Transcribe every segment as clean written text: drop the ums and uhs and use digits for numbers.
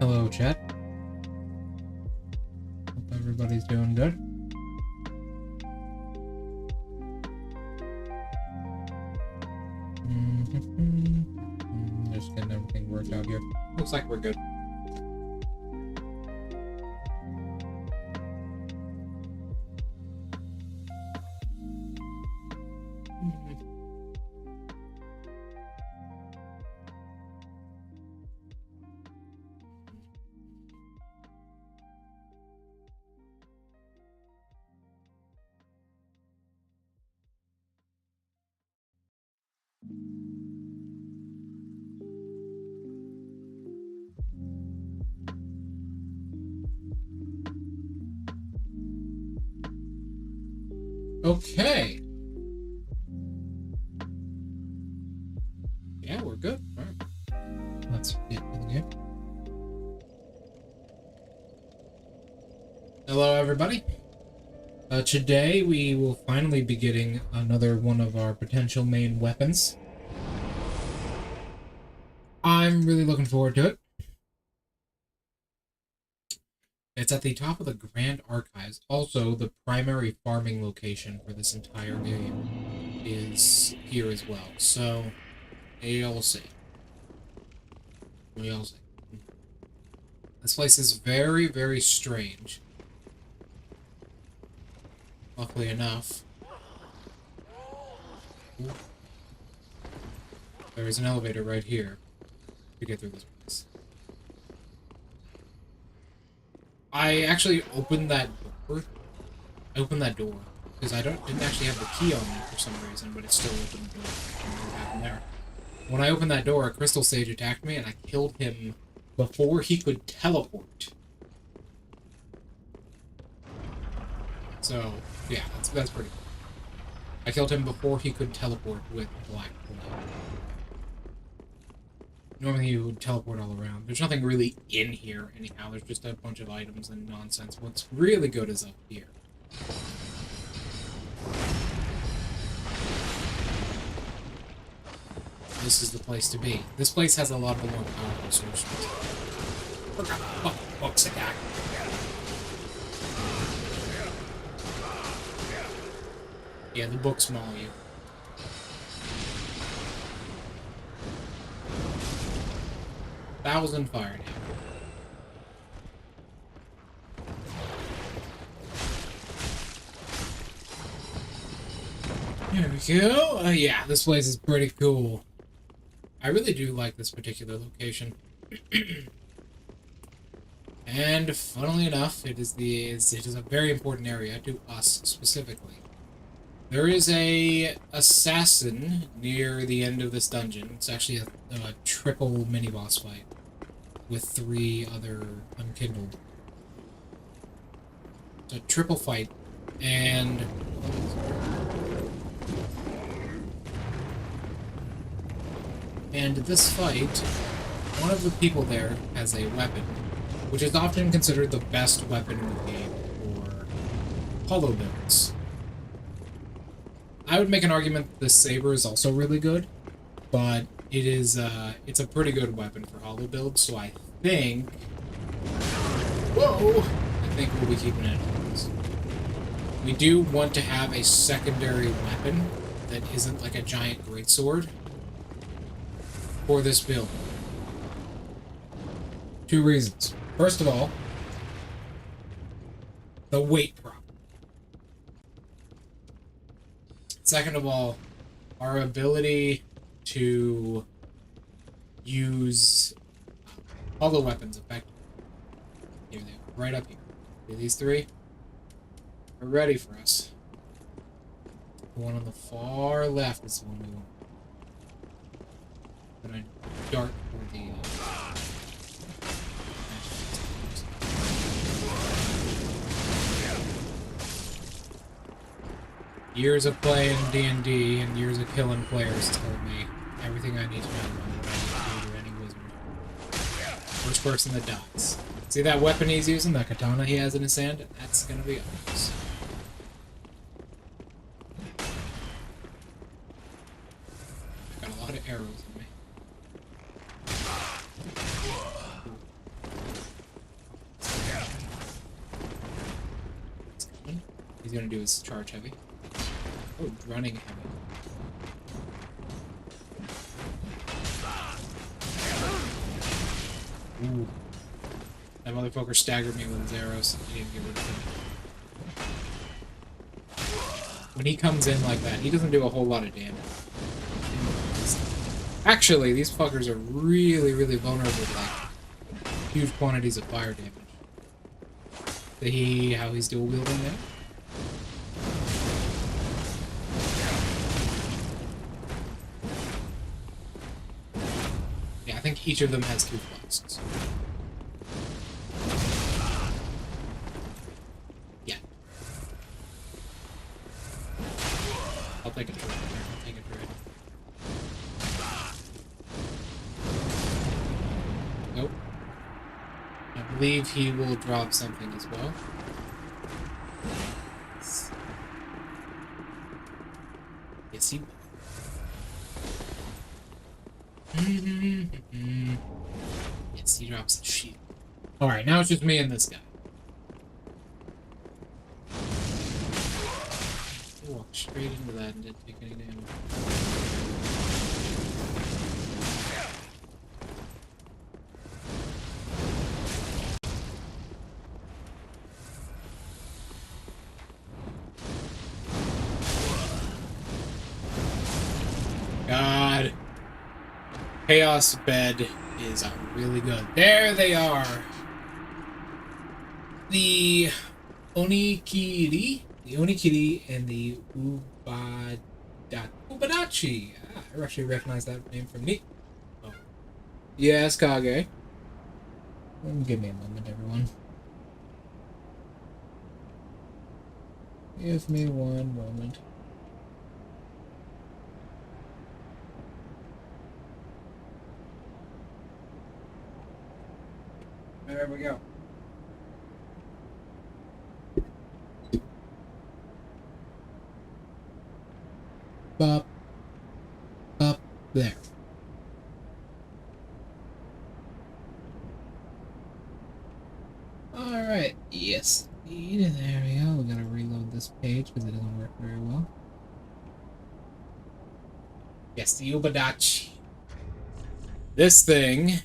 Hello, chat. Hope everybody's doing good. Just getting everything worked out here. Looks like we're good. Okay. Yeah, we're good. All right. Let's get to the game. Hello, everybody. Today we will finally be getting another one of our potential main weapons. I'm really looking forward to it. It's at the top of the Grand Archives. Also, the primary farming location for this entire game is here as well. So, we'll see. We'll see. This place is very, very strange. Luckily enough, there is an elevator right here to get through this place. I actually opened that door. Because I didn't actually have the key on me for some reason, but it still opened the door. I don't know what happened there. When I opened that door, a crystal sage attacked me, and I killed him before he could teleport. So, yeah, that's pretty cool. I killed him before he could teleport with Black Blade. Normally he would teleport all around. There's nothing really in here, anyhow. There's just a bunch of items and nonsense. What's really good is up here. This is the place to be. This place has a lot of the more powerful sorcerers. Oh, books attack. Yeah, the books maul you. 1,000 fire damage. There we go. Yeah, this place is pretty cool. I really do like this particular location. And funnily enough, it is a very important area to us specifically. There is a assassin near the end of this dungeon. It's actually a triple mini boss fight with 3 other unkindled. It's a triple fight, and this fight, one of the people there has a weapon, which is often considered the best weapon in the game for hollow builds. I would make an argument that this saber is also really good, but it's a pretty good weapon for hollow builds, so I think we'll be keeping it at this. We do want to have a secondary weapon that isn't like a giant greatsword for this build. 2 reasons. First of all, the weight problem. Second of all, our ability to use hollow weapons effectively. Here they are, right up here. See these 3? They're ready for us. The one on the far left is the one we want. Then I dart for the years of playing D&D and years of killing players told me everything I need to know about any wizard. First person that dies. See that weapon he's using, that katana he has in his hand? That's gonna be ours. I've got a lot of arrows in me. He's gonna do his charge heavy. Oh, running heavy. Ooh. That motherfucker staggered me with his arrows. He didn't get rid of him. When he comes in like that, he doesn't do a whole lot of damage. Actually, these fuckers are really, really vulnerable to like huge quantities of fire damage. See how he's dual wielding there? I think each of them has 2 flasks. Yeah. I'll take a turret. I'll take a turret. Nope. I believe he will drop something as well. Yes, he will. Yes, he drops the shield. Alright, now it's just me and this guy. He walked straight into that and didn't take any damage. God. Chaos bed is really good. There they are. The Onikiri, and the Ubadachi. I actually recognize that name from me. Oh. Yes, Kage. Give me a moment, everyone. Give me one moment. There we go. Up there. Alright, yes. There we go. We gotta reload this page because it doesn't work very well. Yes, the Ubadachi. This thing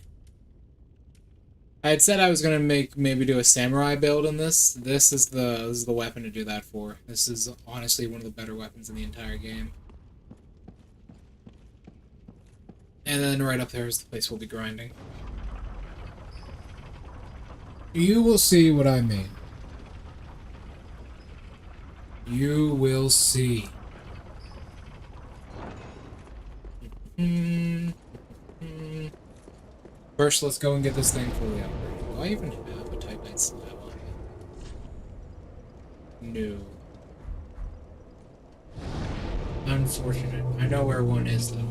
I had said I was gonna maybe do a samurai build in this. This is the weapon to do that for. This is honestly one of the better weapons in the entire game. And then right up there is the place we'll be grinding. You will see what I mean. You will see. First, let's go and get this thing fully upgraded. Do I even have a Titanite slab on me? No. Unfortunate. I know where one is, though.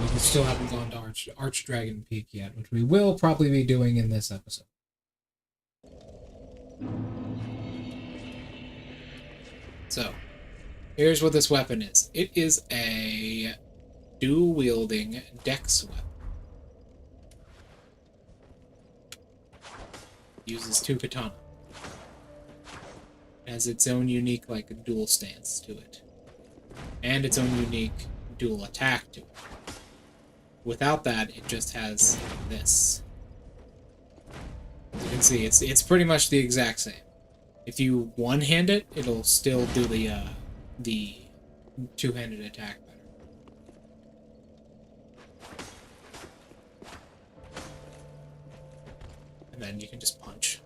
We still haven't gone to Archdragon Peak yet, which we will probably be doing in this episode. So, here's what this weapon is. It is a dual-wielding dex weapon. Uses 2 katana. It has its own unique, like, dual stance to it. And its own unique dual attack to it. Without that, it just has this. As you can see, it's pretty much the exact same. If you one-hand it, it'll still do the two-handed attack better. And then you can just punch.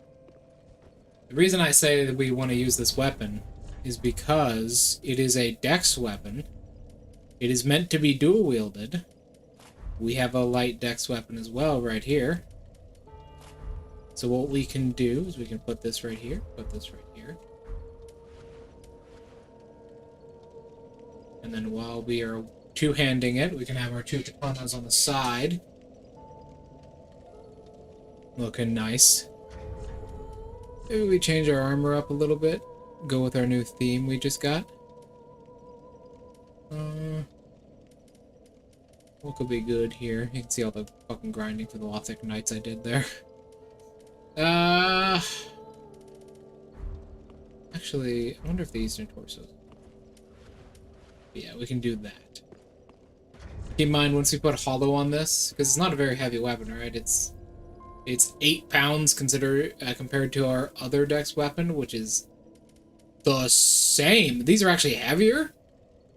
The reason I say that we want to use this weapon is because it is a dex weapon. It is meant to be dual-wielded. We have a light dex weapon as well right here. So what we can do is we can put this right here, put this right here. And then while we are two-handing it, we can have our 2 katanas on the side. Looking nice. Maybe we change our armor up a little bit. Go with our new theme we just got. What could be good here? You can see all the fucking grinding for the Lothric Knights I did there. Actually, I wonder if the Eastern Torsos. Yeah, we can do that. Keep in mind, once we put hollow on this, because it's not a very heavy weapon, right? It's 8 pounds compared to our other dex weapon, which is the same. These are actually heavier?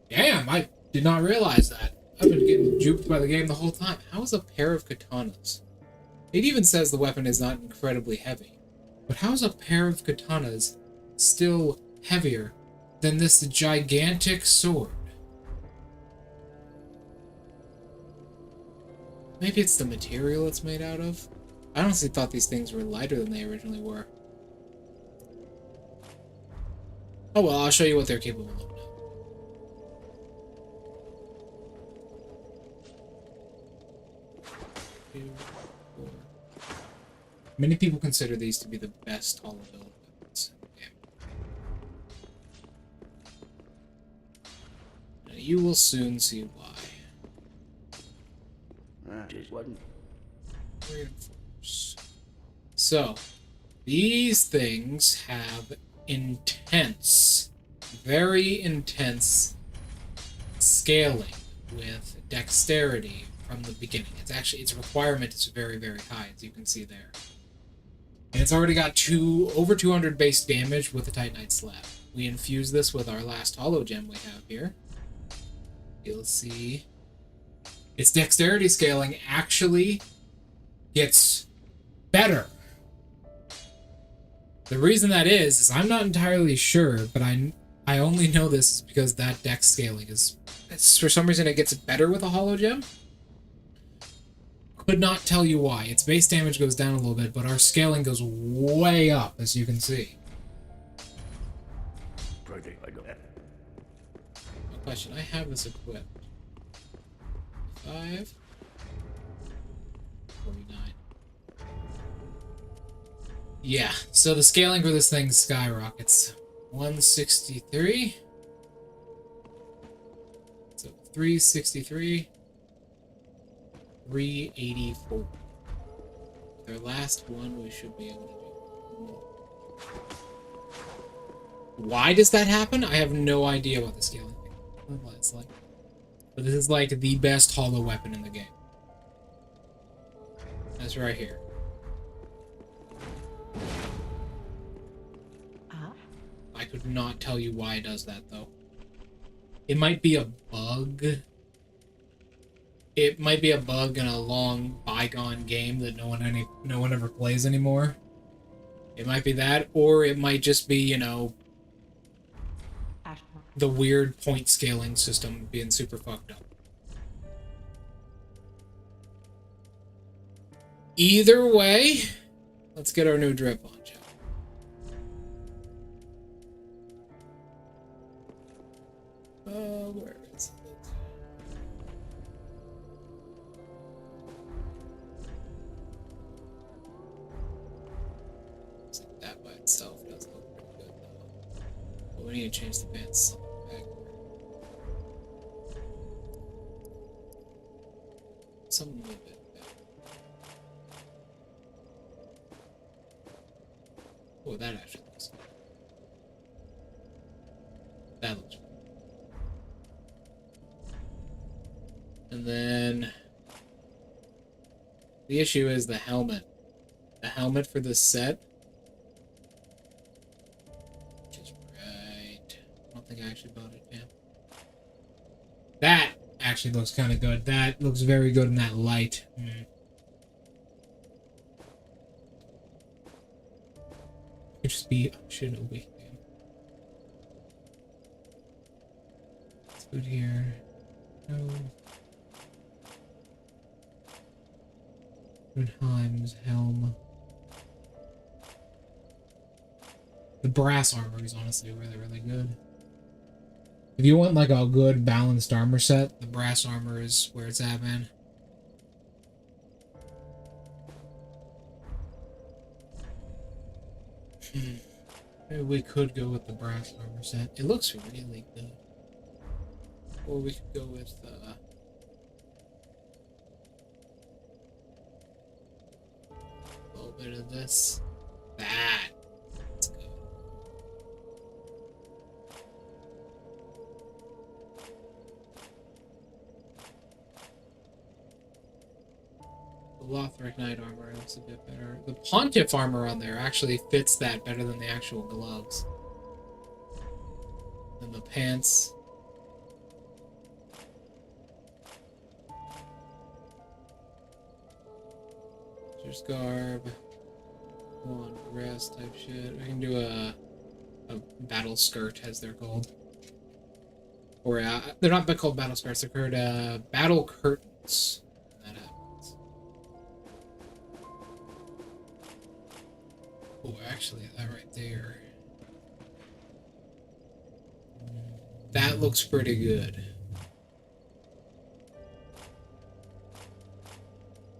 Damn, I did not realize that. I've been getting juked by the game the whole time. How is a pair of katanas? It even says the weapon is not incredibly heavy. But how is a pair of katanas still heavier than this gigantic sword? Maybe it's the material it's made out of? I honestly thought these things were lighter than they originally were. Oh well, I'll show you what they're capable of now. Many people consider these to be the best hollow build weapons in the game. Now, you will soon see why. Reinforce. So, these things have intense, very intense scaling with dexterity from the beginning. It's actually, its requirement is very, very high, as you can see there. And it's already got over 200 base damage with the Titanite slab. We infuse this with our last hollow gem we have here. You'll see its dexterity scaling actually gets better. The reason that is I'm not entirely sure, but I only know this because that dex scaling is, for some reason it gets better with a hollow gem. Could not tell you why. Its base damage goes down a little bit, but our scaling goes way up, as you can see. No question, I have this equipped. 5. 49. Yeah, so the scaling for this thing skyrockets. 163. So 363. 384. Their last one we should be able to do. Why does that happen? I have no idea what the scaling thing is like. But this is like the best hollow weapon in the game. That's right here. I could not tell you why it does that, though. It might be a bug. It might be a bug in a long bygone game that no one ever plays anymore. It might be that, or it might just be, you know, the weird point scaling system being super fucked up. Either way, let's get our new drip on, shall we? Where is it? That by itself does look pretty good, though. But we need to change the pants back. Something a little bit better. Oh, that actually looks good. That looks good. And then the issue is the helmet. The helmet for this set. Which is right. I don't think I actually bought it, yeah. That actually looks kind of good. That looks very good in that light. Could just be Shinobi. Let's put here. No. Runheim's helm. The brass armor is honestly really, really good. If you want like a good balanced armor set, the brass armor is where it's at, man. Maybe we could go with the brass armor set. It looks really good. Or we could go with a little bit of this. That's good. The Lothric Knight armor looks a bit better. The Pontiff armor on there actually fits that better than the actual gloves. And the pants. Just garb. One rest type shit. I can do a battle skirt, as they're called. Or they're not called battle skirts. They're called battle curtains. That happens. Oh, actually, that right there. That looks pretty good.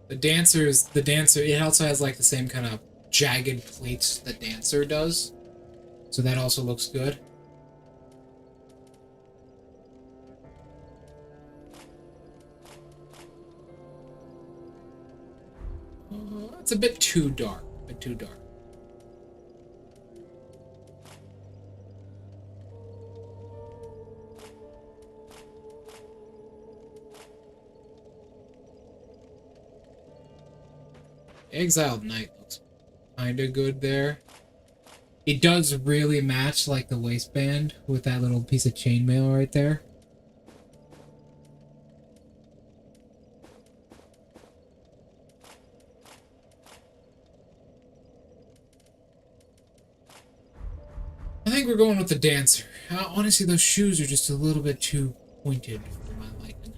The dancer, it also has like the same kind of jagged plates the dancer does. So that also looks good. It's a bit too dark. Exiled Knight looks kinda good there. It does really match like the waistband with that little piece of chainmail right there. I think we're going with the dancer. Honestly, those shoes are just a little bit too pointed for my liking.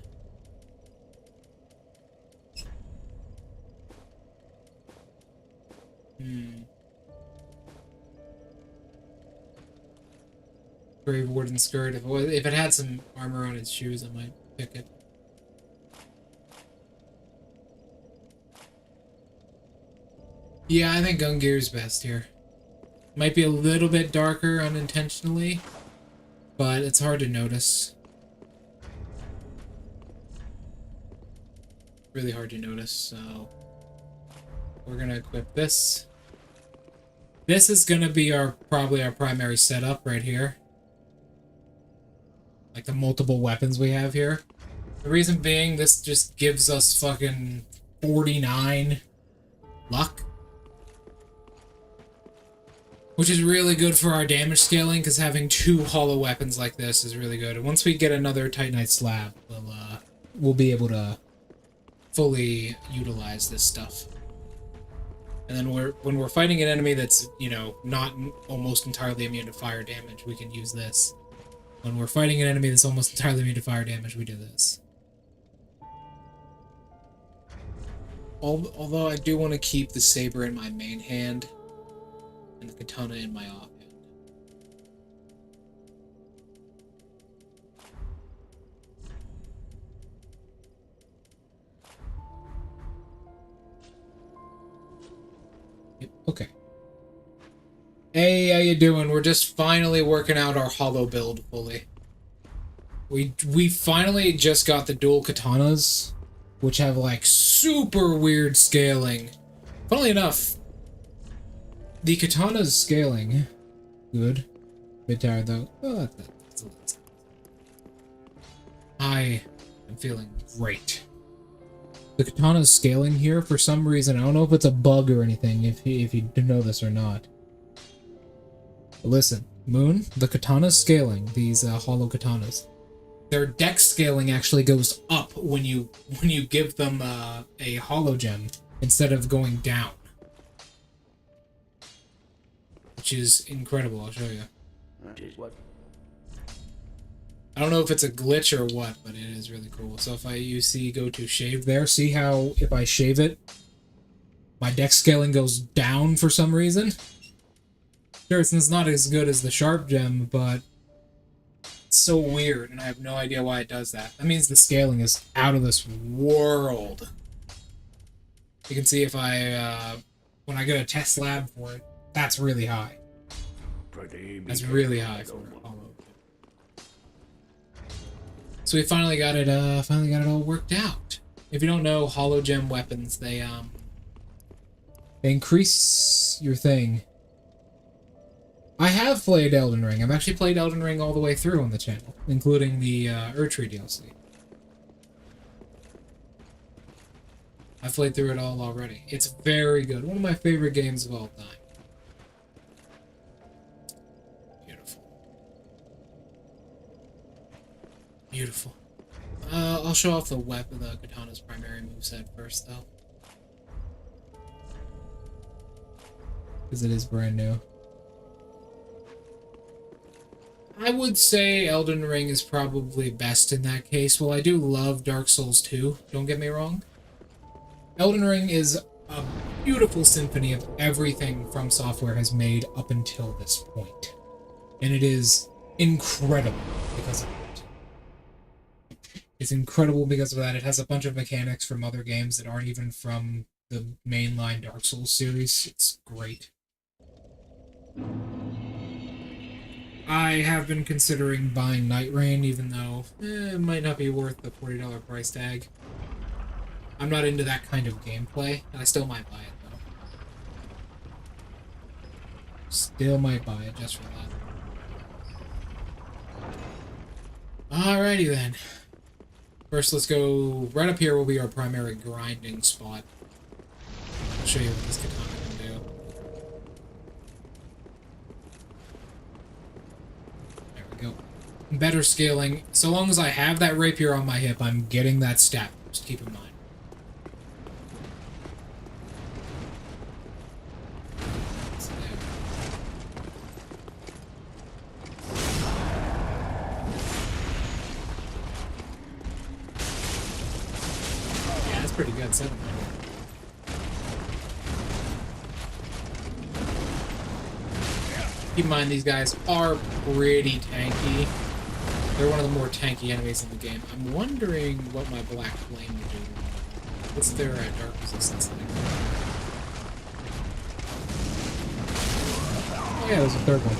Grave Warden skirt. If it had some armor on its shoes, I might pick it. Yeah, I think Gungear's best here. Might be a little bit darker unintentionally, but it's hard to notice. Really hard to notice, so we're gonna equip this. This is gonna be probably our primary setup right here. Like the multiple weapons we have here. The reason being, this just gives us fucking 49 luck. Which is really good for our damage scaling, because having 2 hollow weapons like this is really good. And once we get another Titanite slab, we'll be able to fully utilize this stuff. And then when we're fighting an enemy that's, you know, not almost entirely immune to fire damage, we can use this. When we're fighting an enemy that's almost entirely immune to fire damage, we do this. Although I do want to keep the saber in my main hand and the katana in my offhand. Yep, okay. Hey, how you doing? We're just finally working out our hollow build fully. We finally just got the dual katanas, which have like super weird scaling. Funnily enough, the katana's scaling good. Bit tired though. Oh, that's a little. I am feeling great. The katana's scaling here for some reason. I don't know if it's a bug or anything. If you know this or not. But listen, Moon, the katana's scaling. These hollow katanas. Their dex scaling actually goes up when you give them a hollow gem instead of going down, which is incredible. I'll show you. I don't know if it's a glitch or what, but it is really cool. So if you go to shave there, see how if I shave it, my dex scaling goes down for some reason? Sure, it's not as good as the sharp gem, but it's so weird, and I have no idea why it does that. That means the scaling is out of this world. You can see if when I get a test lab for it, that's really high. That's really high for hollow. So we finally got it all worked out. If you don't know, hollow gem weapons, they increase your thing. I have played Elden Ring. I've actually played Elden Ring all the way through on the channel, including the Erdtree DLC. I've played through it all already. It's very good. One of my favorite games of all time. Beautiful. Beautiful. I'll show off the weapon, the katana's primary moveset first, though. Because it is brand new. I would say Elden Ring is probably best in that case. Well, I do love Dark Souls 2, don't get me wrong. Elden Ring is a beautiful symphony of everything From Software has made up until this point. And it is incredible because of it. It's incredible because of that. It has a bunch of mechanics from other games that aren't even from the mainline Dark Souls series. It's great. I have been considering buying Night Rain, even though it might not be worth the $40 price tag. I'm not into that kind of gameplay, and I still might buy it, though. Still might buy it, just for that. Alrighty then. First, let's go... Right up here will be our primary grinding spot. I'll show you what this katana can do. Go. Better scaling. So long as I have that rapier on my hip, I'm getting that stat. Just keep in mind. Yeah, that's pretty good. 7. Keep in mind, these guys are pretty tanky. They're one of the more tanky enemies in the game. I'm wondering what my Black Flame would do. What's their dark resistance like? Oh yeah, there's a third one.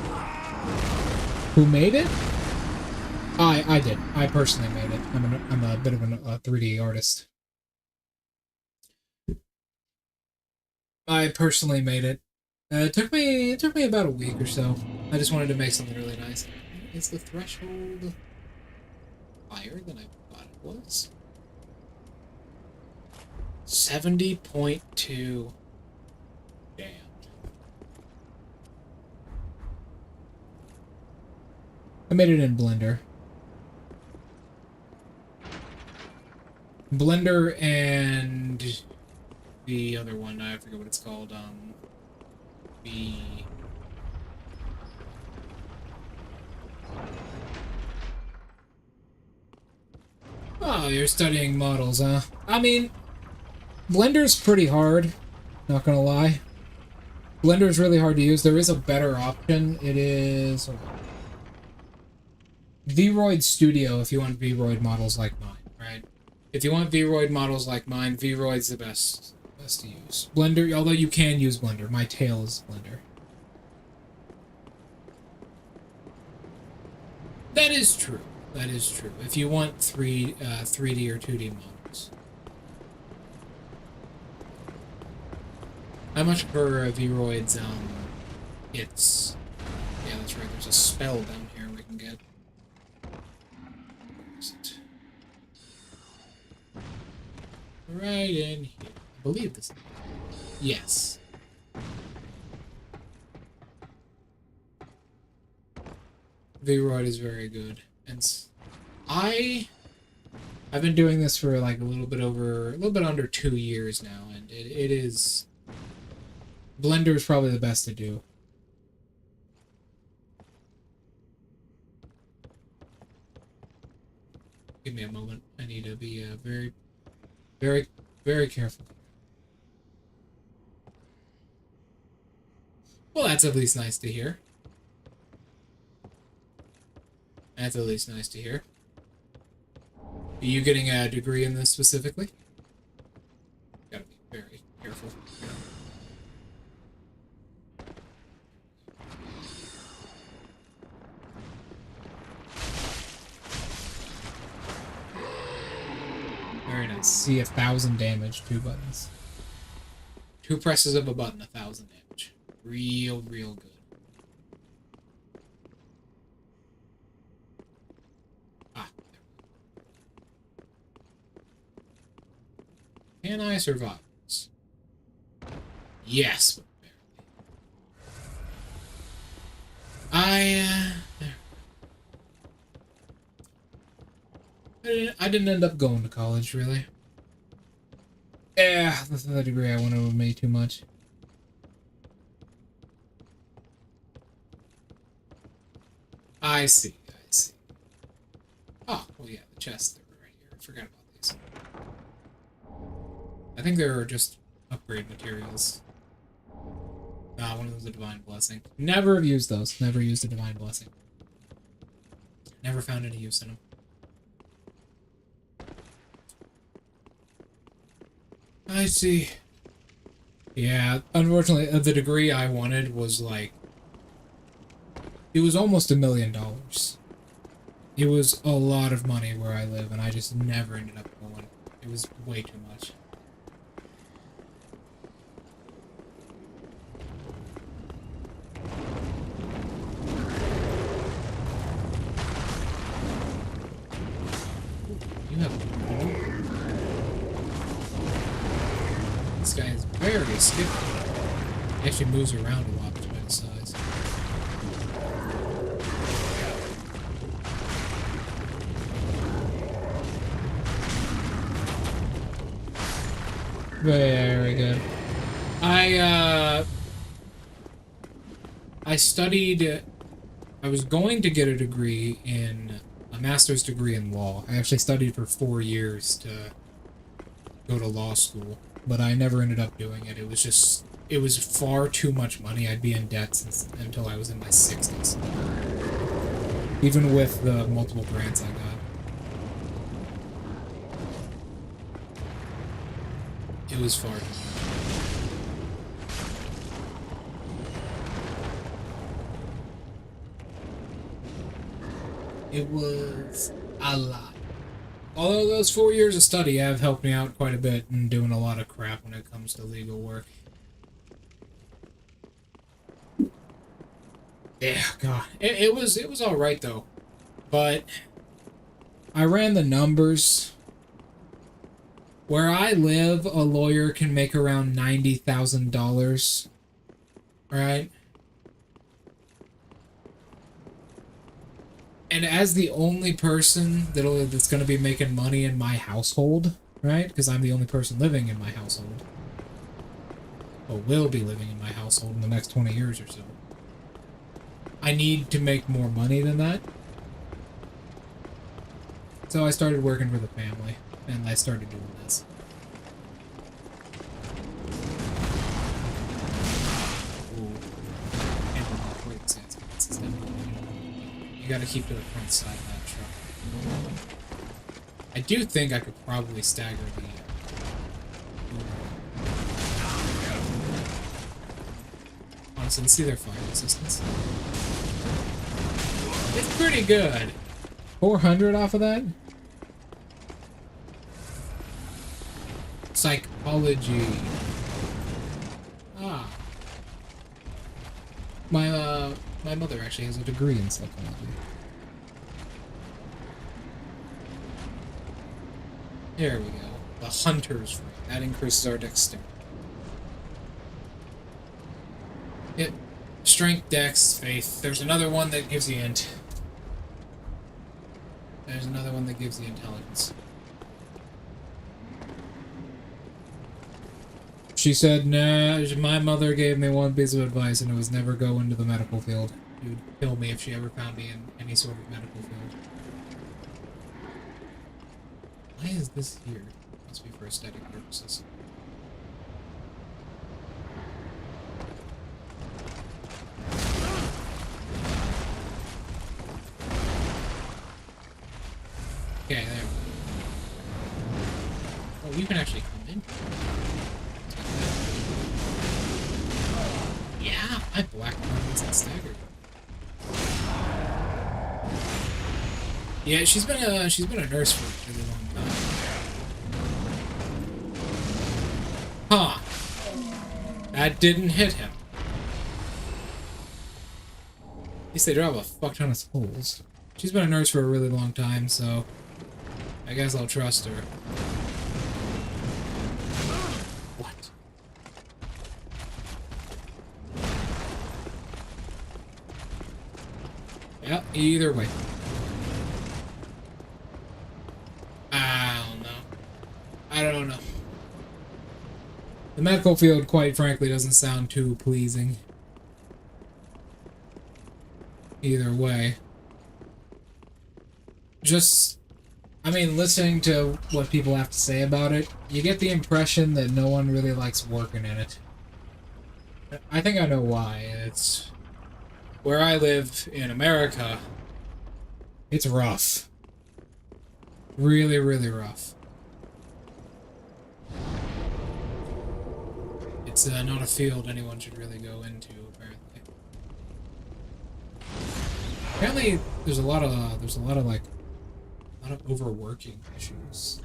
Who made it? I did. I personally made it. I'm a bit of a 3D artist. I personally made it. It took me about a week or so. I just wanted to make something really nice. Is the threshold higher than I thought it was 70.2. Damn. I made it in Blender. Blender and the other one, I forget what it's called, the... Oh, you're studying models, huh? I mean, Blender's pretty hard, not gonna lie. Blender's really hard to use. There is a better option. It is... Vroid Studio if you want Vroid models like mine, right? If you want Vroid models like mine, Vroid's the best to use. Blender, although you can use Blender. My tail is Blender. That is true. That is true. If you want 3D or 2D models. I much prefer Vroid's, it's... Yeah, that's right, there's a spell down here we can get. Where is it? Right in here. I believe this. Yes. Vroid is very good. And I've been doing this for like a little bit under 2 years now, and it is... Blender is probably the best to do. Give me a moment. I need to be very, very, very careful. Well, that's at least nice to hear. That's at least nice to hear. Are you getting a degree in this specifically? Gotta be very careful. Very nice. See 1,000 damage, 2 buttons. 2 presses of a button, 1,000 damage. Real good. Can I survive this? Yes, but barely. I didn't end up going to college, really. Yeah, that's the degree I wanted with me too much. I see. Oh, well, yeah, the chests that were right here. I forgot about these. I think they were just upgrade materials. One of them's a Divine Blessing. Never have used those. Never used a Divine Blessing. Never found any use in them. I see. Yeah, unfortunately, the degree I wanted was like... It was almost $1 million. It was a lot of money where I live, and I just never ended up going. It was way too much. You have... This guy is very skippy. He actually moves around a lot despite his size. Very good. I studied... I was going to get a degree in... a master's degree in law. I actually studied for 4 years to go to law school, but I never ended up doing it. It was just... It was far too much money. I'd be in debt until I was in my 60s. Even with the multiple grants I got. It was far too much. It was a lot. Although those 4 years of study have helped me out quite a bit in doing a lot of crap when it comes to legal work. Yeah, God. It was alright, though. But I ran the numbers. Where I live, a lawyer can make around $90,000. Right? And as the only person that's going to be making money in my household, right? Because I'm the only person living in my household. Or will be living in my household in the next 20 years or so. I need to make more money than that. So I started working for the family, and I started doing this. You gotta keep to the front side of that truck. I do think I could probably stagger the... Honestly, let's see their fire resistance. It's pretty good. 400 off of that? Psychology. Ah. My mother actually has a degree in psychology. There we go. The hunter's ring. That increases our dexterity. Yep. Strength, dex, faith. There's another one that gives you int. There's another one that gives you intelligence. She said, nah, my mother gave me one piece of advice, and it was never go into the medical field. She would kill me if she ever found me in any sort of medical field. Why is this here? Must be for aesthetic purposes. Okay, there. Oh, you can actually come in. Yeah, my black one's not staggered. Yeah, she's been a nurse for a really long time. Huh. That didn't hit him. At least they drop a fuck ton of holes. She's been a nurse for a really long time, so I guess I'll trust her. What? Yeah, either way. I don't know. The medical field, quite frankly, doesn't sound too pleasing. Either way. Just, I mean, listening to what people have to say about it, you get the impression that no one really likes working in it. I think I know why. It's where I live in America. It's rough. Really, really rough. It's not a field anyone should really go into, apparently. Apparently, there's a lot of overworking issues.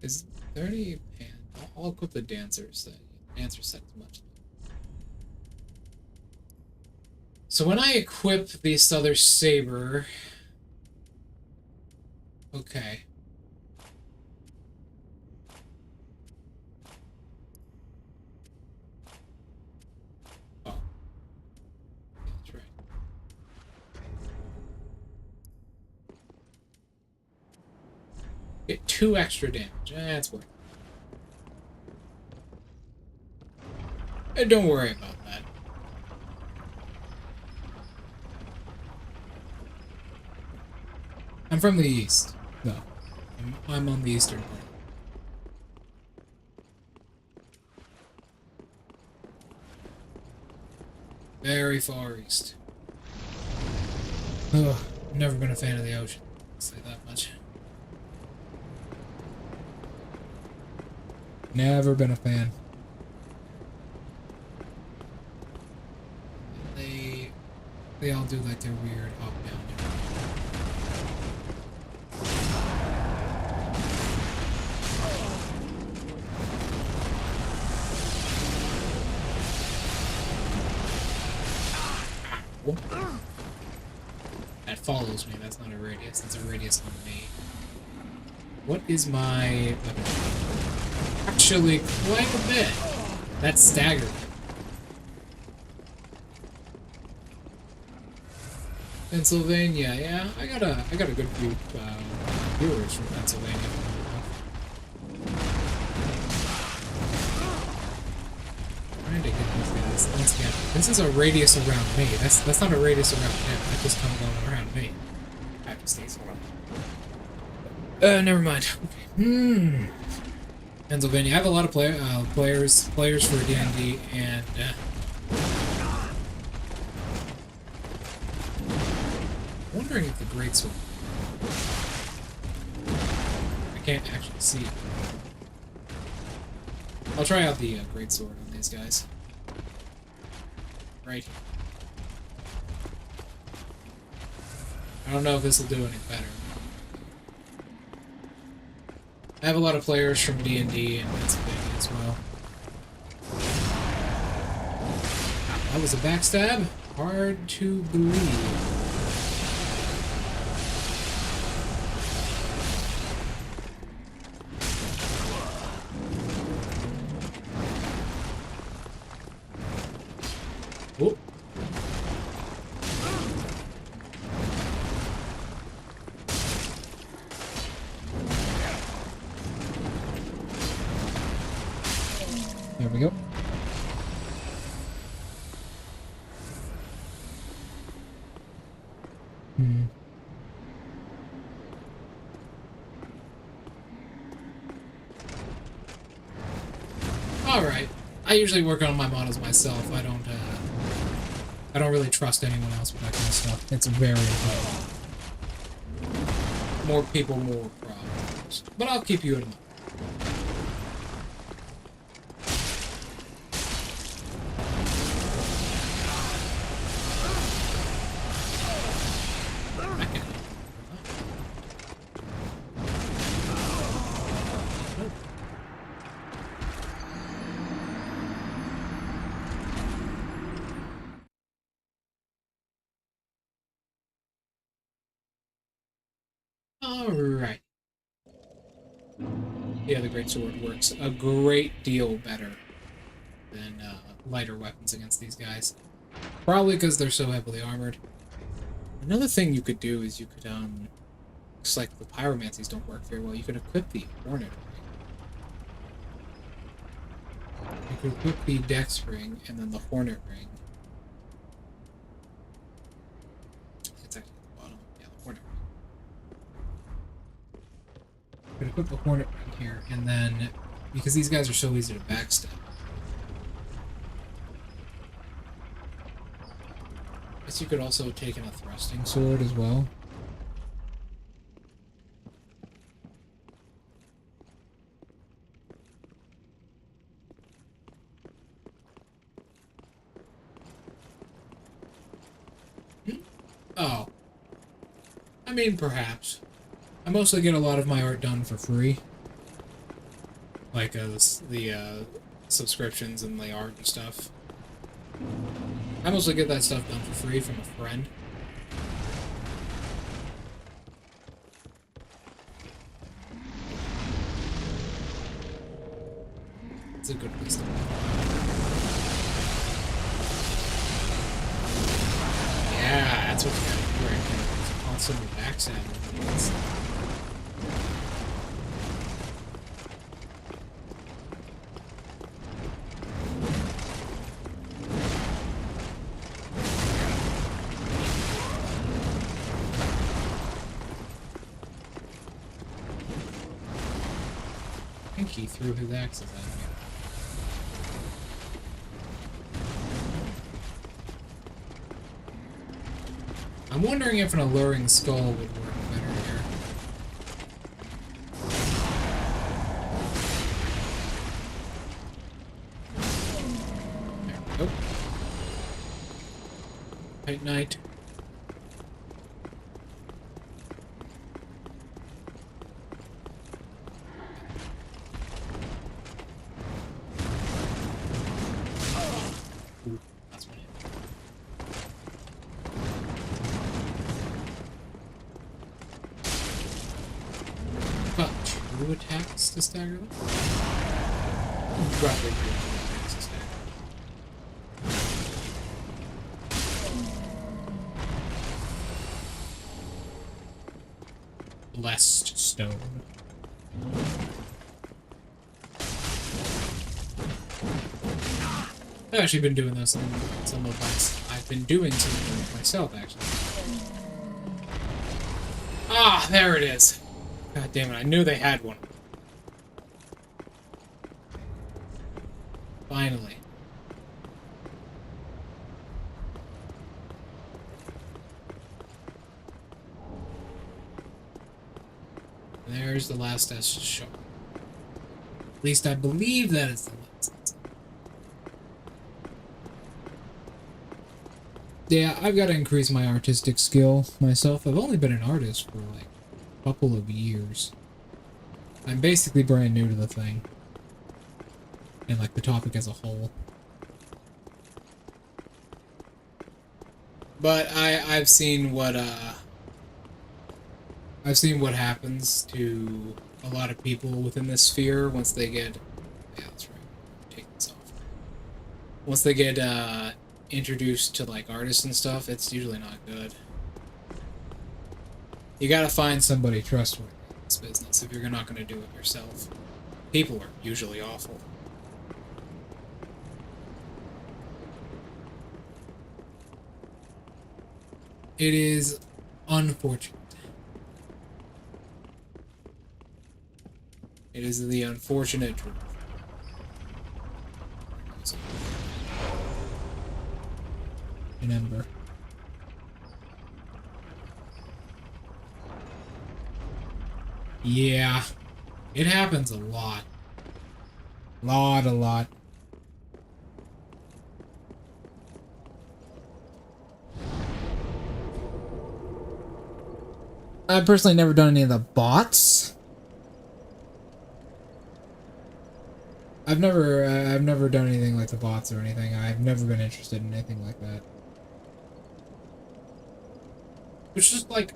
Is there any? I'll equip the dancers. The dancer set as much. So when I equip the Southern Saber, okay. Get 2 extra damage. That's worth it. Don't worry about that. I'm from the east. No. I'm on the eastern part. Very far east. Ugh, never been a fan of the ocean. I'll say that much. Never been a fan. They all do like their weird hop down. That follows me. That's not a radius. That's a radius on me. What is my weapon? Actually, quite a bit. That's staggering. Pennsylvania, yeah, I got a good few viewers from Pennsylvania. Trying to get these guys. Once again, this is a radius around me. That's not a radius around him. That just comes going around me. I have to stay so long. Never mind. Okay. Pennsylvania. I have a lot of players for D&D, and wondering if the greatsword. I can't actually see it. I'll try out the greatsword on these guys. Right here. I don't know if this will do any better. I have a lot of players from D&D and Pennsylvania as well. That was a backstab. Hard to believe. Oh. There we go. Alright. I usually work on my models myself. I don't really trust anyone else with that kind of stuff. It's very important. More people, more problems. But I'll keep you in mind. Alright. Yeah, the greatsword works a great deal better than lighter weapons against these guys. Probably because they're so heavily armored. Another thing you could do is you could, looks like the pyromancies don't work very well. You could equip the hornet ring. You could equip the dex ring and then the hornet ring. It's actually at the bottom. Yeah, the hornet ring. Could equip the hornet ring here, and then because these guys are so easy to backstab. I guess you could also take in a thrusting sword as well. Oh. I mean, perhaps. I mostly get a lot of my art done for free. Like, the subscriptions and the art and stuff. I mostly get that stuff done for free from a friend. It's a good place to be. Yeah, that's what you gotta do right there. It's constantly backstabbing. I think he threw his axes at me. I'm wondering if an alluring skull would work better here. There we go. Night night. 2 attacks to stagger them. Roughly 2 attacks to stagger them. Blessed stone. I've actually been doing those some of my. I've been doing some of them myself, actually. Ah, there it is. God damn it! I knew they had one. Finally. There's the last Estus shard. At least I believe that is the last. Yeah, I've got to increase my artistic skill myself. I've only been an artist for like a couple of years. I'm basically brand new to the thing. And like the topic as a whole. But I've seen what happens to a lot of people within this sphere once they get that's right. Take this off. Once they get introduced to like artists and stuff, it's usually not good. You gotta find somebody trustworthy in this business if you're not gonna do it yourself. People are usually awful. It is unfortunate. It is the unfortunate truth. An ember. Yeah, it happens a lot. A lot. I've personally never done any of the bots. I've never done anything like the bots or anything. I've never been interested in anything like that. It's just like,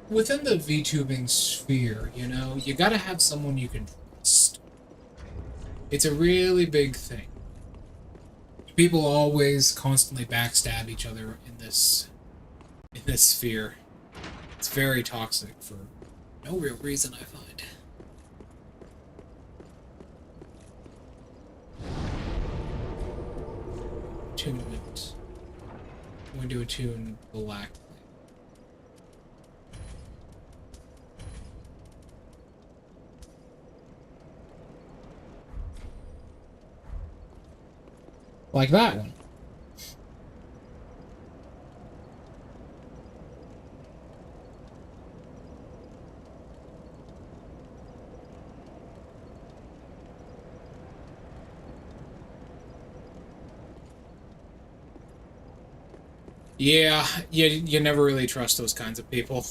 within the VTubing sphere, you know, you gotta have someone you can trust. It's a really big thing. People always constantly backstab each other in this sphere. It's very toxic for no real reason, I find. Tune it. I'm going to do a tune black. Like that one. Yeah, you never really trust those kinds of people.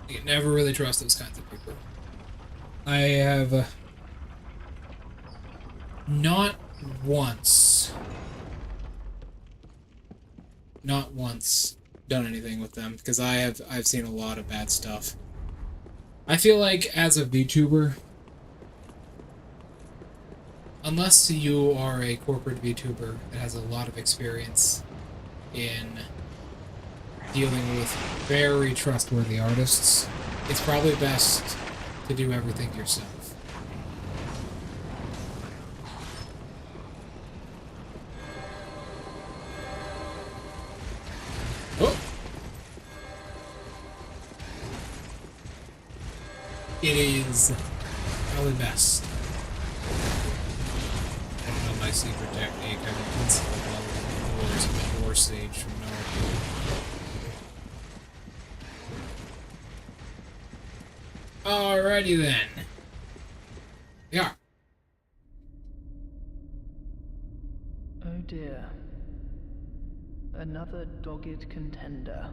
You never really trust those kinds of people. I have not once done anything with them because I've seen a lot of bad stuff. I feel like as a VTuber, unless you are a corporate VTuber that has a lot of experience in dealing with very trustworthy artists, it's probably best to do everything yourself. Oh! It is probably best. I don't know my secret technique. I can instantly level the doors of the door stage from nowhere. Alrighty then. Yeah. Oh dear. Another dogged contender.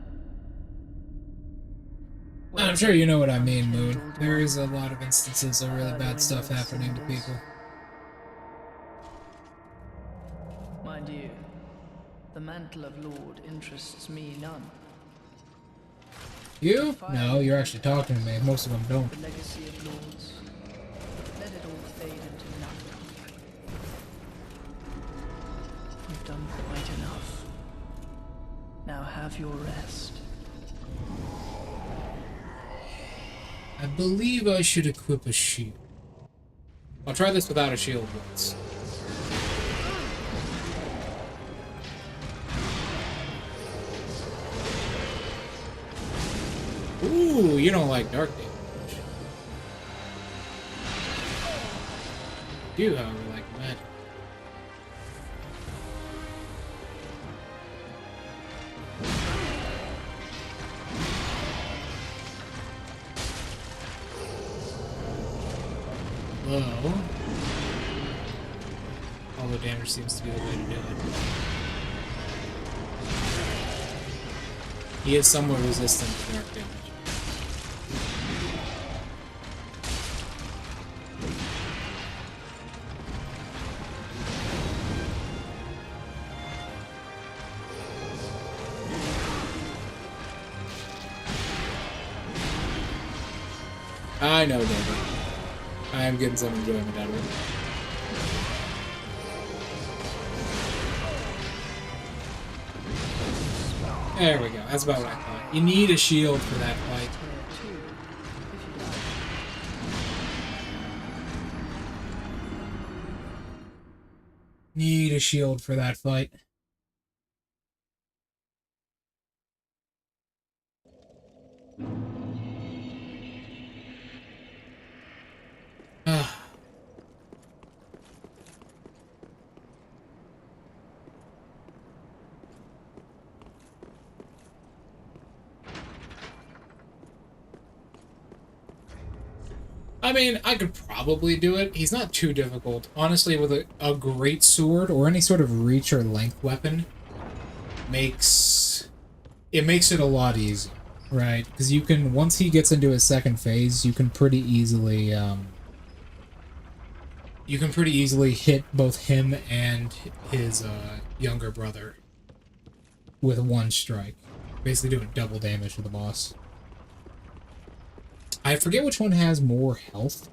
I'm sure you know what I mean, Moon. There is a lot of instances of really bad stuff happening to people. Mind you, the man title of Lord interests me none. You? No, you're actually talking to me. Most of them don't. The legacy of lords. Let it all fade into nothing. You've done quite enough. Now have your rest. I believe I should equip a shield. I'll try this without a shield once. Ooh, you don't like dark damage. You, however, like magic. Although, although damage seems to be the way to do it. He is somewhat resistant to dark damage. I know, David. I am getting some enjoyment out of it. There we go. That's about what I thought. You need a shield for that fight. Need a shield for that fight. I mean, I could probably do it. He's not too difficult. Honestly, with a great sword or any sort of reach or length weapon makes it a lot easier, right? Because you can, once he gets into his second phase, you can pretty easily hit both him and his younger brother with one strike. Basically doing double damage to the boss. I forget which one has more health.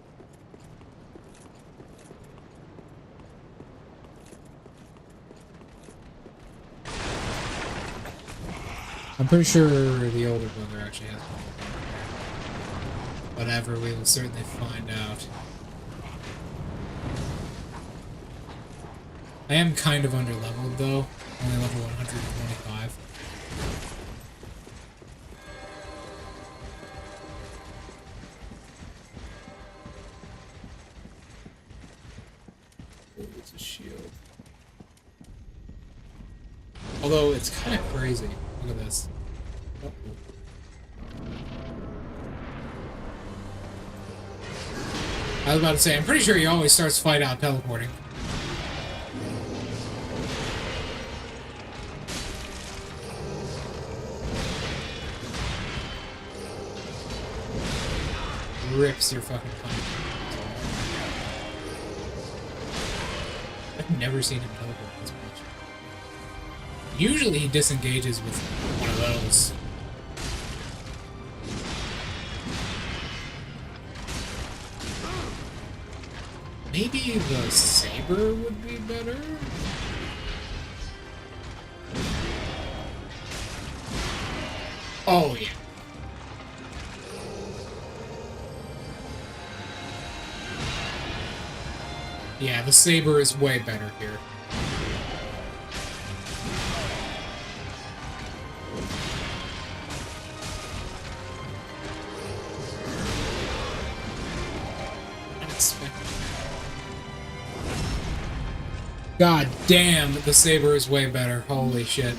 I'm pretty sure the older brother actually has more. Whatever, we will certainly find out. I am kind of under-leveled, though. Only level 125. It's a shield. Although, it's kind of crazy. Look at this. I was about to say, I'm pretty sure he always starts the fight out teleporting. Rips your fucking fight. I've never seen him teleport this much. Usually he disengages with one of those. Maybe the saber would be better? Oh, yeah. Yeah, the saber is way better here. Unexpected. God damn, the saber is way better. Holy shit.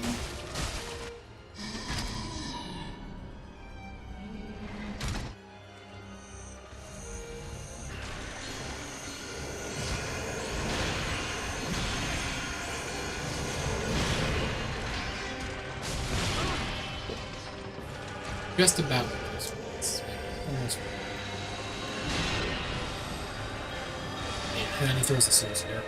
Just about those ones. Almost. Yeah, and then he throws the soul spear.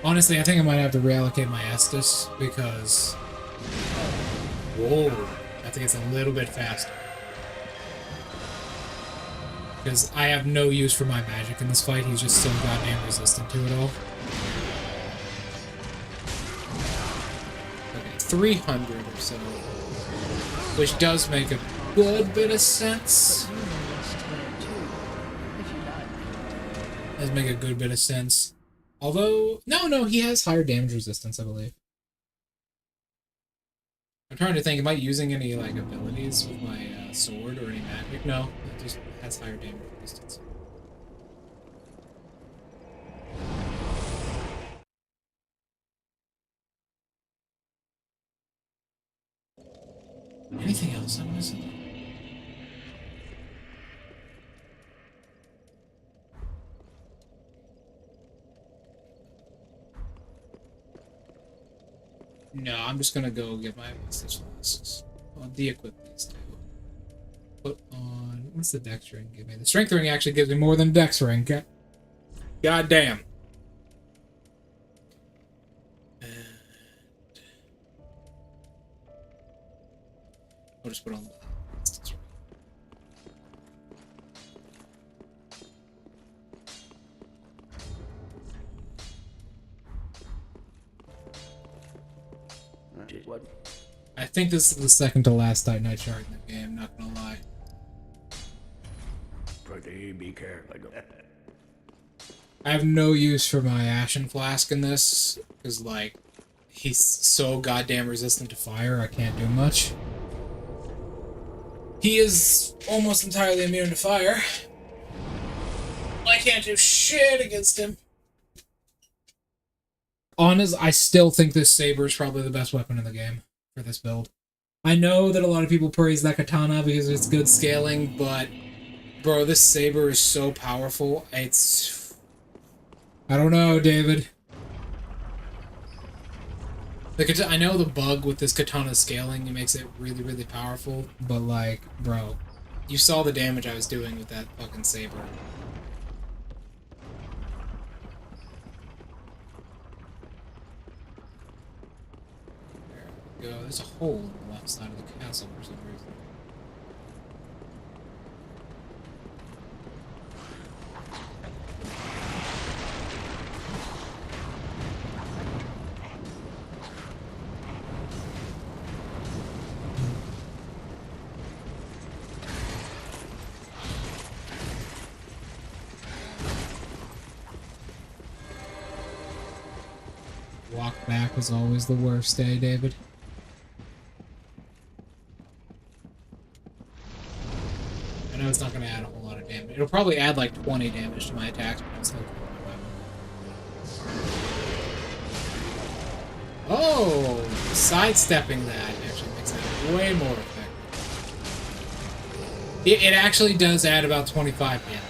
Honestly, I think I might have to reallocate my Estus because... Whoa. I think it's a little bit faster. Because I have no use for my magic in this fight. He's just so goddamn resistant to it all. Okay, 300 or so. Which does make a good bit of sense. Does make a good bit of sense. Although, no, he has higher damage resistance, I believe. I'm trying to think, am I using any, like, abilities with my sword or any magic? No, it just has higher damage resistance. Anything else I'm missing? No, I'm just gonna go get my message flasks. I'll de-equip these two. Put on... What's the dex ring give me? The strength ring actually gives me more than dex ring. God damn. And... I'll just put on the distance ring. What? I think this is the second to last Titanite shard in the game, not gonna lie. Pretty be careful. I have no use for my Ashen Flask in this, because, like, he's so goddamn resistant to fire, I can't do much. He is almost entirely immune to fire. I can't do shit against him. Honest, I still think this saber is probably the best weapon in the game for this build. I know that a lot of people praise that katana because it's good scaling, but bro, this saber is so powerful. It's... I don't know, David. I know the bug with this katana scaling, it makes it really, really powerful, but like, bro, you saw the damage I was doing with that fucking saber. Go. There's a hole in the left side of the castle for some reason. Walk back was always the worst, eh, David? I know it's not going to add a whole lot of damage. It'll probably add like 20 damage to my attacks, but it's still cool. Oh! Sidestepping that actually makes that way more effective. It actually does add about 25 damage.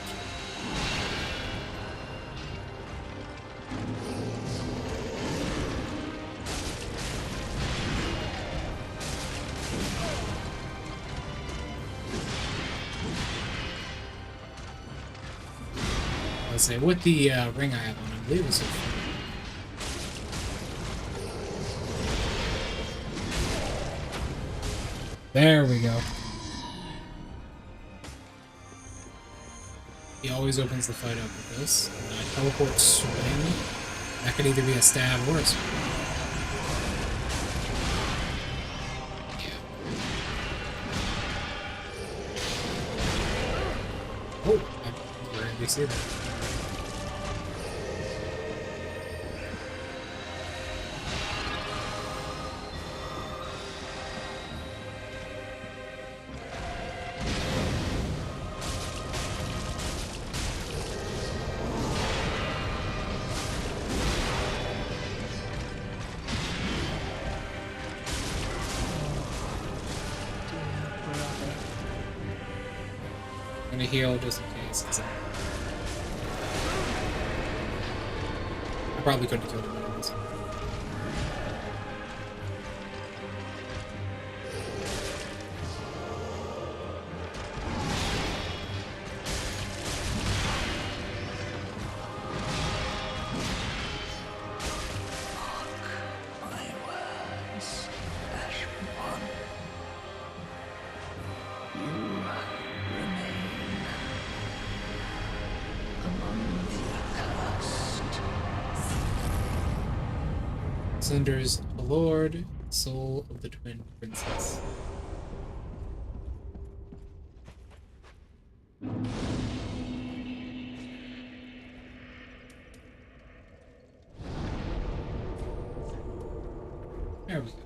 Say with the ring I have on, I believe it's there we go. He always opens the fight up with this. And I teleport swing. That could either be a stab or a swing. Yeah. Oh, I rarely see that. I'm gonna heal just in case. I probably couldn't have killed him anyways. Cinder's lord, soul of the twin princess. There we go.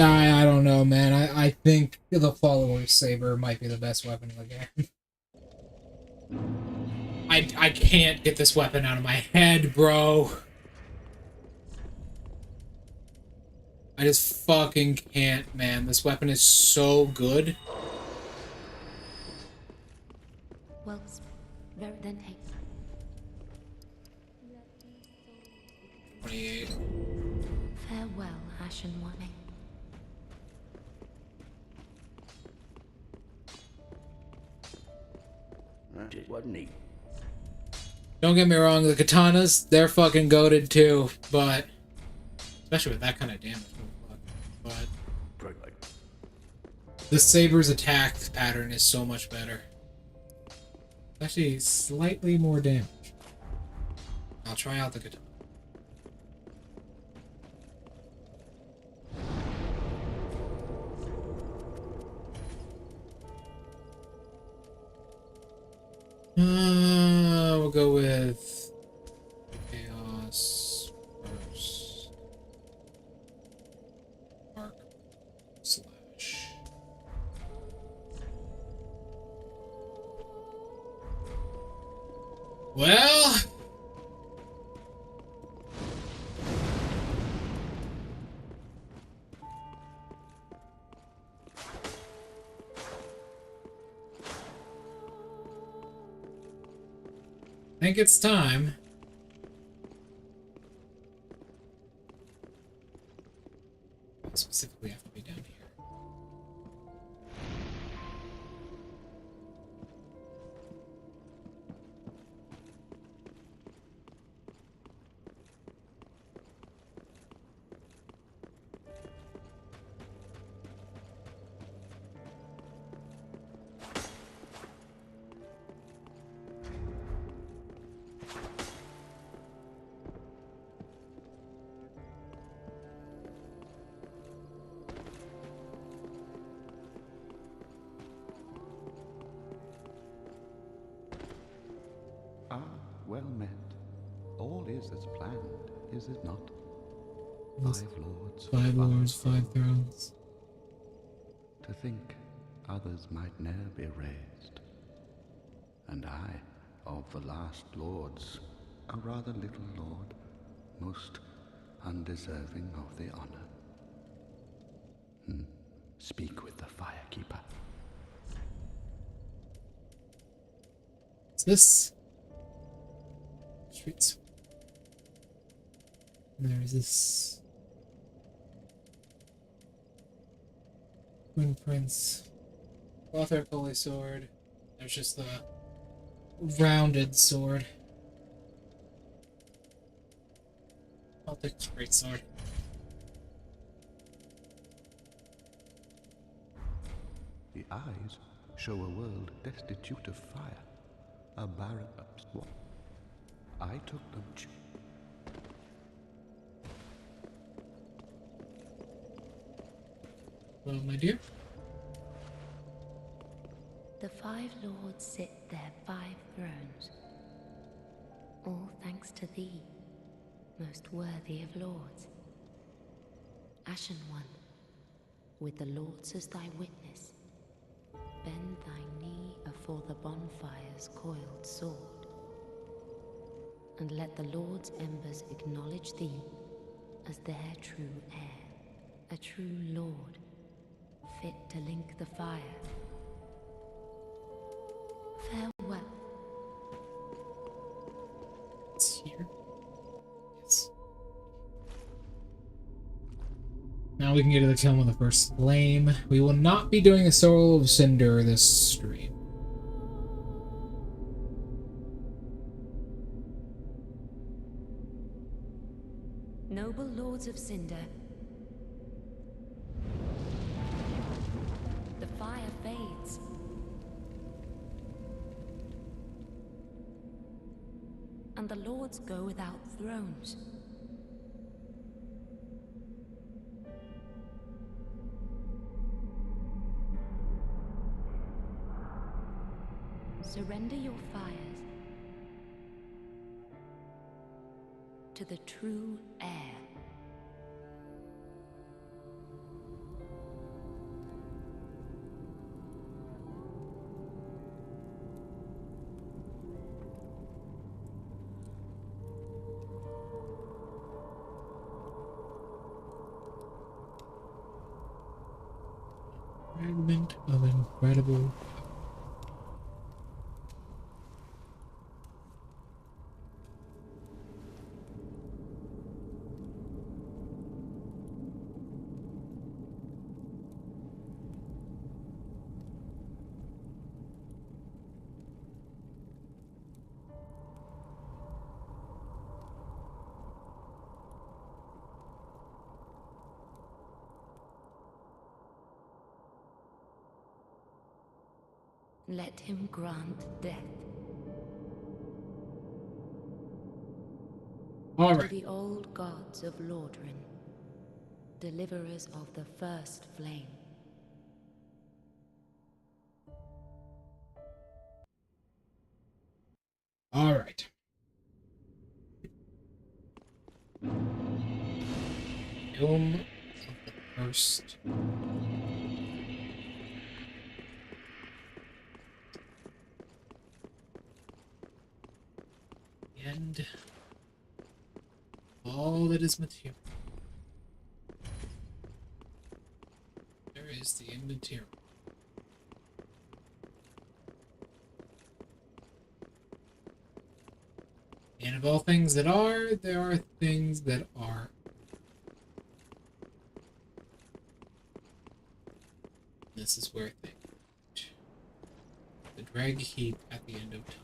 I don't know, man. I think the follower's saber might be the best weapon in the game. I can't get this weapon out of my head, bro. I just fucking can't, man. This weapon is so good. Well, very then take. 28. Farewell, Ashen One. It wasn't neat. Don't get me wrong, the katanas, they're fucking goated too, but especially with that kind of damage. But the saber's attack pattern is so much better. Actually, slightly more damage. I'll try out the katana. We'll go with Chaos first. Mark slash. Well, I think it's time. Specifically, have to be down here. Ah, well met. All is as planned, is it not? Yes. Five lords, Five lords, 5 thrones. To think others might ne'er be raised. And I, of the last lords, a rather little lord, most undeserving of the honor. Speak with the firekeeper. What's this? Streets. There's this Twin Prince. Author Holy Sword. There's just the rounded sword. I'll take this great sword. The eyes show a world destitute of fire. A barren what? I took them. Well, my dear. The 5 lords sit their 5 thrones, all thanks to thee, most worthy of lords. Ashen One, with the lords as thy witness, bend thy knee afore the bonfire's coiled sword, and let the lords' embers acknowledge thee as their true heir, a true lord, fit to link the fire. Farewell. It's here. Yes. Now we can get to the kiln with the first flame. We will not be doing a Soul of Cinder this stream. Noble lords of Cinder, the fire fades. and the lords go without thrones. Surrender your fires to the true heir. Fragment of incredible. Let him grant death. All To right. the old gods of Lordran, deliverers of the first flame. All right. Dome of the first. And all that is material. There is the immaterial. And of all things that are, there are things that are. This is where things. The drag heap at the end of time.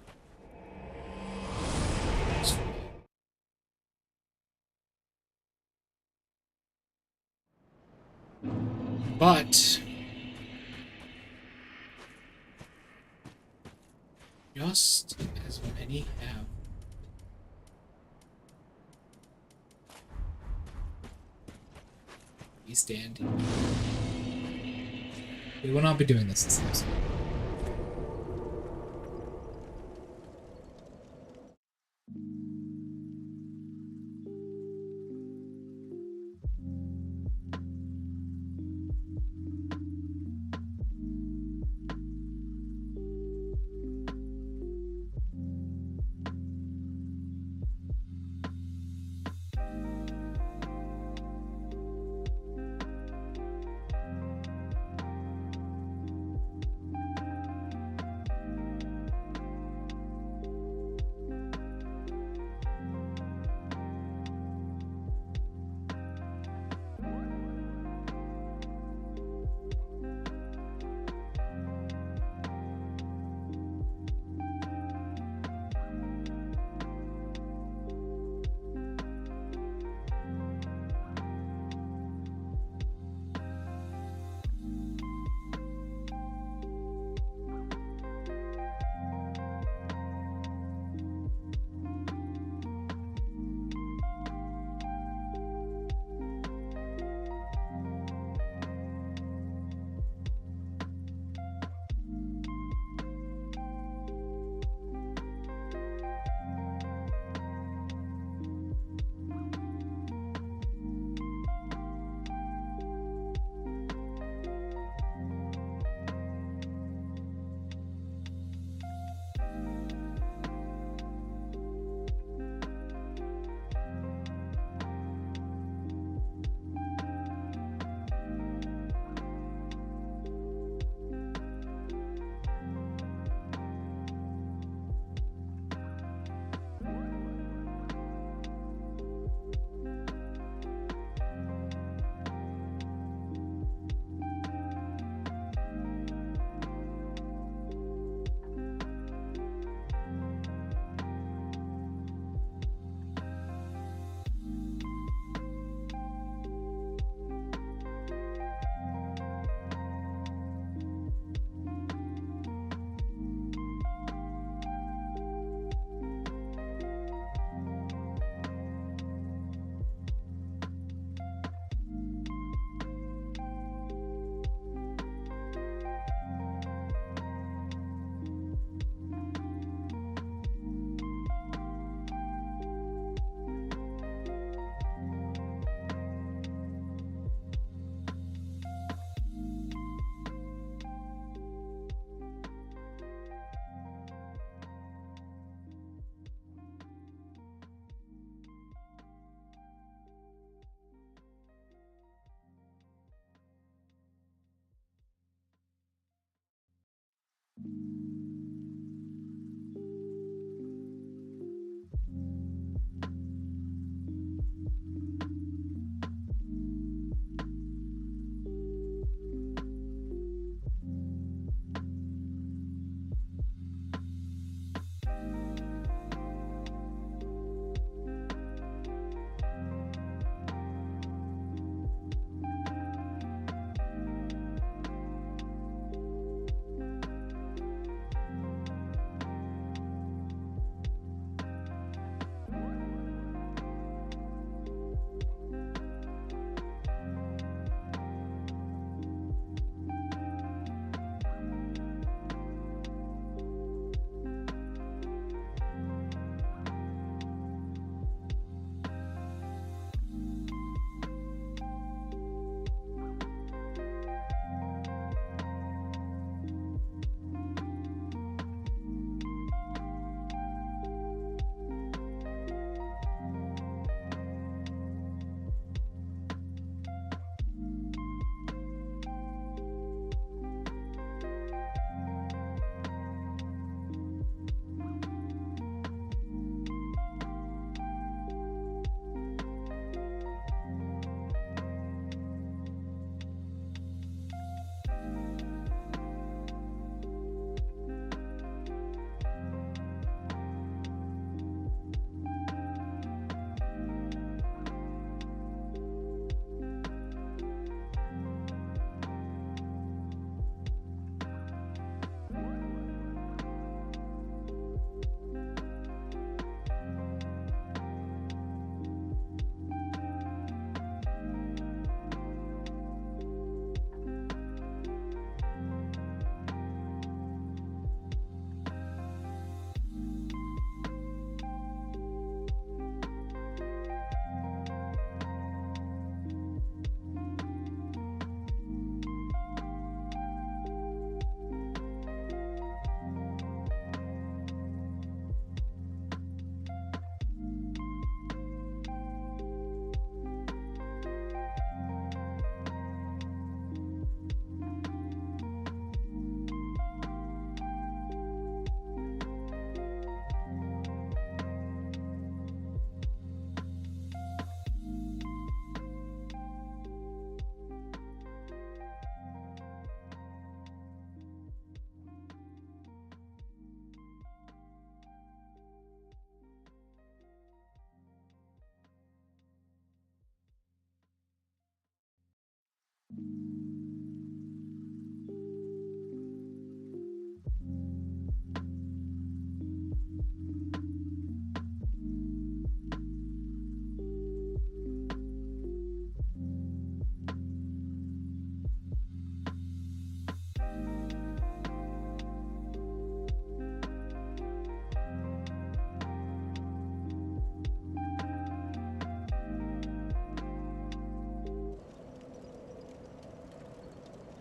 But just as many have we stand here. We will not be doing this episode.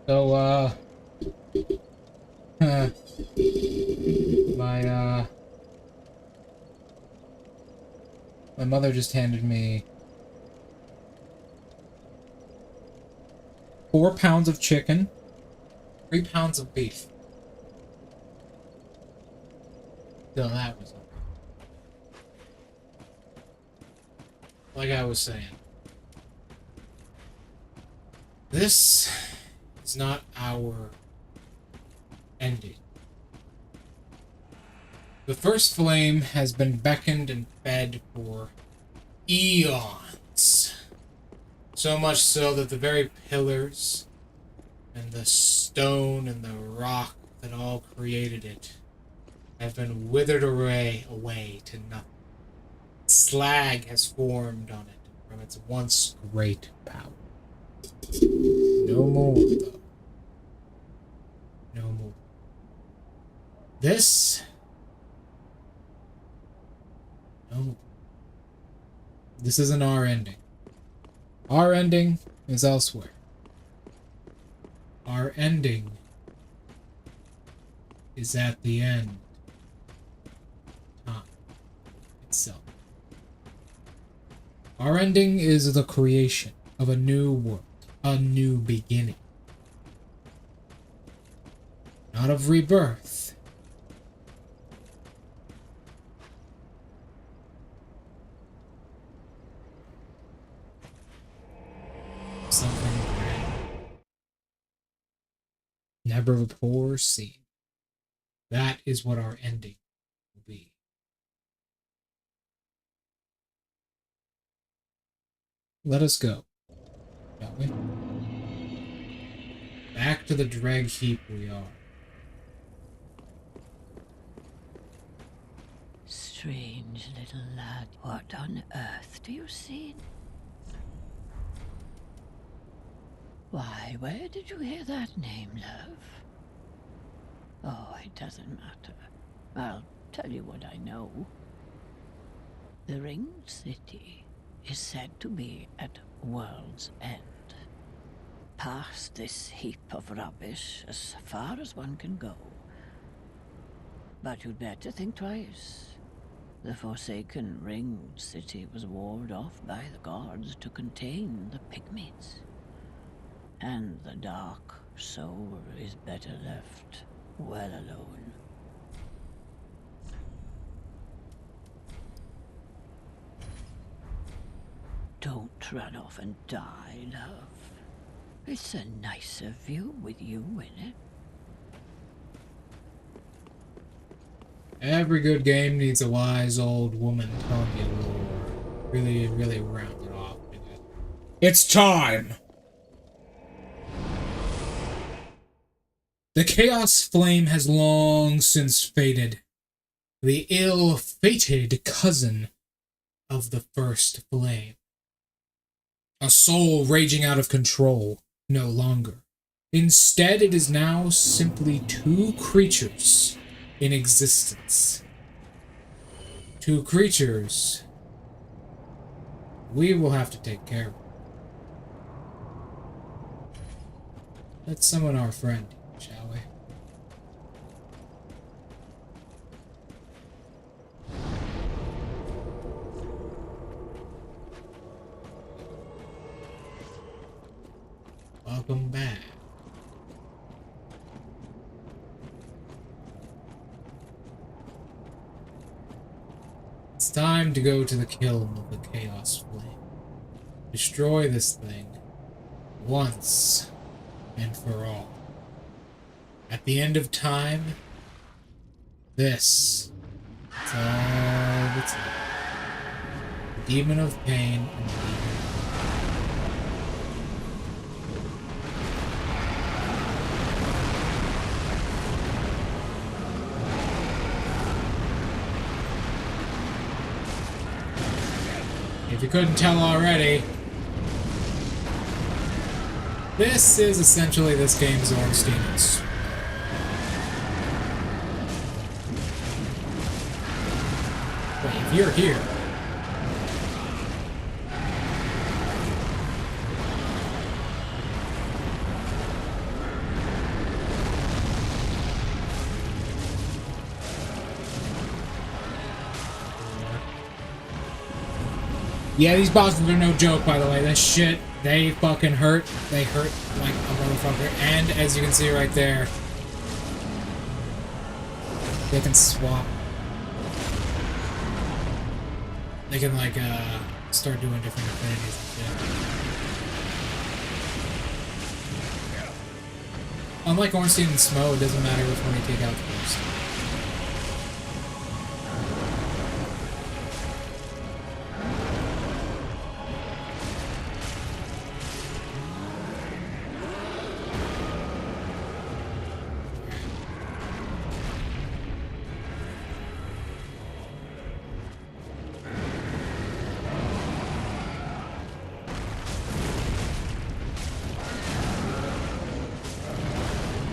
So, my my mother just handed me 4 pounds of chicken, 3 pounds of beef. So that was all. Like I was saying, this is not our ending. The first flame has been beckoned and fed for eons. So much so that the very pillars and the stone and the rock that all created it have been withered away to nothing. Slag has formed on it from its once great power. No more, though. No more. This... No. This isn't our ending. Our ending is elsewhere. Our ending is at the end. Time itself. Our ending is the creation of a new world, a new beginning. Not of rebirth. Something brand new. Never before seen. That is what our ending will be. Let us go, shall we? Back to the drag heap we are. Strange little lad, what on earth do you see? Why, where did you hear that name, love? Oh, it doesn't matter. I'll tell you what I know. The Ringed City is said to be at world's end. Past this heap of rubbish as far as one can go. But you'd better think twice. The forsaken Ringed City was walled off by the gods to contain the pygmies. And the dark soul is better left well alone. Don't run off and die, love. It's a nicer view with you in it. Every good game needs a wise old woman telling you lore. Really, really round it off. It's time! The Chaos Flame has long since faded. The ill-fated cousin of the first flame. A soul raging out of control, no longer. Instead, it is now simply 2 creatures in existence. 2 creatures we will have to take care of. Let's summon our friend, shall we? Welcome back. It's time to go to the kiln of the Chaos Flame. Destroy this thing once and for all. At the end of time, this is all that's left. The demon of pain and the demon of if you couldn't tell already, this is essentially this game's own demons. Wait, if you're here, Yeah, these bosses are no joke, by the way. That shit, they fucking hurt. They hurt like a motherfucker. And as you can see right there, they can swap. They can, like, start doing different affinities and shit. Unlike Ornstein and Smo, it doesn't matter which one you take out first.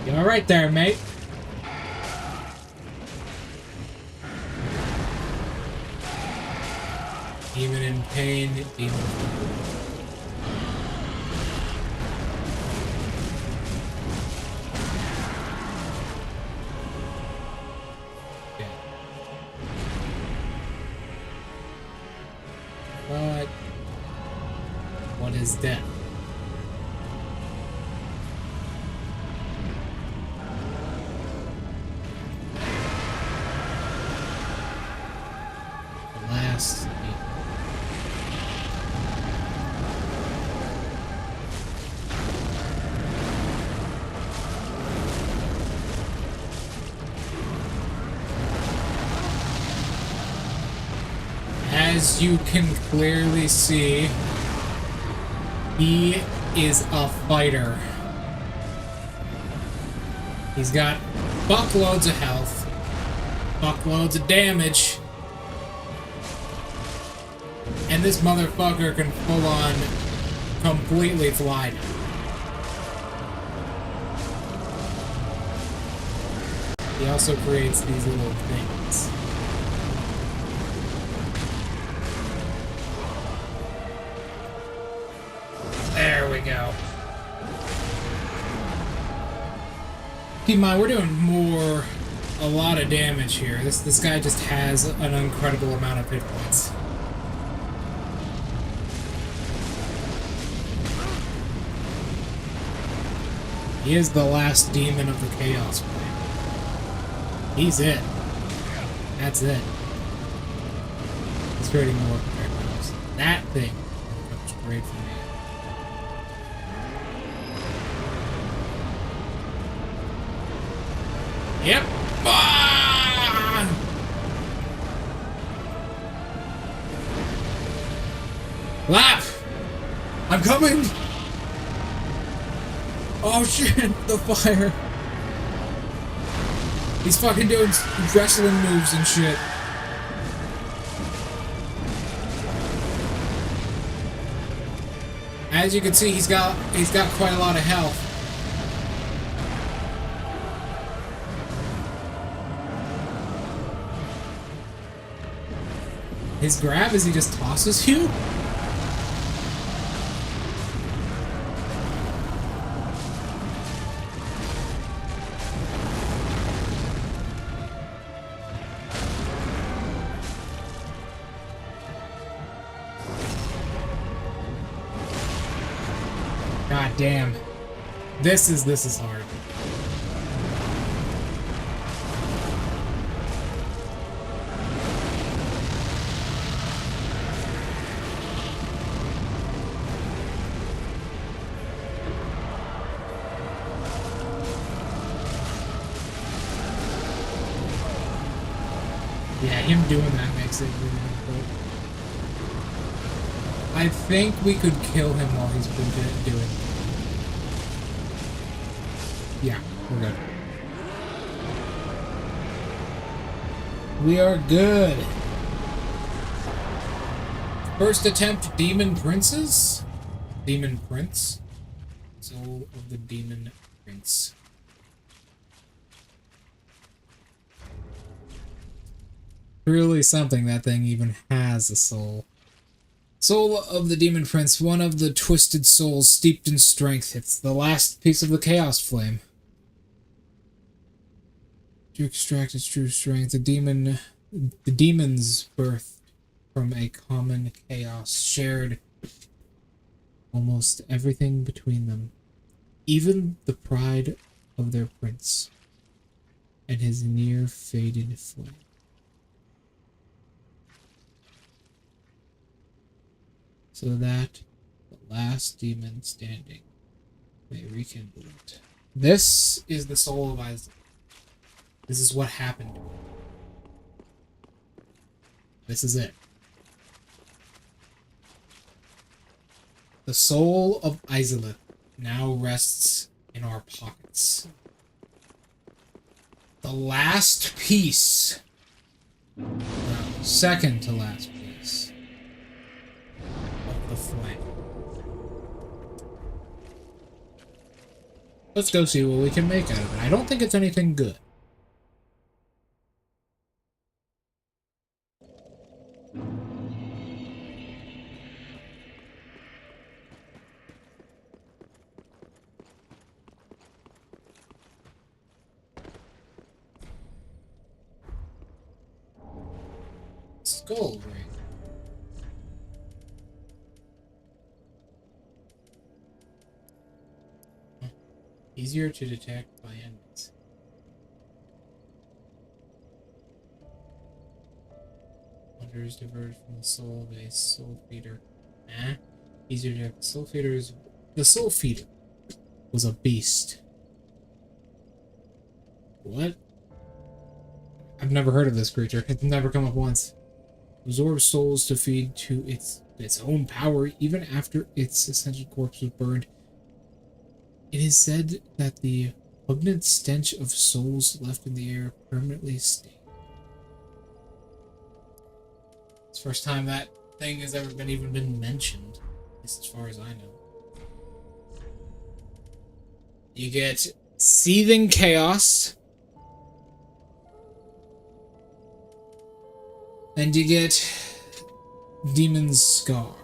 You all right there, mate? Demon in pain, demon. Okay. But what is death? Last. As you can clearly see, he is a fighter. He's got buckloads of health, buckloads of damage. And this motherfucker can full on completely fly now. He also creates these little things. There we go. Keep in mind, we're doing a lot of damage here. This guy just has an incredible amount of hit points. He is the last demon of the Chaos Plane. He's it. That's it. He's creating more projectiles. That thing comes great for me. Yep. Ah! Laugh! I'm coming! Oh shit, the fire. He's fucking doing wrestling moves and shit. As you can see, he's got quite a lot of health. His grab is he just tosses you? God damn. This is hard. Yeah, him doing that makes it really difficult. I think we could kill him while he's been doing it. Yeah, we're good. We are good. First attempt, Demon Princes? Demon Prince? Soul of the Demon Prince. Really something that thing even has a soul. Soul of the Demon Prince, one of the twisted souls steeped in strength. It's the last piece of the Chaos Flame. To extract its true strength, the demon's birth from a common chaos, shared almost everything between them, even the pride of their prince and his near-faded flame. So that the last demon standing may rekindle it. This is the soul of Isaac. This is what happened to him. This is it. The soul of Izalith now rests in our pockets. The last piece, no, second to last piece of the flame. Let's go see what we can make out of it. I don't think it's anything good. Skull ring. Easier to detect by enemies. Wonders diverge from the soul of a soul feeder. Easier to detect. Soul feeders. The soul feeder was a beast. What? I've never heard of this creature. It's never come up once. Absorbs souls to feed to its own power, even after its ascended corpse was burned. It is said that the pungent stench of souls left in the air permanently stayed. It's the first time that thing has ever even been mentioned, at least as far as I know. You get Seething Chaos, and you get Demon's Scar.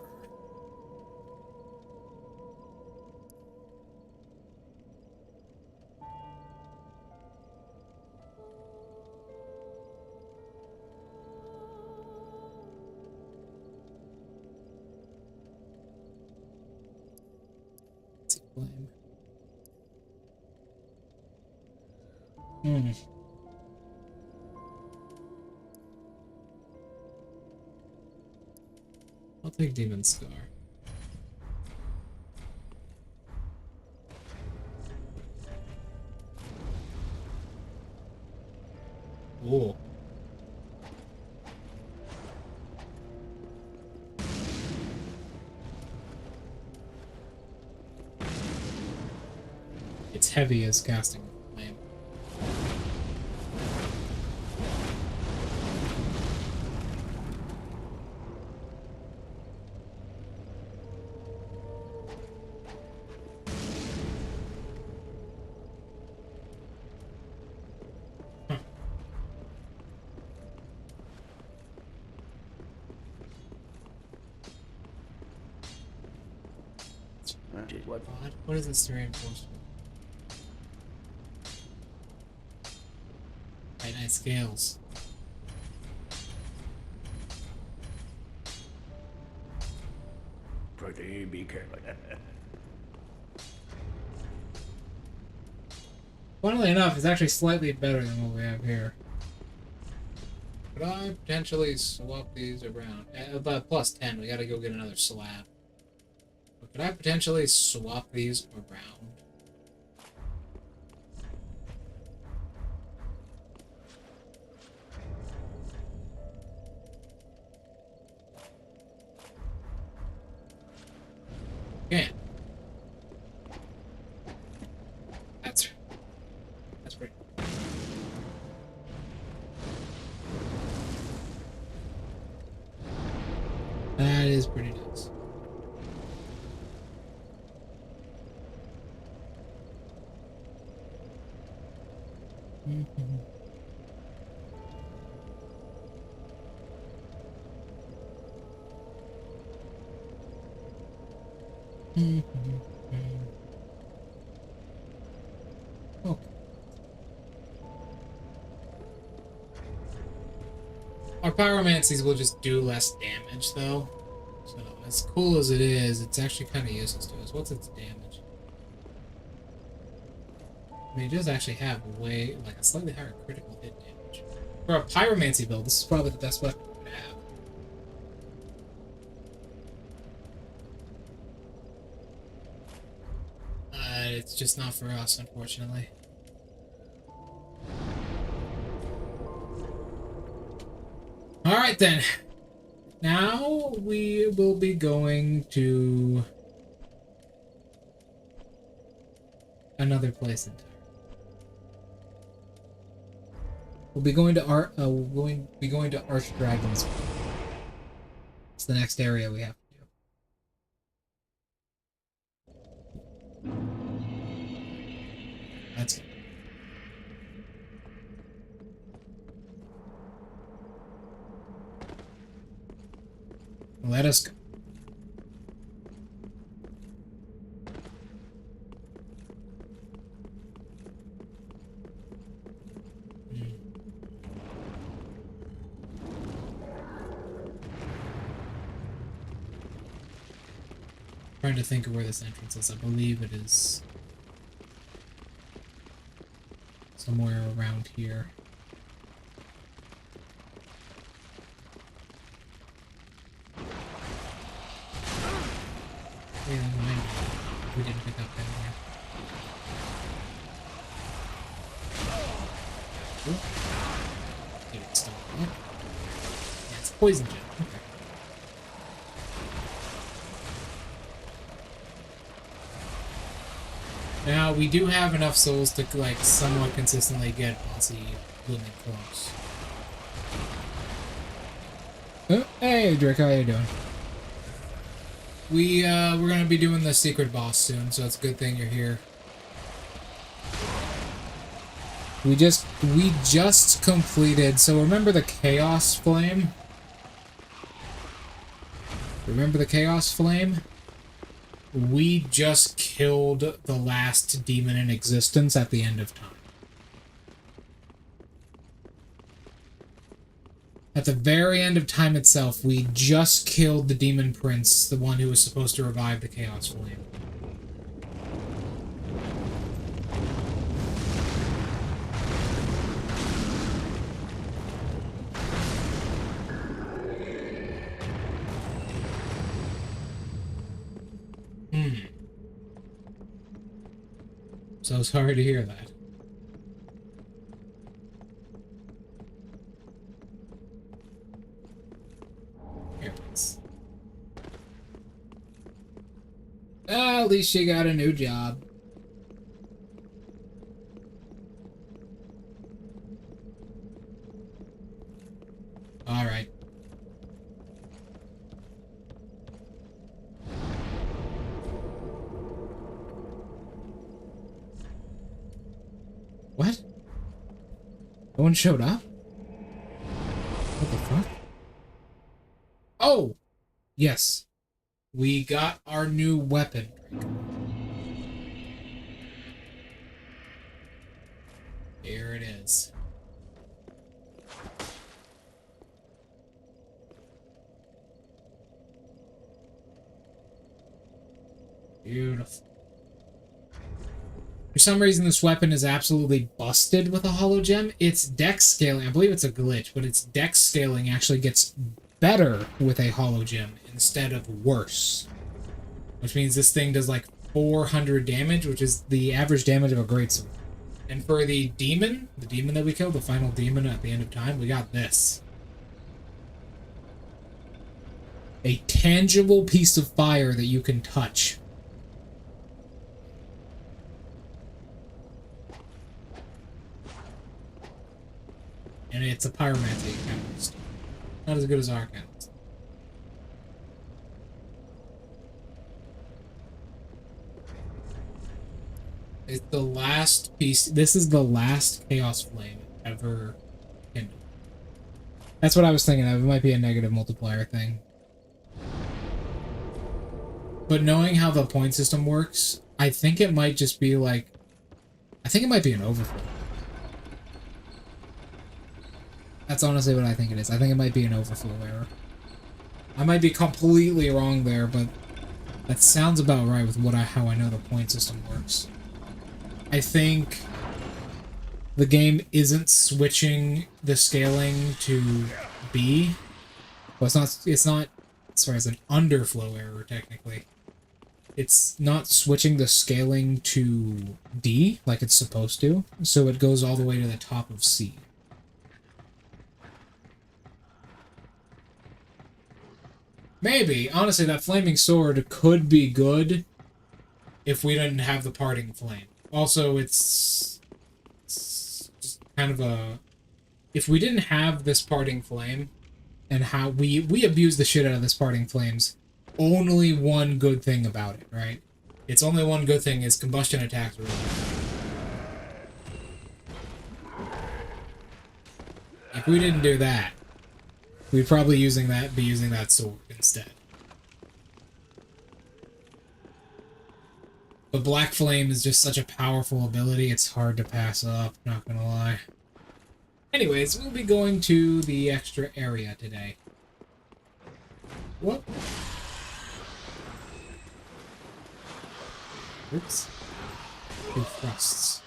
Flame. I'll take Demon's Scar. Oh. It's heavy as casting flame. What is this reinforcement? Night scales. Pretty be careful. Funnily enough, it's actually slightly better than what we have here. Could I potentially swap these around? About plus 10, we gotta go get another slab. But could I potentially swap these around? Yeah. That's pretty. That is pretty nice. Okay. Our pyromancies will just do less damage, though. So, as cool as it is, it's actually kind of useless to us. What's its damage? I mean, it does actually have way, like, a slightly higher critical hit damage. For a pyromancy build, this is probably the best weapon we could have. It's just not for us, unfortunately. Alright then. Now we will be going to another place in time. We'll be going to Archdragon's. It's the next area we have to do. That's it. Let us go. Trying to think of where this entrance is. I believe it is somewhere around here. Yeah, we didn't pick up down here. Ooh. Dude, it's still up. Yeah, it's a poison gem. Okay. Now, we do have enough souls to, like, somewhat consistently get bossy blooming close. Oh, hey, Drake, how you doing? We're gonna be doing the secret boss soon, so it's a good thing you're here. We just completed, so remember the Chaos Flame? Remember the Chaos Flame? We just killed the last demon in existence at the end of time. At the very end of time itself, we just killed the Demon Prince, the one who was supposed to revive the Chaos Flame. So sorry to hear that. Here it is. At least she got a new job. All right. What? No one showed up? What the fuck? Oh! Yes. We got our new weapon. Here it is. Beautiful. For some reason, this weapon is absolutely busted with a holo gem. Its dex scaling, I believe it's a glitch, but its dex scaling actually gets better with a holo gem instead of worse. Which means this thing does like 400 damage, which is the average damage of a greatsword. And for the demon that we killed, the final demon at the end of time, we got this. A tangible piece of fire that you can touch. And it's a pyromancy catalyst. Not as good as our catalyst. It's the last piece. This is the last Chaos Flame ever kindled. That's what I was thinking of. It might be a negative multiplier thing. But knowing how the point system works, I think it might just be like... I think it might be an overflow. That's honestly what I think it is. I think it might be an overflow error. I might be completely wrong there, but that sounds about right with how I know the point system works. I think the game isn't switching the scaling to B. Well, it's not as far as an underflow error, technically. It's not switching the scaling to D like it's supposed to, so it goes all the way to the top of C. Maybe. Honestly, that flaming sword could be good if we didn't have the parting flame. Also, it's just kind of a... If we didn't have this parting flame, and how we abuse the shit out of this parting flames, only one good thing about it, right? Its only one good thing is combustion attacks really good. If we didn't do that, we'd probably be using that sword instead. But Black Flame is just such a powerful ability, it's hard to pass up, not gonna lie. Anyways, we'll be going to the extra area today. What? Oops. 2 thrusts.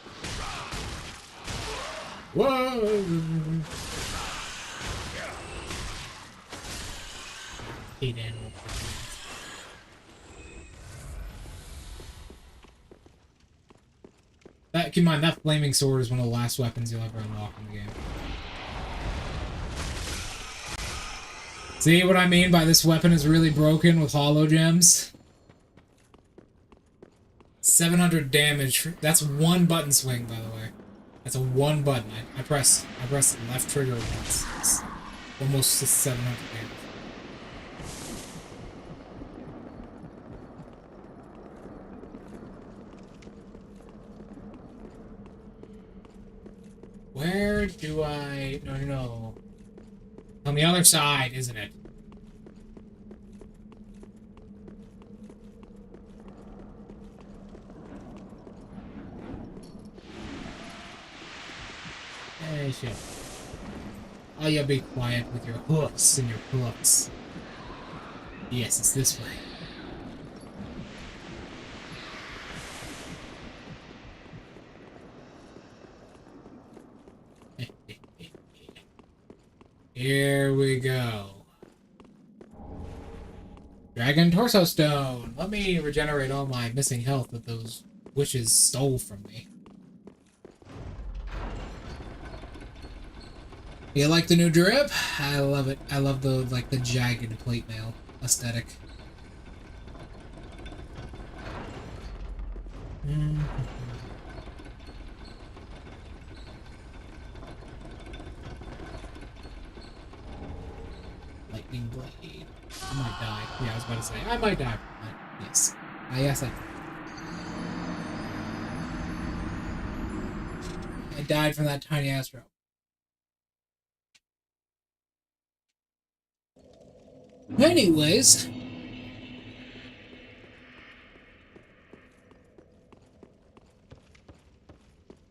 Whoa! Hate animal problems. Keep in mind, that flaming sword is one of the last weapons you'll ever unlock in the game. See what I mean by this weapon is really broken with hollow gems? 700 damage. That's one button swing, by the way. That's a one button. I press the left trigger once. It's almost 700 damage. Where do I... No. On the other side, isn't it? Hey, shit. Oh, you'll be quiet with your hoofs and your hooks. Yes, it's this way. Here we go. Dragon Torso Stone! Let me regenerate all my missing health that those witches stole from me. You like the new drip? I love it. I love the, like, the jagged plate mail aesthetic. Lightning blade. I might die. Yeah, I was about to say, I might die from that. Yes. Yes, I died from that tiny ass rope. Anyways.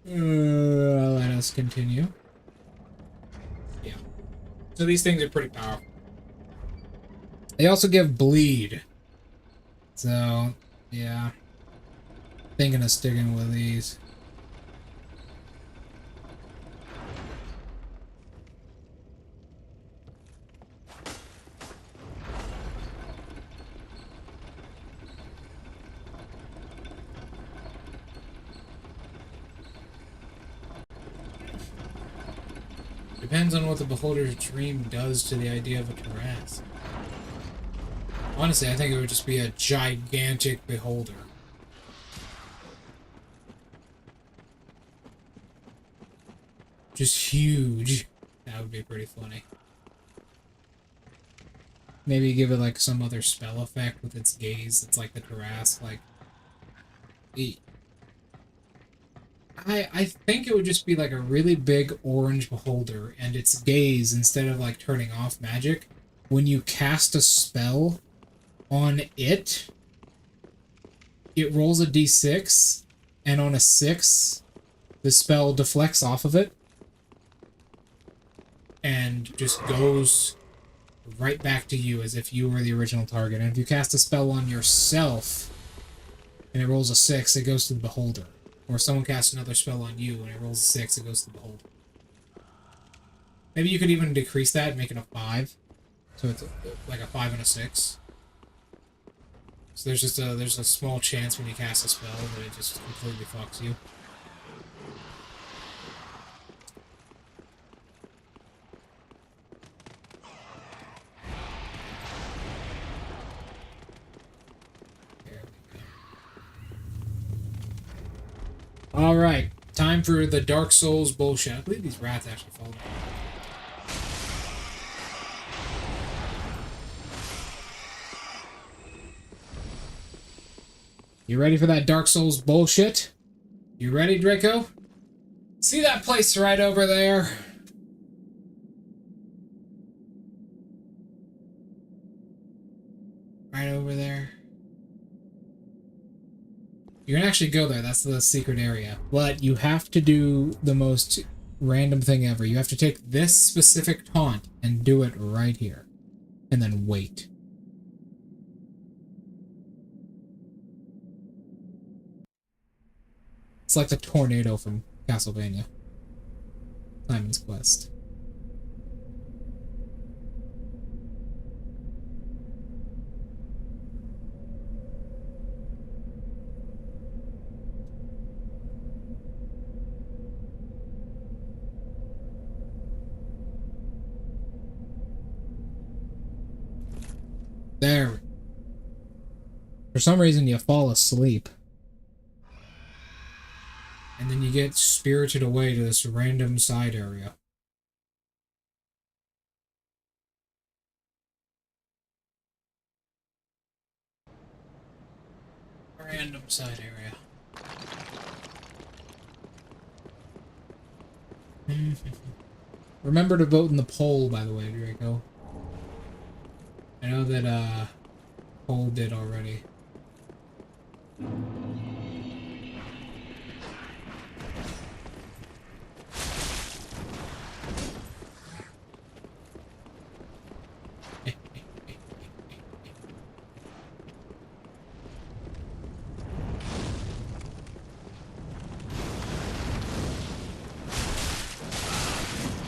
Let us continue. Yeah. So these things are pretty powerful. They also give bleed. So, yeah. Thinking of sticking with these. Depends on what the Beholder's Dream does to the idea of a terrace. Honestly, I think it would just be a gigantic Beholder. Just huge. That would be pretty funny. Maybe give it like some other spell effect with its gaze. It's like the terrace, like... I think it would just be like a really big orange beholder, and its gaze, instead of like turning off magic, when you cast a spell on it, it rolls a d6, and on a 6, the spell deflects off of it. and just goes right back to you as if you were the original target. And if you cast a spell on yourself and it rolls a 6, it goes to the beholder. Or if someone casts another spell on you and it rolls a 6, it goes to the beholder. Maybe you could even decrease that and make it a 5. So it's like a 5 and a 6. So there's a small chance when you cast a spell that it just completely fucks you. Alright, time for the Dark Souls bullshit. I believe these rats actually fall down. You ready for that Dark Souls bullshit? You ready, Draco? See that place right over there? Right over there. You can actually go there, that's the secret area. But you have to do the most random thing ever. You have to take this specific taunt and do it right here. And then wait. It's like the tornado from Castlevania. Simon's Quest. There. For some reason, you fall asleep. And then you get spirited away to this random side area. Random side area. Remember to vote in the poll, by the way, Draco. I know that, poll did already.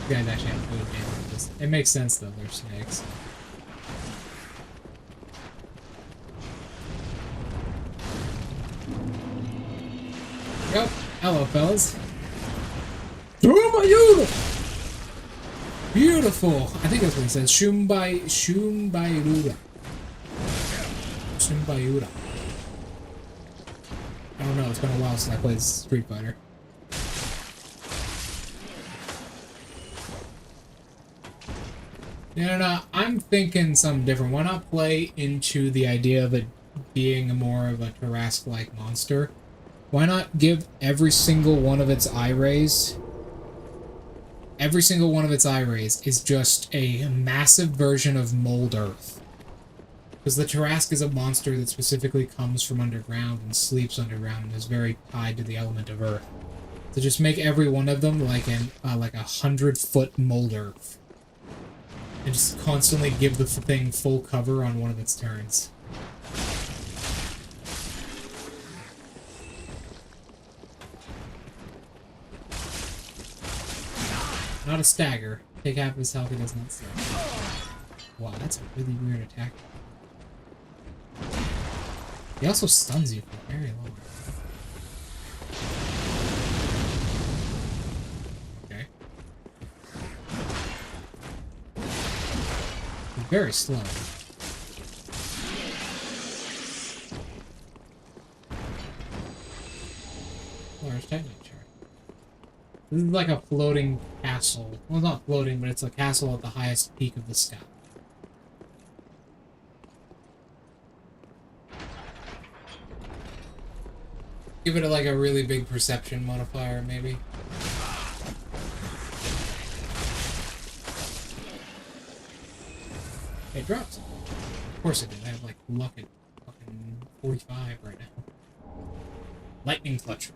You guys actually have good damage. It makes sense though, they're snakes. Yep. Hello, fellas. Shumbayura! Beautiful! I think that's what he says. Shumbayura. Shumbayura. I don't know, it's been a while since I played Street Fighter. No, I'm thinking something different. Why not play into the idea of it being more of a Tarrasque-like monster? Why not give every single one of its eye rays... Every single one of its eye rays is just a massive version of Mold Earth. Because the Tarrasque is a monster that specifically comes from underground and sleeps underground and is very tied to the element of Earth. So just make every one of them like a 100-foot Mold Earth. And just constantly give the thing full cover on one of its turns. Not a stagger. Take half his health, he does not stagger. Wow, that's a really weird attack. He also stuns you for very long. Okay. He's very slow. Large technique. This is like a floating castle. Well, not floating, but it's a castle at the highest peak of the sky. Give it like a really big perception modifier, maybe. It drops. Of course it did. I have like luck at fucking 45 right now. Lightning Fletcher.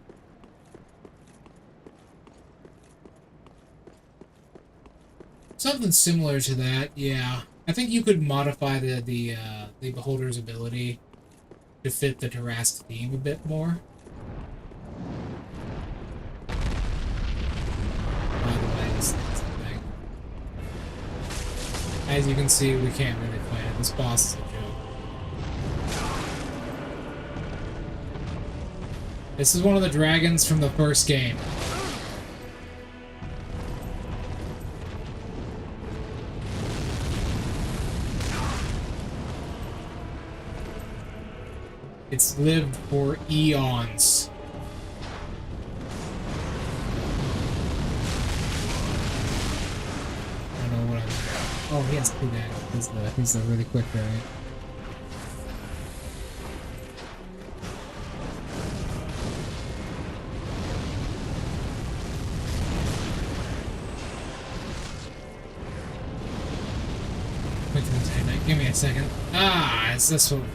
Something similar to that, yeah. I think you could modify the beholder's ability to fit the Tarrasque theme a bit more. By the way, that's the thing. As you can see, we can't really fight it. This boss is a joke. This is one of the dragons from the first game. It's lived for eons. I don't know what I'm... Oh, he has two daggers. He's the really quick variant. Wait till it's give me a second. Ah, it's this one.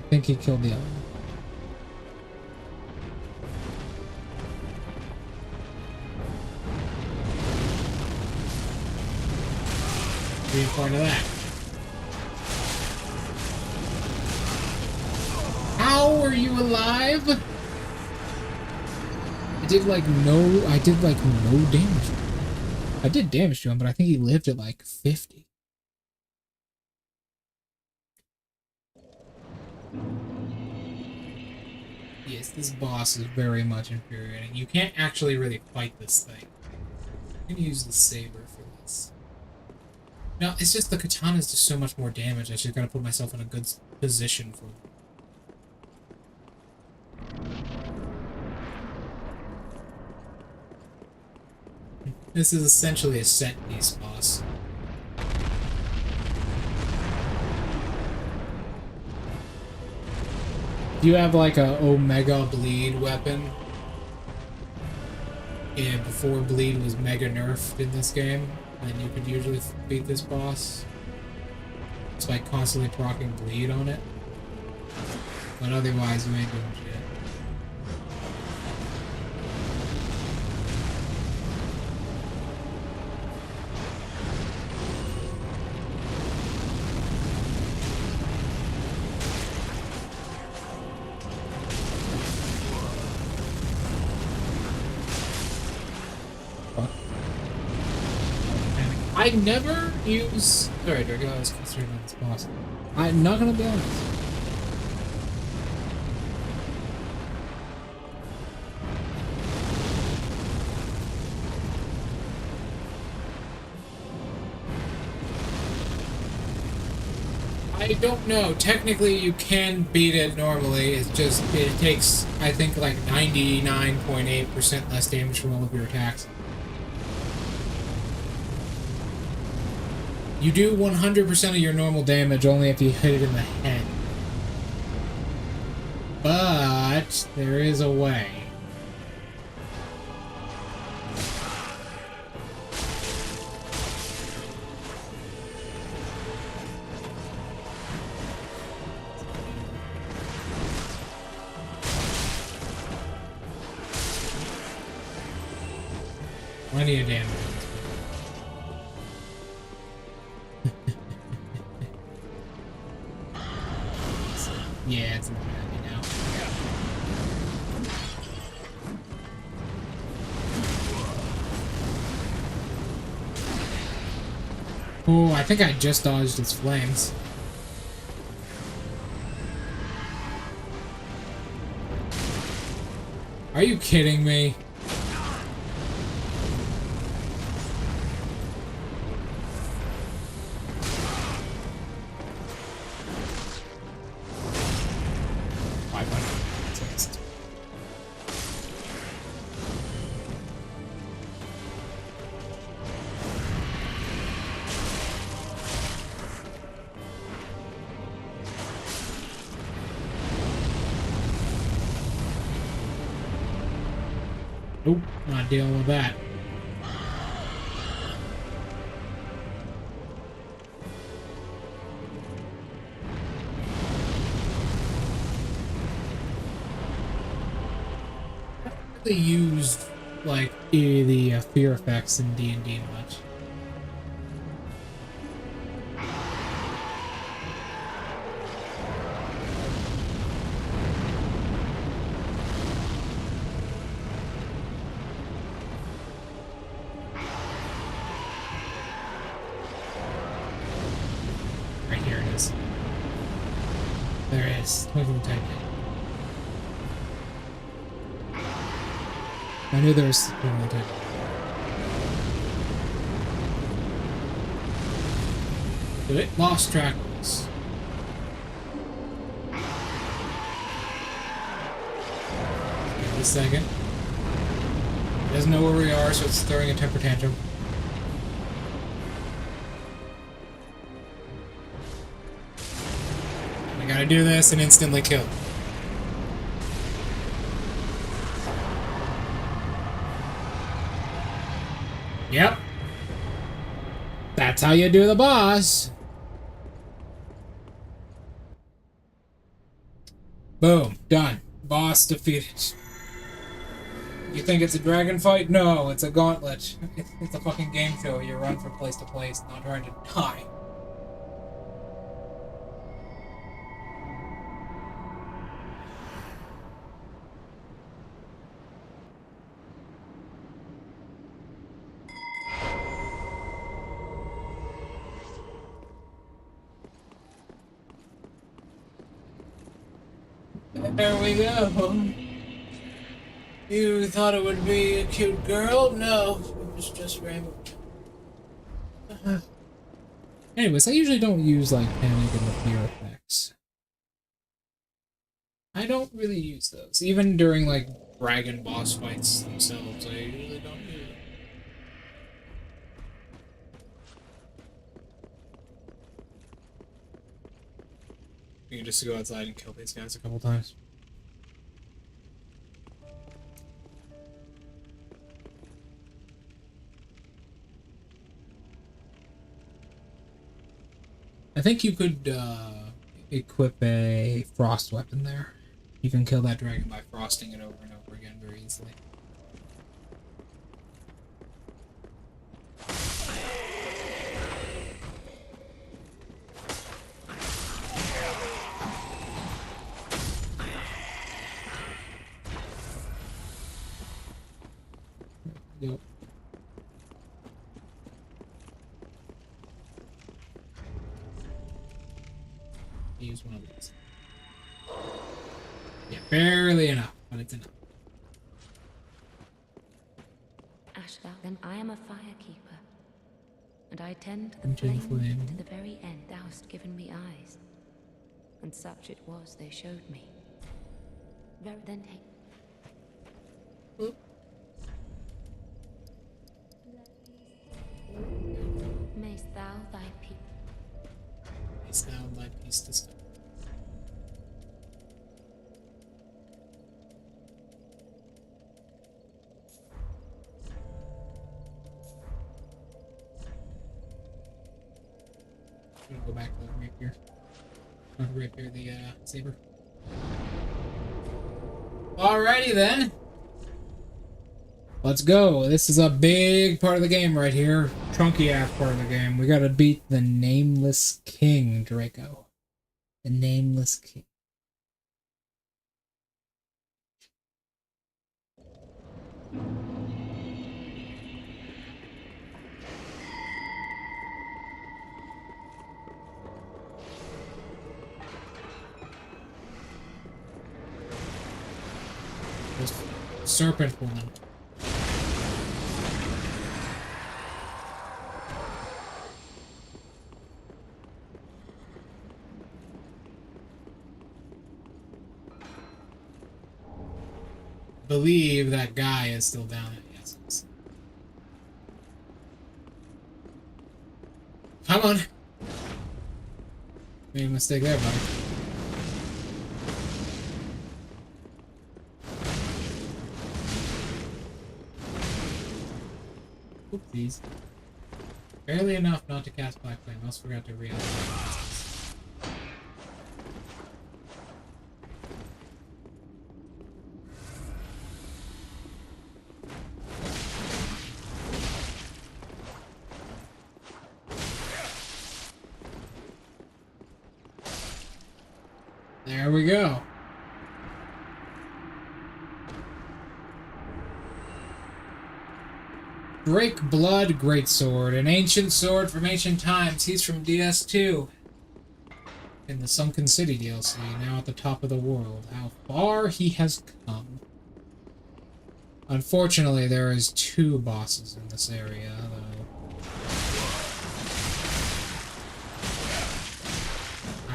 I think he killed the other one. Be a part of that. How are you alive? I did like no damage. I did damage to him, but I think he lived at like 50. Yes, this boss is very much infuriating. You can't actually really fight this thing. I'm gonna use the saber for this. No, it's just the katana's just so much more damage. I just gotta put myself in a good position for it. This is essentially a set piece boss. If you have like a Omega Bleed weapon, and before Bleed was mega nerfed in this game, then you could usually beat this boss. It's by constantly proccing Bleed on it. But otherwise, you ain't doing shit. I never use... Alright, there we go. I was concentrating on this boss. I'm not gonna be honest. I don't know. Technically, you can beat it normally. It's just, it takes, I think, like 99.8% less damage from all of your attacks. You do 100% of your normal damage only if you hit it in the head. But there is a way. Plenty of damage. Yeah, it's not happy now. Oh, I think I just dodged its flames. Are you kidding me? Nope, not dealing with that. really used like the fear effects in D&D much. Right here it is. There it is. Twinkle type. I knew there was twinkle type. But it lost track of us. Give it a second. It doesn't know where we are, so it's throwing a temper tantrum. I gotta do this and instantly kill. Yep. That's how you do the boss. Boom. Done. Boss defeated. You think it's a dragon fight? No, it's a gauntlet. It's a fucking game show. You run from place to place, not trying to die. There we go. You thought it would be a cute girl? No, it was just rainbow. Anyways, I usually don't use like panic and the fear effects. I don't really use those. Even during like dragon boss fights themselves, I usually don't use them. You can just go outside and kill these guys a couple times. I think you could equip a frost weapon there. You can kill that dragon by frosting it over and over again very easily. Yep. Use one of these. Yeah, barely enough, but it's enough. Ashval, then I am a firekeeper, and I tend the Into the flame flame. to the very end thou hast given me eyes, and such it was they showed me. Very then take. Oop. Mayst thou thy peace. Mayst thou thy peace discover. I'm gonna go back to the rapier. Not the rapier, the saber. Alrighty then. Let's go. This is a big part of the game right here. Chunky ass part of the game. We gotta beat the Nameless King, Draco. The Nameless King. This serpent one. Believe that guy is still down at the essence. Come on. Made a mistake there, buddy. Oopsies. Barely enough not to cast Black Flame. I almost forgot to reallocate. There we go. Drake Blood Greatsword, an ancient sword from ancient times. He's from DS2. In the Sunken City DLC, now at the top of the world. How far he has come. Unfortunately, there is 2 bosses in this area, though.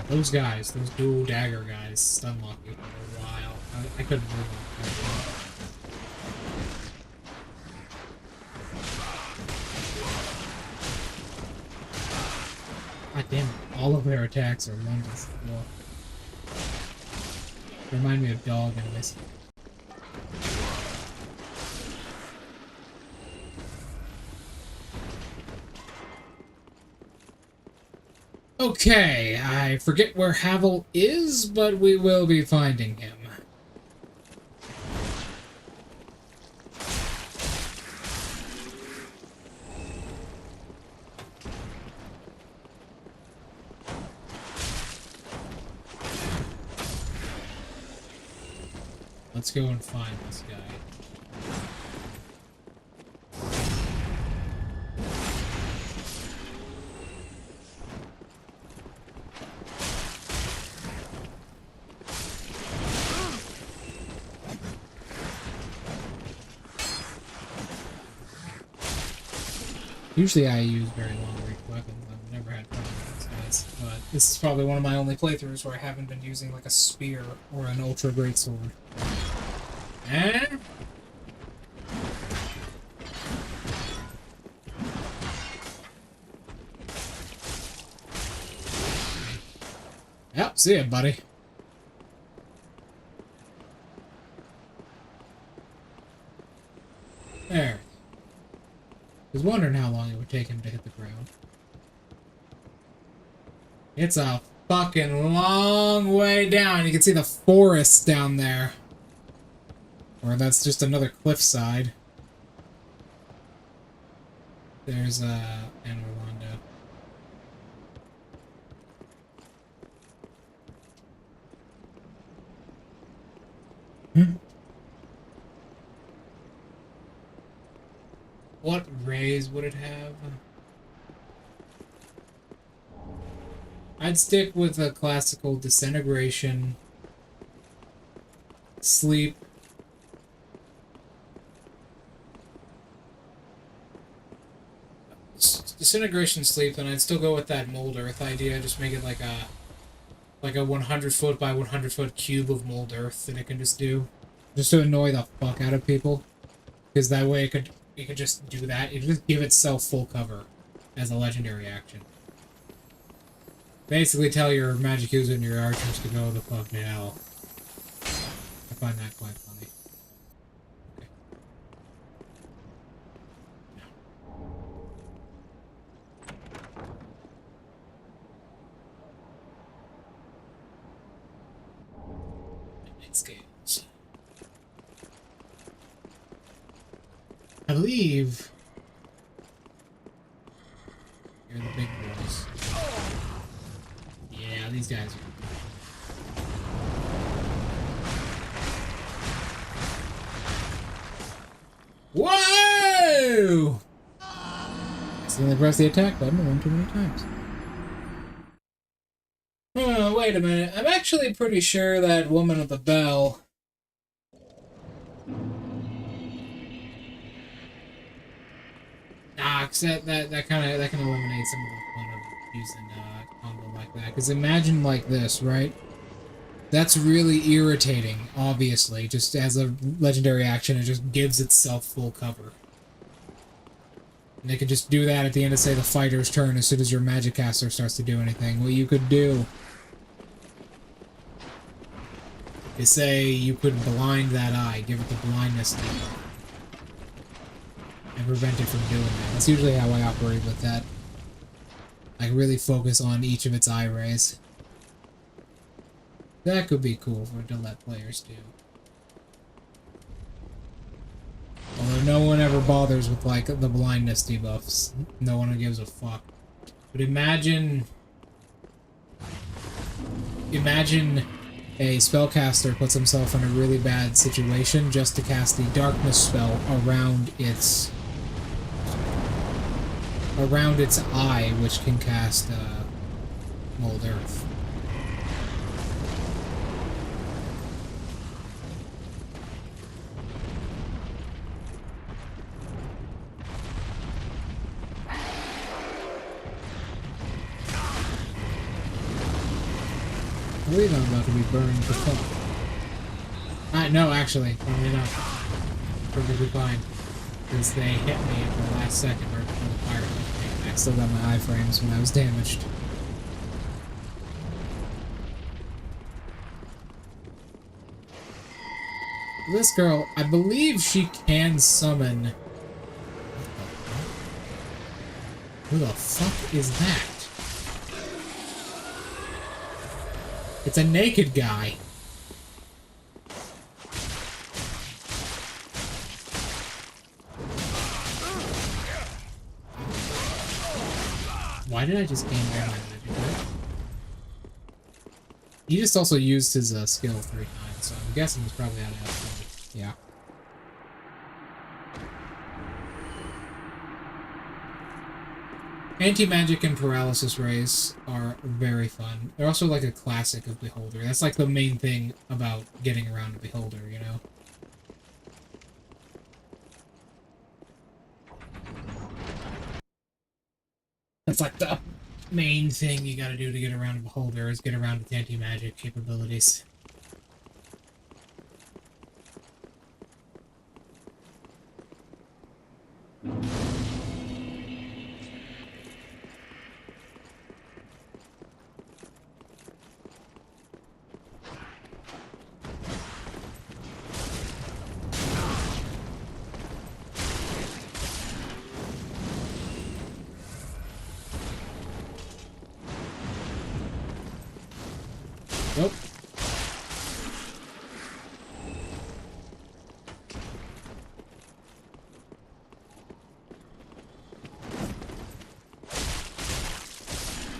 Those guys, those dual dagger guys, stun lock you for a while. I couldn't move them. God damn it, all of their attacks are lungers. Well, they remind me of dog enemies. Okay, I forget where Havel is, but we will be finding him. Let's go and find this guy. Usually I use very long-range weapons. I've never had problems with these guys, but this is probably one of my only playthroughs where I haven't been using like a spear or an ultra great sword. Eh? Yep, see ya, buddy. There. I was wondering how long it would take him to hit the ground. It's a fucking long way down. You can see the forest down there. Or that's just another cliffside. There's Anne Orlando. What rays would it have? I'd stick with a classical disintegration, sleep, disintegration, sleep, and I'd still go with that mold earth idea. Just make it like a 100-foot by 100-foot cube of mold earth that it can just do, just to annoy the fuck out of people, because that way it could just do that. It could just give itself full cover as a legendary action. Basically tell your magic user and your archers to go the fuck to hell. I find that quite funny. Okay. Midnight Scales. I believe you're the big boys. Yeah, these guys are... Whoa! I accidentally pressed the attack button one too many times. Oh, wait a minute. I'm actually pretty sure that woman with the bell... Nah, cause that can eliminate some of the fun of using combo like that. Because imagine like this, right? That's really irritating, obviously. Just as a legendary action, it just gives itself full cover. And they could just do that at the end of, say, the fighter's turn as soon as your magic caster starts to do anything. What you could do is say you could blind that eye, give it the blindness debuff, and prevent it from doing that. That's usually how I operate with that. I really focus on each of its eye rays. That could be cool to let players do. Although no one ever bothers with, like, the blindness debuffs. No one gives a fuck. But imagine a spellcaster puts himself in a really bad situation just to cast the darkness spell around its eye, which can cast mold earth. I believe I'm about to be burned to fuck. No, actually, probably not. Perfectly fine. Because they hit me at the last second right before the fire hit me. I still got my iframes when I was damaged. This girl, I believe she can summon... Who the fuck is that? It's a naked guy. Why did I just gain all my magic? Right? He just also used his skill 3 times, so I'm guessing he's probably out of health. Yeah. Anti-magic and paralysis rays are very fun. They're also like a classic of Beholder. That's like the main thing about getting around a Beholder, you know? That's like the main thing you gotta do to get around a Beholder, is get around its anti-magic capabilities. Nope.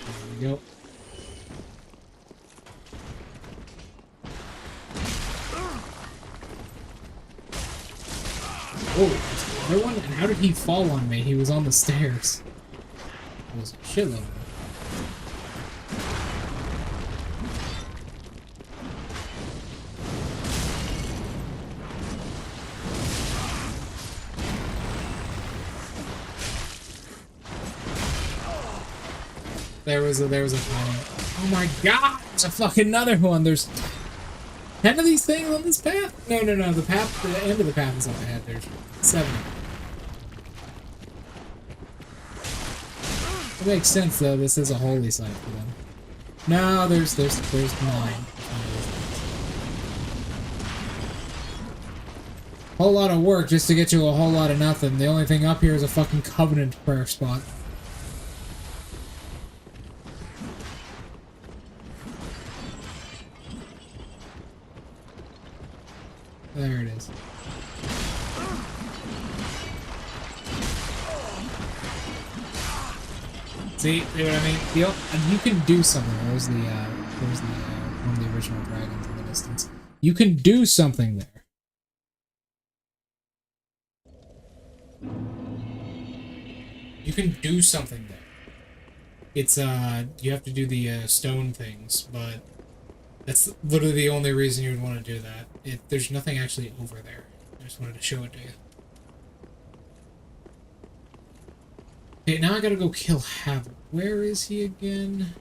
There we go. Oh, another one? And how did he fall on me? He was on the stairs. It was a shitload. There was a time. Oh my god! There's a fucking another one. There's 10 of these things on this path? No. The path, the end of the path is up ahead. There's 7. It makes sense though. This is a holy site for them. No, there's 9. Whole lot of work just to get you a whole lot of nothing. The only thing up here is a fucking Covenant prayer spot. There it is. See what I mean? You can do something. There's the one of the original dragons in the distance. You can do something there. You can do something there. It's you have to do the stone things, but that's literally the only reason you would want to do that. There's nothing actually over there. I just wanted to show it to you. Okay, now I gotta go kill Havok. Where is he again?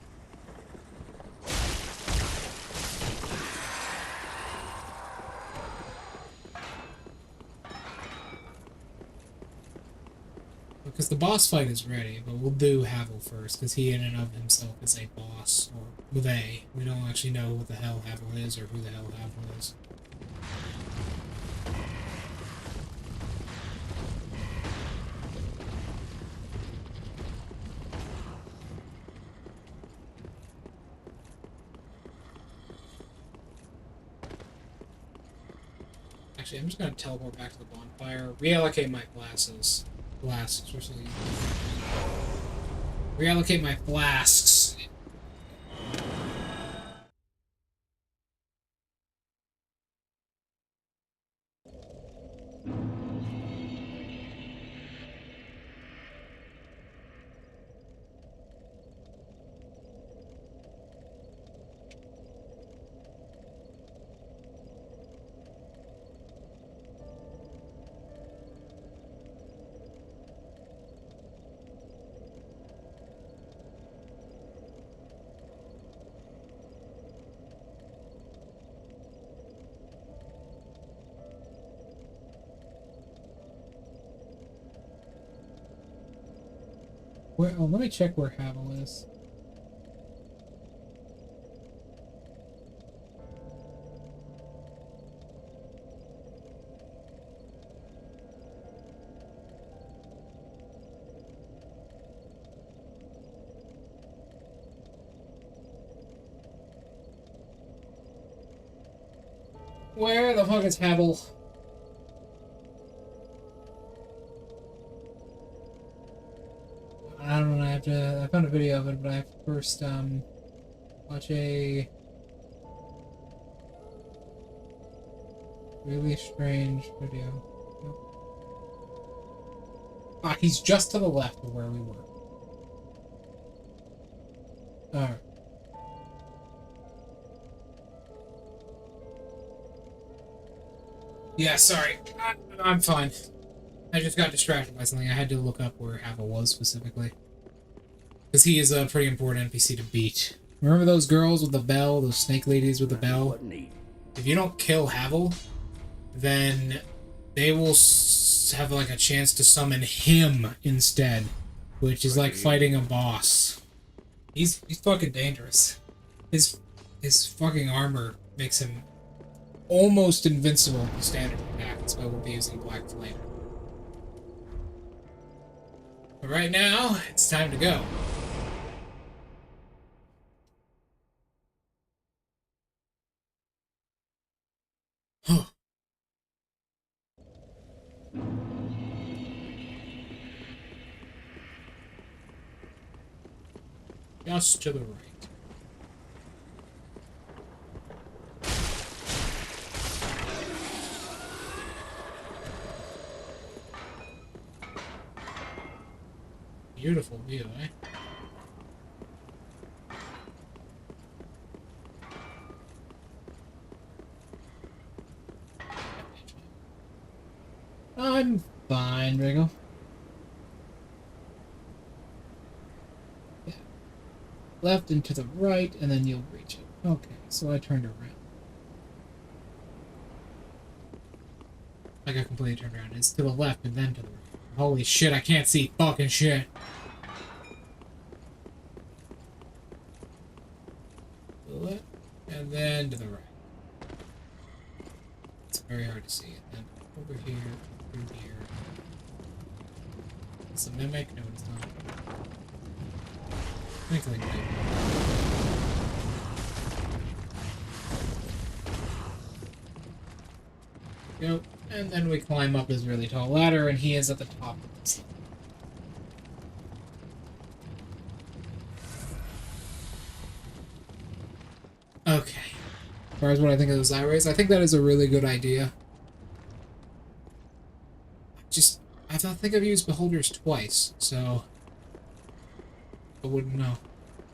Because the boss fight is ready, but we'll do Havok first, because he in and of himself is a boss, or with A. We don't actually know what the hell Havok is, or who the hell Havok is. Actually, I'm just going to teleport back to the bonfire, reallocate my flasks. Flasks, or something. Reallocate my flasks. Where, oh, let me check where Havel is. Where the fuck is Havel? I don't know, I found a video of it, but I have to first, watch a really strange video. Ah, he's just to the left of where we were. Alright. Yeah, sorry. I'm fine. I just got distracted by something. I had to look up where Havel was specifically. Because he is a pretty important NPC to beat. Remember those girls with the bell? Those snake ladies with the bell? What need? If you don't kill Havel, then they will have like a chance to summon him instead. Which is like fighting a boss. He's fucking dangerous. His fucking armor makes him almost invincible to standard attacks, but we'll be using Black Flame. But right now, it's time to go. Just to the right. Beautiful view, eh? I'm fine, Riggle. Yeah. Left and to the right, and then you'll reach it. Okay, so I turned around. Like I completely turned around. It's to the left and then to the right. Holy shit, I can't see fucking shit. To the left, and then to the right. It's very hard to see. And then over here, through here. It's a mimic? No, it's not. Twinkling light. Go. And then we climb up this really tall ladder, and he is at the top of this. Okay. As far as what I think of the Zyrays, I think that is a really good idea. I think I've used Beholders twice, so I wouldn't know.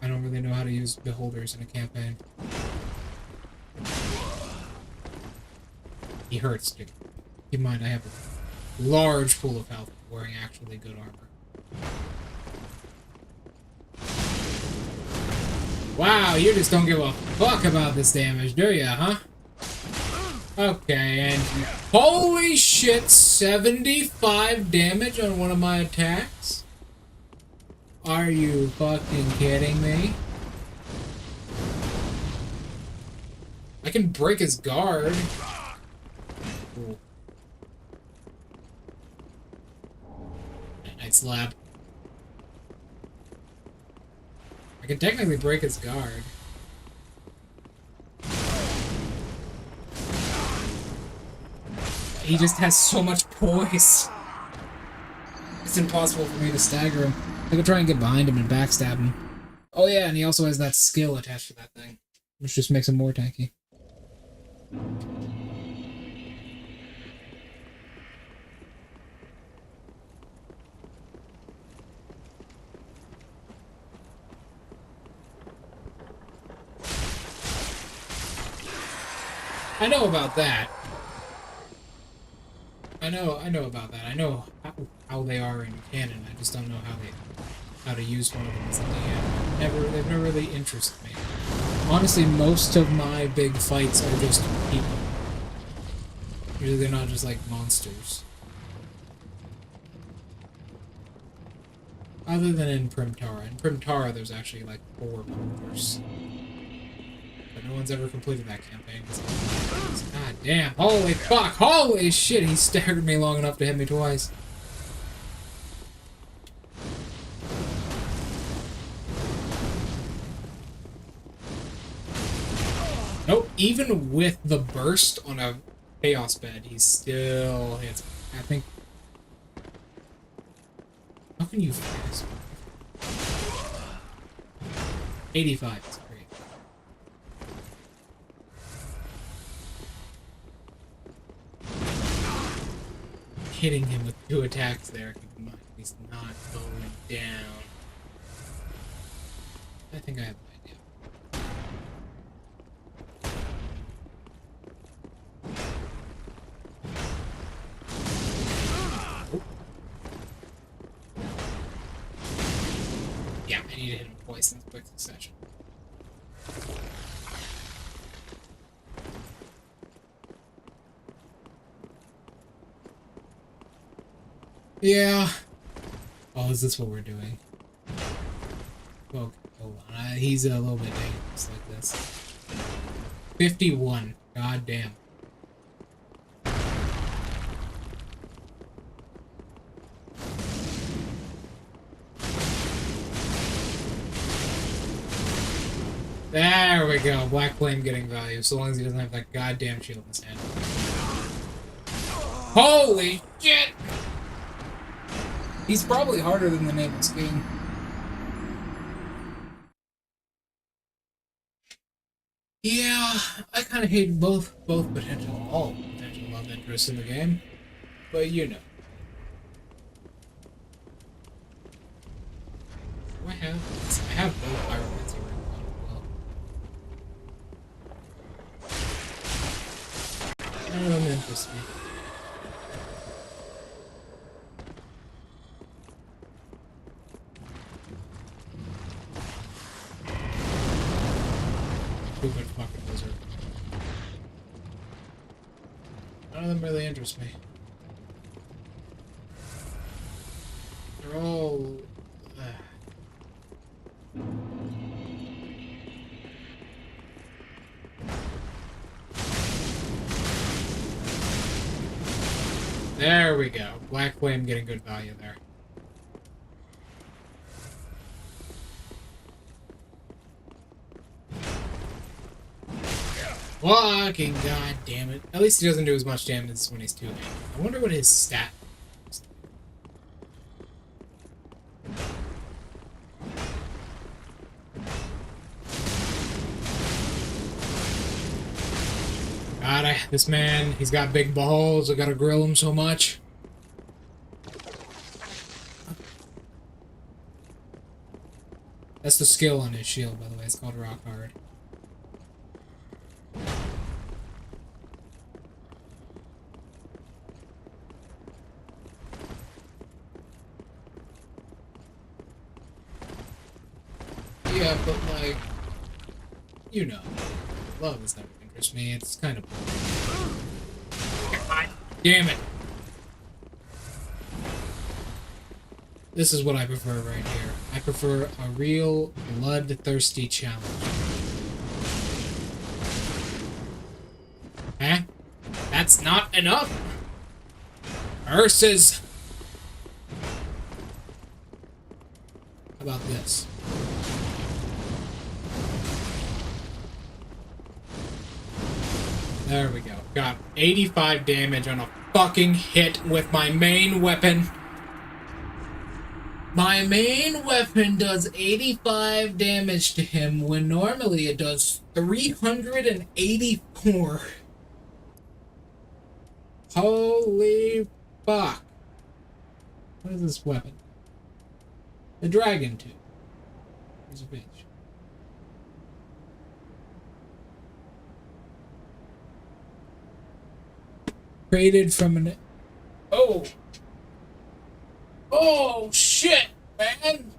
I don't really know how to use Beholders in a campaign. He hurts, dude. Keep in mind, I have a large pool of health wearing actually good armor. Wow, you just don't give a fuck about this damage, do ya, huh? Okay, and holy shit, 75 damage on one of my attacks? Are you fucking kidding me? I can break his guard. Cool. Night slap. I can technically break his guard. He just has so much poise. It's impossible for me to stagger him. I could try and get behind him and backstab him. Oh yeah, and he also has that skill attached to that thing, which just makes him more tanky. I know about that. I know about that. I know how they are in canon. I just don't know how to use one of them as a DM. They've never really interested me. Honestly, most of my big fights are just people. Usually they're not just like monsters. Other than in Primtara. In Primtara, there's actually like 4 members. But no one's ever completed that campaign. God damn. Holy fuck. Holy shit. He staggered me long enough to hit me twice. Nope. Even with the burst on a chaos bed, he still hits me. I think... How can you fast? 85 is great. Hitting him with 2 attacks there. Keep in mind, he's not going down. I think I have an idea. Yeah, I need to hit him twice in quick succession. Yeah. Oh, is this what we're doing? Okay, hold on. He's a little bit dangerous like this. 51. God damn. There we go. Black Flame getting value, so long as he doesn't have that goddamn shield in his hand. Holy shit! He's probably harder than the Nameless King. Yeah, I kind of hate all potential love interests in the game, but you know. Do I have both pyromancy rings on as well. None of them interest me. Stupid fucking wizard. None of them really interest me. They're all... There we go. Black Flame getting good value there. Fucking god damn it. At least he doesn't do as much damage when he's 2-handed. I wonder what his stat is. God, this man, he's got big balls. I gotta grill him so much. That's the skill on his shield, by the way. It's called Rock Hard. Yeah, but like, you know, love has never interested me. It's kind of... God damn it! This is what I prefer right here. I prefer a real bloodthirsty challenge. Huh? That's not enough? Versus... How about this? There we go. Got 85 damage on a fucking hit with my main weapon. My main weapon does 85 damage to him when normally it does 384. Holy fuck. What is this weapon? The Dragon Tooth. Here's a bitch. Created from an... Oh! Oh, shit, man!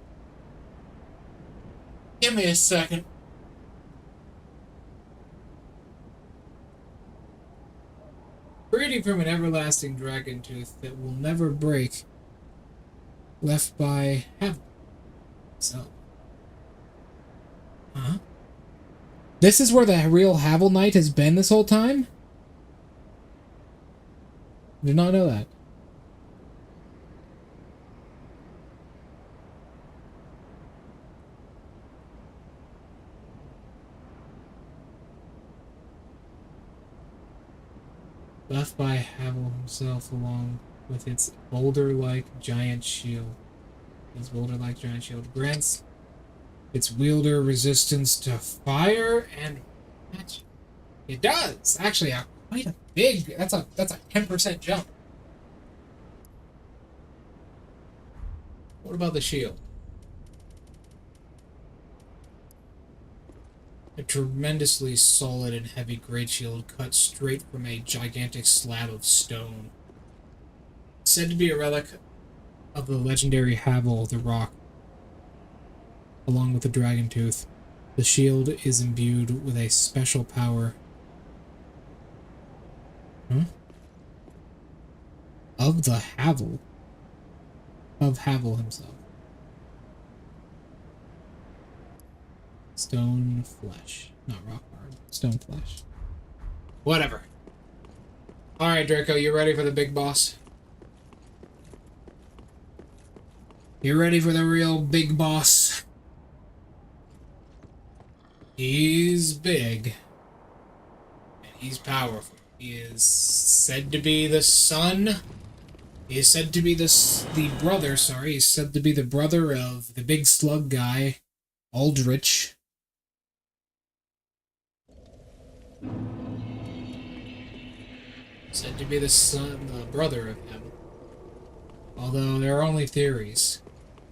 Give me a second. Created from an everlasting dragon tooth that will never break. Left by Havel. So. Huh? This is where the real Havel Knight has been this whole time? Did not know that. Left by Havel himself along with its boulder-like giant shield. Its boulder-like giant shield grants its wielder resistance to fire and magic. It does! Actually, quite a big... That's a 10% jump. What about the shield? A tremendously solid and heavy great shield cut straight from a gigantic slab of stone. Said to be a relic of the legendary Havel the Rock, along with the dragon tooth. The shield is imbued with a special power. Of the Havel. Of Havel himself. Stone flesh. Not rock hard. Stone flesh. Whatever. Alright, Draco, you ready for the big boss? You ready for the real big boss? He's big. And he's powerful. He is said to be the son. He is said to be the brother, sorry. He's said to be the brother of the big slug guy, Aldrich. Said to be the brother of him. Although there are only theories.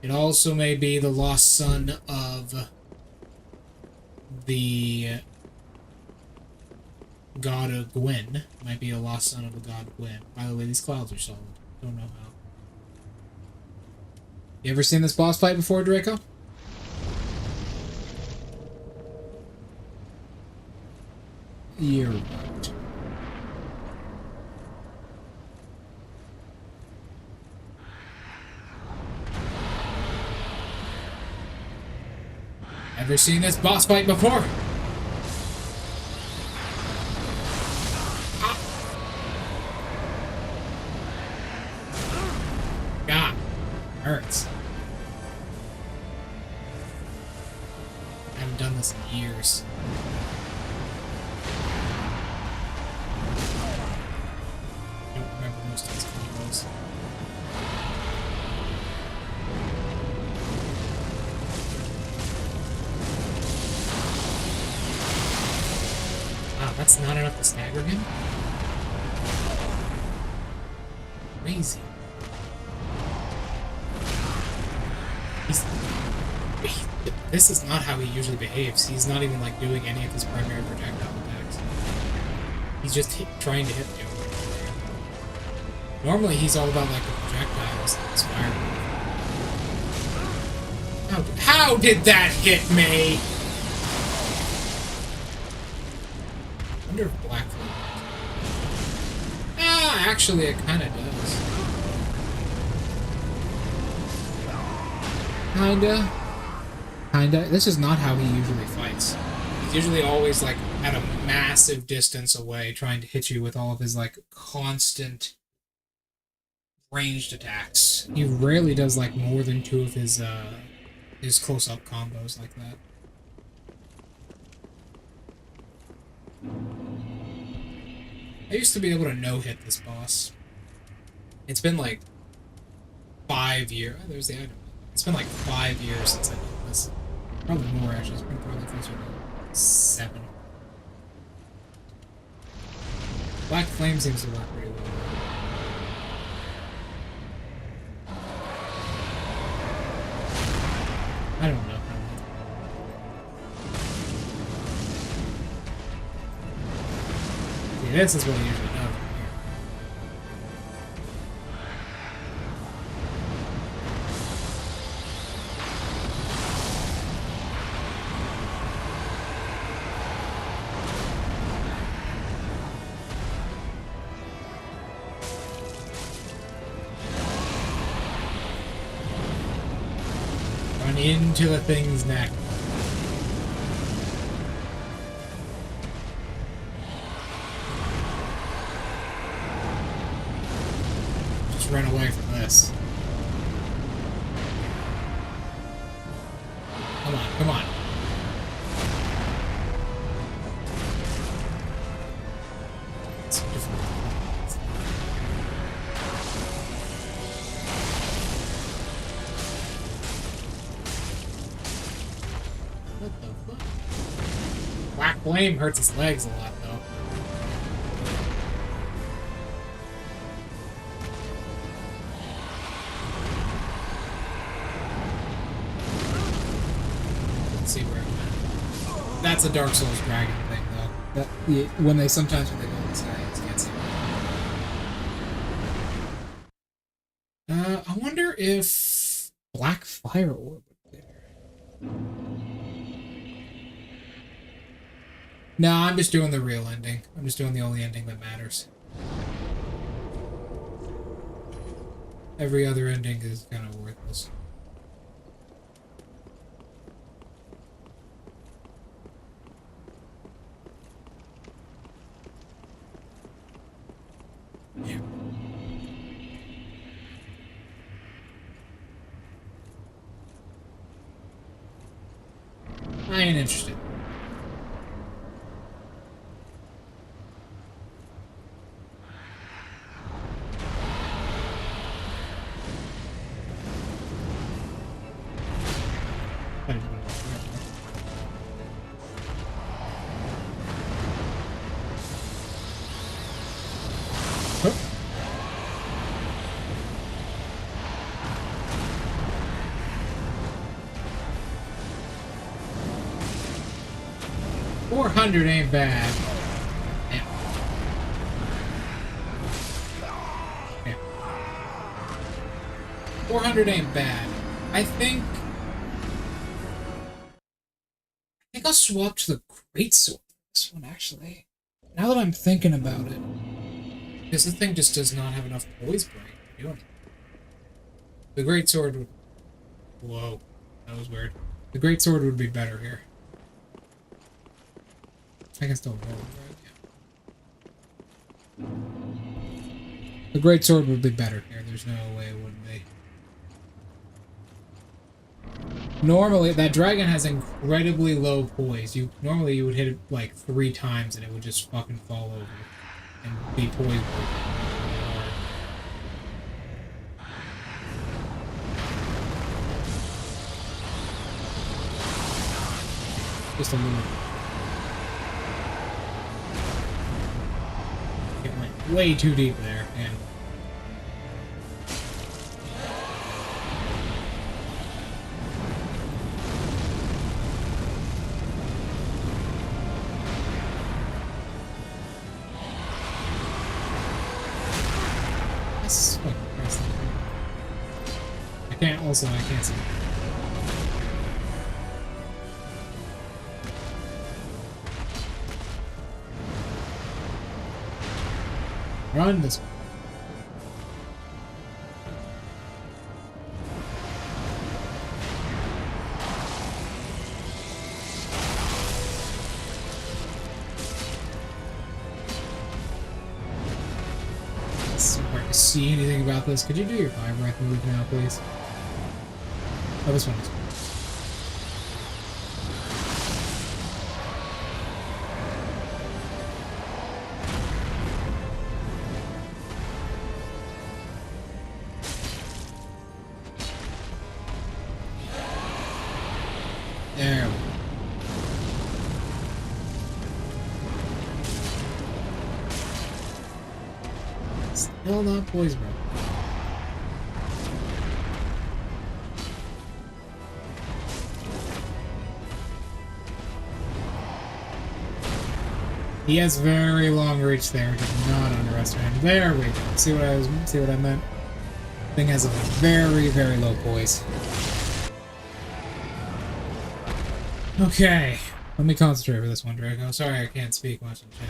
It also may be the lost son of the god of Gwyn. Might be a lost son of the god Gwyn. By the way, these clouds are solid. Don't know how. You ever seen this boss fight before, Draco? You're right. Ever seen this boss fight before? God, hurts. I haven't done this in years. I don't remember most of these combos. Wow, that's not enough to stagger him? Crazy. This is not how he usually behaves. He's not even like doing any of his primary projectile attacks. He's just trying to hit you. Normally he's all about like the projectiles that inspire him. How did that hit me? I wonder if Black Flame. Ah, actually it kinda does. Kinda. This is not how he usually fights. He's usually always, like, at a massive distance away, trying to hit you with all of his, like, constant ranged attacks. He rarely does, like, more than two of his close-up combos like that. I used to be able to no-hit this boss. It's been, like, 5 years. Oh, there's the item. It's been like 5 years since I did this. Probably more, actually. It's been probably closer to 7. Black Flame seems to work pretty well. I don't know. See, this is what I usually know from here. into the thing's neck. Just run away from this. Come on, come on. It's different. What the fuck? Black flame hurts his legs a lot, though. Let's see where I'm at. That's a Dark Souls dragon thing, though. When they go inside, you can't see. I wonder if Black Fire Orb would be there. No, I'm just doing the real ending. I'm just doing the only ending that matters. Every other ending is kind of worthless. Yeah. I ain't interested. Huh? 400 ain't bad. Yeah. Yeah. 400 ain't bad. I think I'll swap to the greatsword for this one, actually. Now that I'm thinking about it. Because the thing just does not have enough poise break to do anything. The greatsword would... Whoa. That was weird. The greatsword would be better here. I can still roll it, right? Yeah. The greatsword would be better here. There's no way it wouldn't be. Normally, that dragon has incredibly low poise. Normally you would hit it like 3 times and it would just fucking fall over and be poised broken. Just a little. It went way too deep there, and that's fucking crazy. I can't see. Run this way. It's so hard to see anything about this. Could you do your fire breath move now, please? Oh, this one is. There we go. Still not poised, bro. He has very long reach there. Do not underestimate him. There we go. See what I meant? Thing has a very, very low poise. Okay, let me concentrate for this one, Draco. Sorry I can't speak much in chat.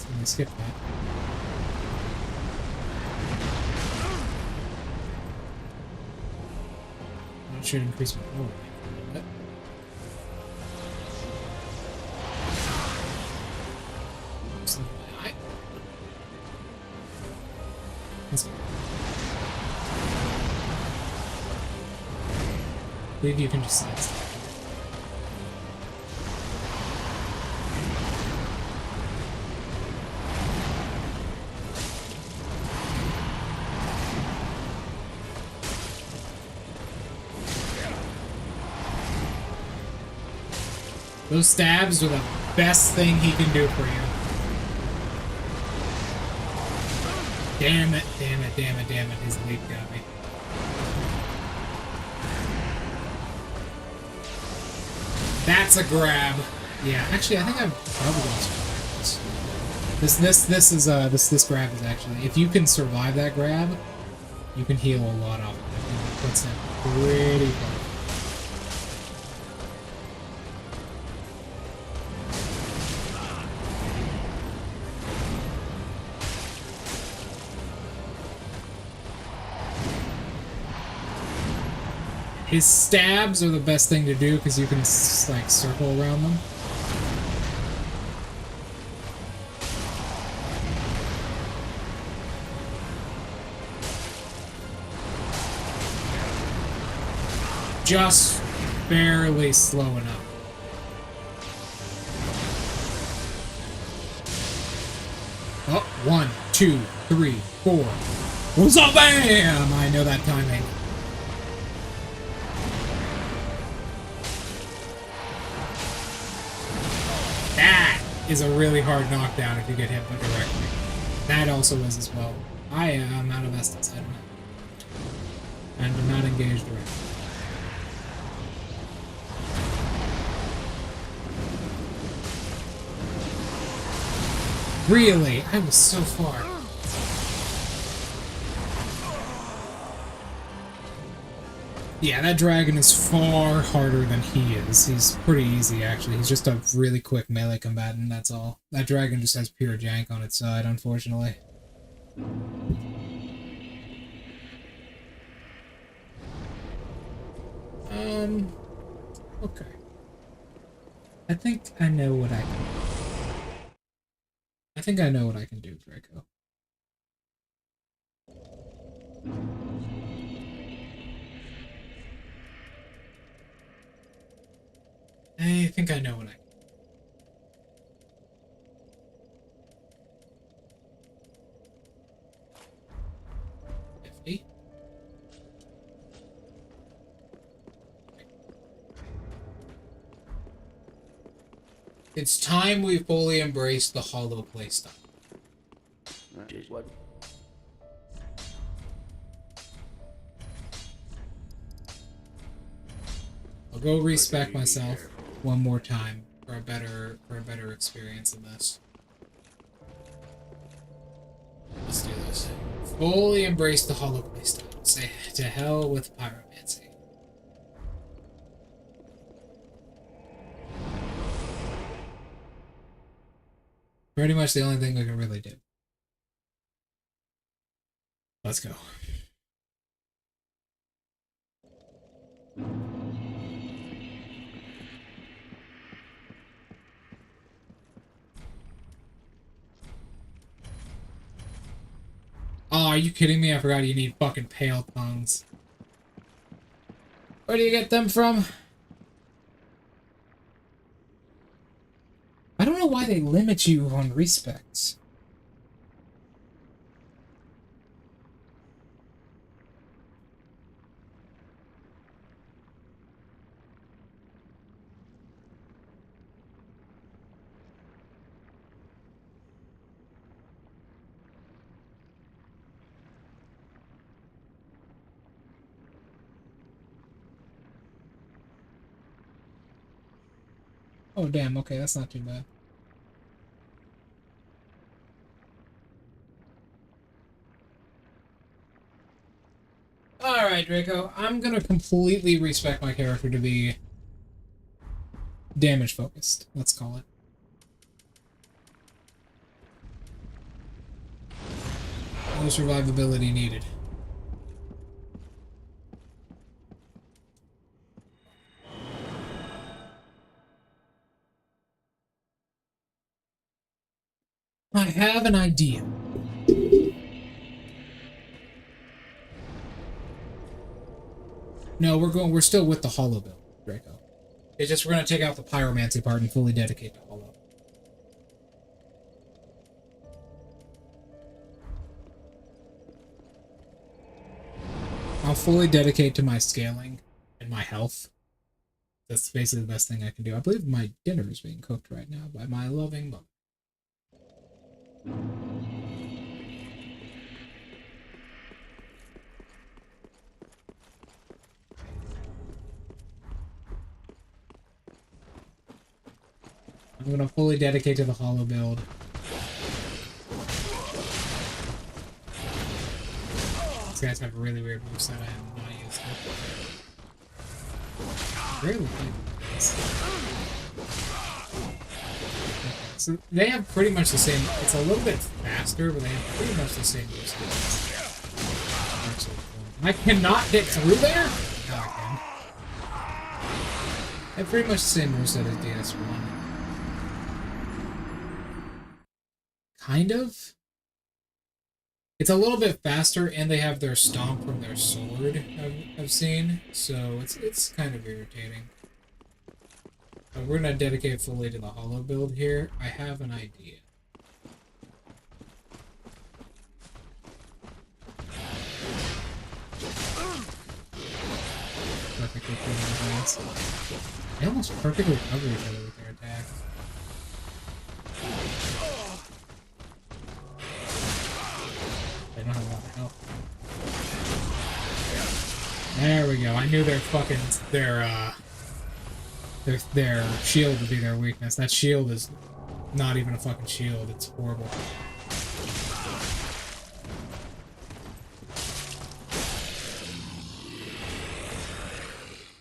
Let me skip that. It should increase my roll rate a little bit. Just look at my eye. Let's go. I believe you can just sidestep. Those stabs are the best thing he can do for you. Damn it, damn it, damn it, damn it. His leap got me. That's a grab. Yeah, actually, I think I'm probably gonna survive this. This grab is actually, if you can survive that grab, you can heal a lot off of it. It puts him pretty far. His stabs are the best thing to do because you can, like, circle around them. Just barely slow enough. Oh, 1, 2, 3, 4. What's up, bam! I know that timing. That is a really hard knockdown if you get hit directly. That also is as well. I am out of Estus, I don't know. And do not engage directly. Really? I was so far. Yeah, that dragon is far harder than he is. He's pretty easy, actually. He's just a really quick melee combatant, that's all. That dragon just has pure jank on its side, unfortunately. Okay. I think I know what I can do. I think I know what I can do, Draco. I think I know what I can do. 50. It's time we fully embrace the hollow playstyle. What? I'll go respec myself one more time for a better experience in this. Let's do this. Fully embrace the hollow playstyle. Say to hell with pyromancy. Pretty much the only thing we can really do. Let's go. Oh, are you kidding me? I forgot you need fucking pale tongues. Where do you get them from? I don't know why they limit you on respecs. Oh, damn. Okay, that's not too bad. Alright, Draco. I'm gonna completely respec my character to be damage focused, let's call it. No survivability needed. idea. No, we're still with the hollow build, Draco. It's just we're gonna take out the pyromancy part and fully dedicate to hollow. I'll fully dedicate to my scaling and my health. That's basically the best thing I can do. I believe my dinner is being cooked right now by my loving mother. I'm going to fully dedicate to the hollow build. These guys have a really weird moveset. I have not used it. Rarely played this. So they have pretty much the same. It's a little bit faster, but they have pretty much the same moveset. I cannot get through there? No, I can. They have pretty much the same moveset as DS1. Kind of. It's a little bit faster, and they have their stomp from their sword, I've seen, so it's kind of irritating. But we're gonna dedicate fully to the hollow build here. I have an idea. Perfectly coordinated. They almost perfectly cover each other with their attacks. They don't have a lot of health. There we go. I knew their shield would be their weakness. That shield is not even a fucking shield. It's horrible.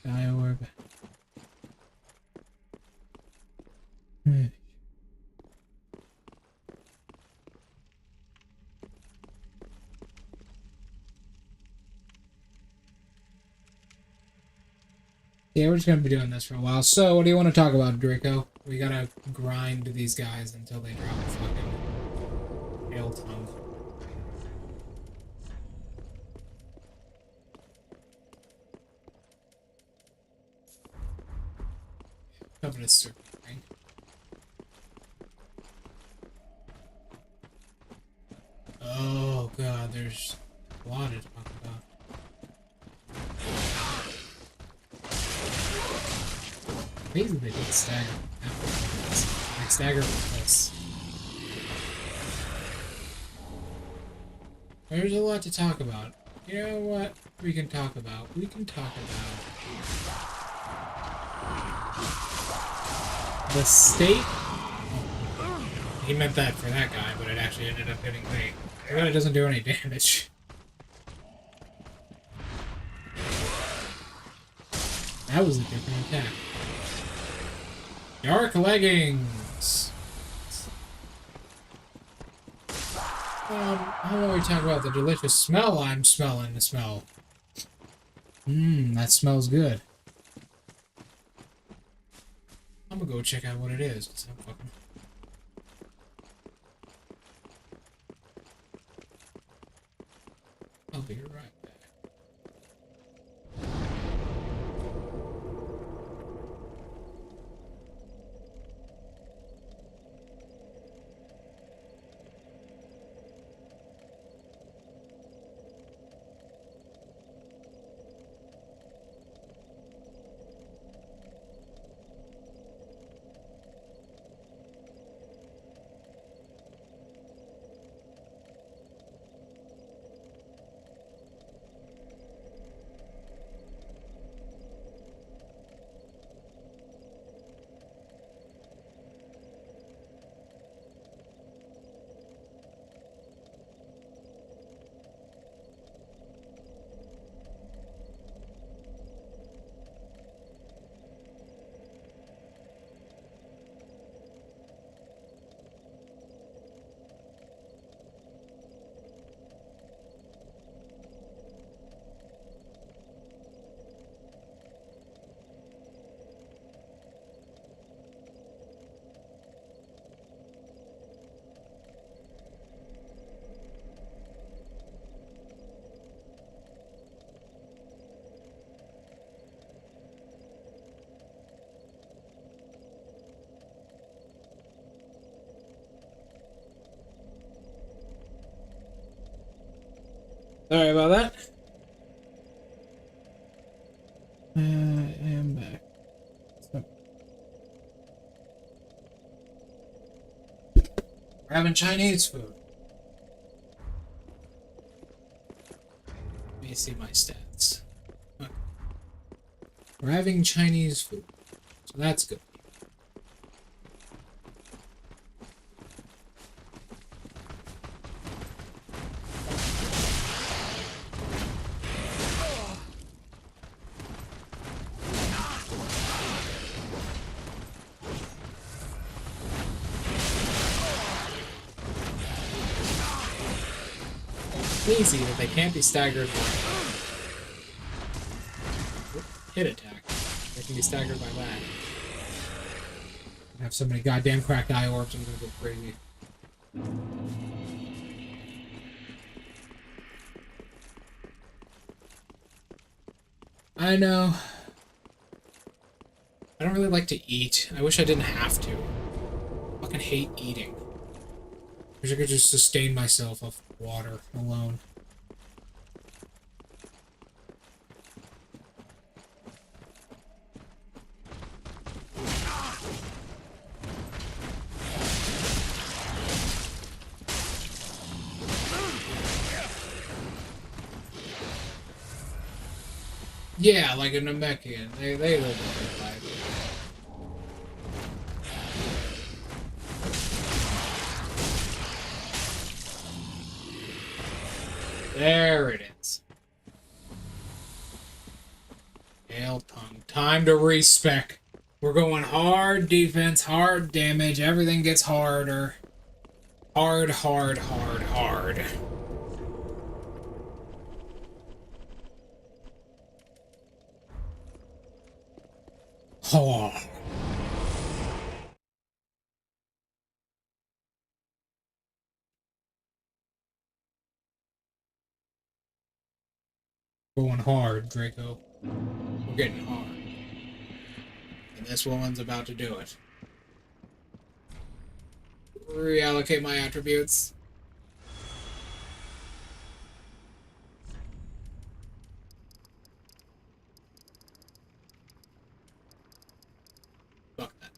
Die orb. Yeah, we're just gonna be doing this for a while. So, what do you want to talk about, Draco? We gotta grind these guys until they drop a fucking hail tongue. Covetous serpent, right? Oh god, there's a lot to talk about. Basically, they did stagger. Like stagger with this. There's a lot to talk about. You know what? We can talk about. We can talk about the state. Oh, he meant that for that guy, but it actually ended up hitting me. I bet it doesn't do any damage. That was a different attack. Dark leggings. How about we talk about the delicious smell I'm smelling the smell? That smells good. I'm gonna go check out what it is, 'cause I'm fucking... I'll be right back. Sorry about that. I am back. So. We're having Chinese food. Let me see my stats. Okay. We're having Chinese food, so that's good. Easy that they can't be staggered by hit attack. They can be staggered by that. I have so many goddamn cracked eye orbs, I'm gonna go crazy. I know. I don't really like to eat. I wish I didn't have to. I fucking hate eating. I wish I could just sustain myself off water alone. Yeah, like a Namekian. They live a good life. There it is. Hail tongue. Time to respec. We're going hard defense, hard damage. Everything gets harder. Hard, hard, hard, hard. Oh. Going hard, Draco. We're getting hard. And this woman's about to do it. Reallocate my attributes. Fuck that.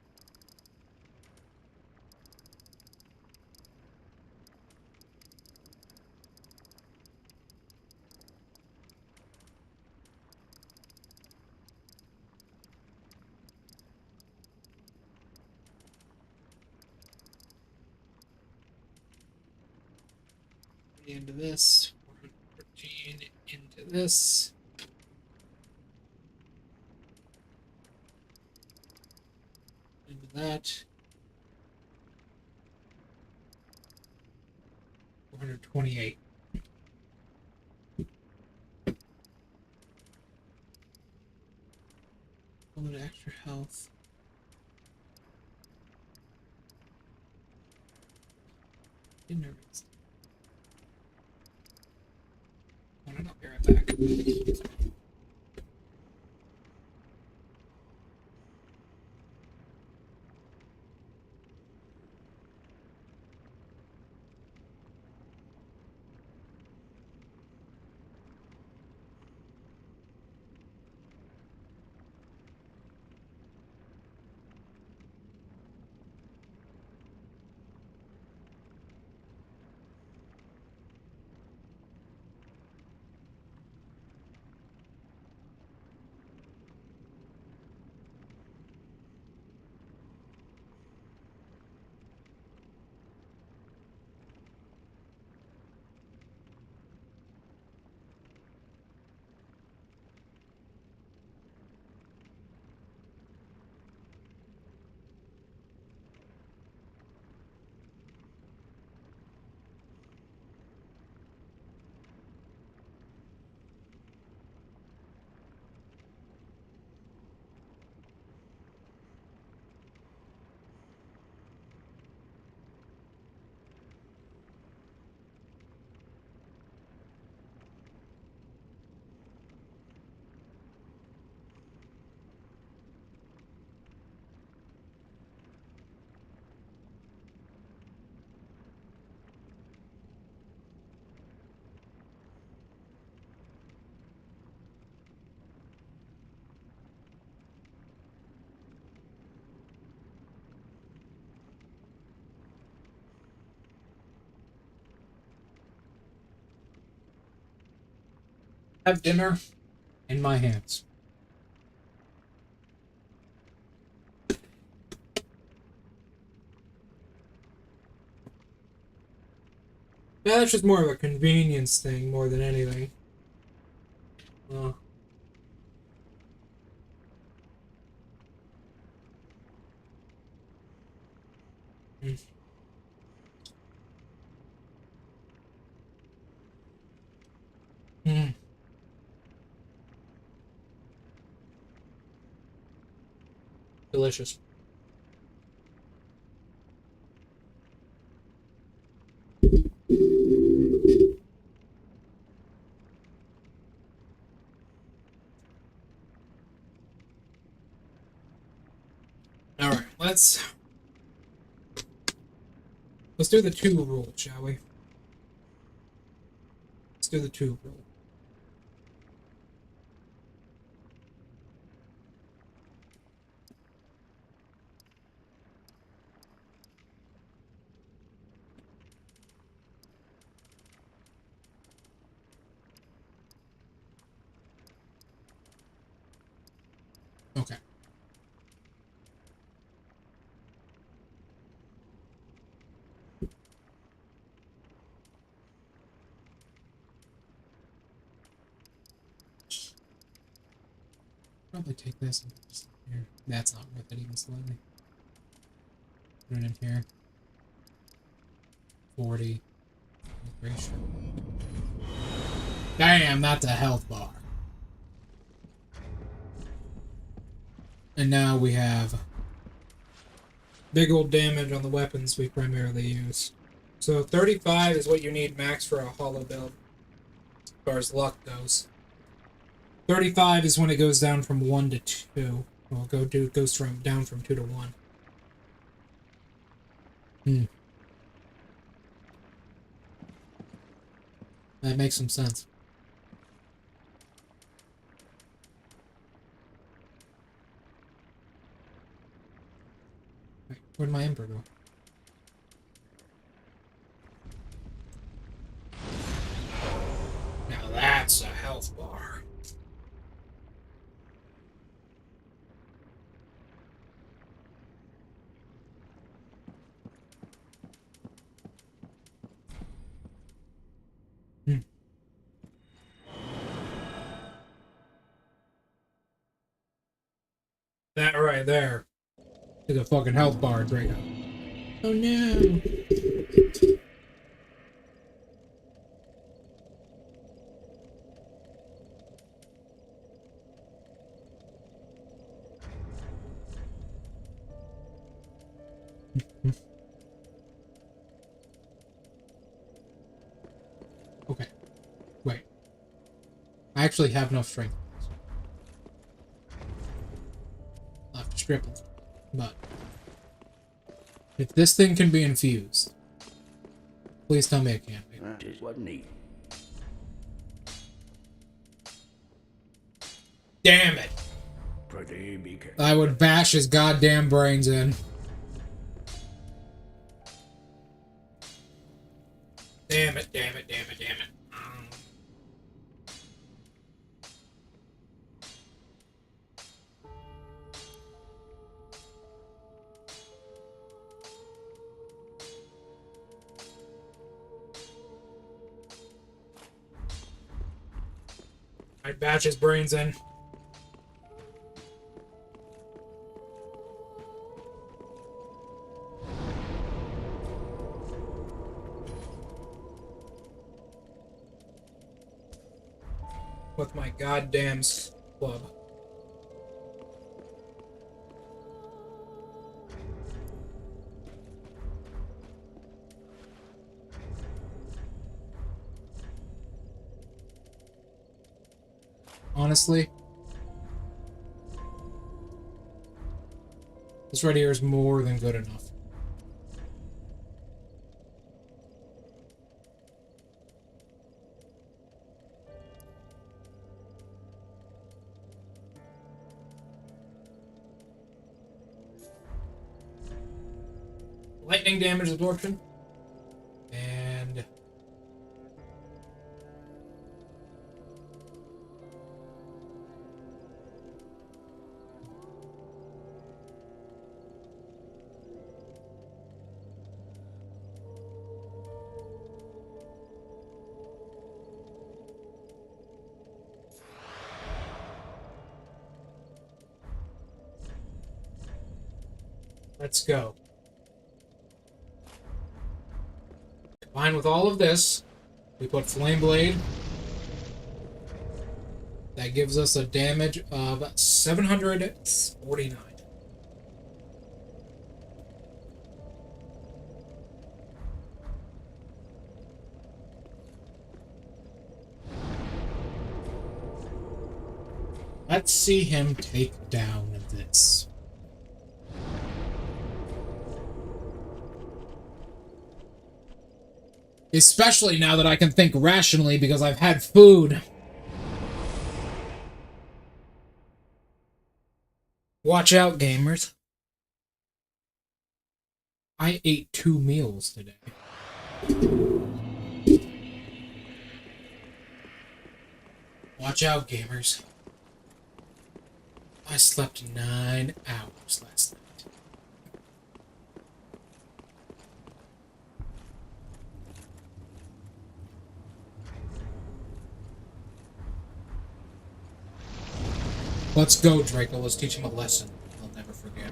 Into this. 413 into this. Into that. 428. A little bit extra health. Dinner. Oh, no, be right back. Have dinner in my hands. Yeah, that's just more of a convenience thing more than anything. Uh, mm. Mm. Delicious. All right, let's do the 2 rule, shall we? Let's do the 2 rule. Okay. Probably take this and just here. That's not worth it even slightly. Put it in here. 40. Ratio. Damn, that's a health bar. And now we have big old damage on the weapons we primarily use. So 35 is what you need max for a hollow build, as far as luck goes. 35 is when it goes down from 1 to 2. Well, goes down from 2 to 1. That makes some sense. Wait, where'd my ember go? Now that's a health bar. That right there is a fucking health bar, Draco. Oh no. Okay. Wait. I actually have enough strength. I'll have to strip it. But if this thing can be infused, please tell me it can't be. Just what neat. Damn it! Pretty be careful. I would bash his goddamn brains in. Damn it, damn it, damn it, damn it. I'd bash his brains in. With my goddamn club. Honestly, this right here is more than good enough. Lightning damage absorption. And Let's go. Combined with all of this, we put Flame Blade. That gives us a damage of 749. Let's see him take down this. Especially now that I can think rationally because I've had food. Watch out, gamers. I ate 2 meals today. Watch out, gamers. I slept 9 hours last night. Let's go, Draco. Let's teach him a lesson he'll never forget.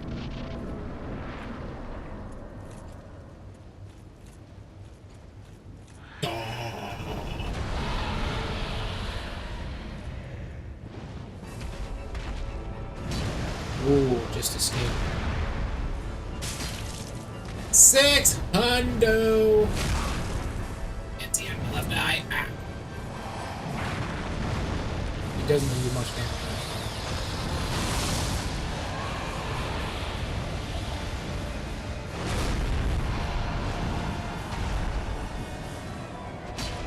Ooh, just escaped. 600! Can't see him in the left eye. Ah. He doesn't do much damage.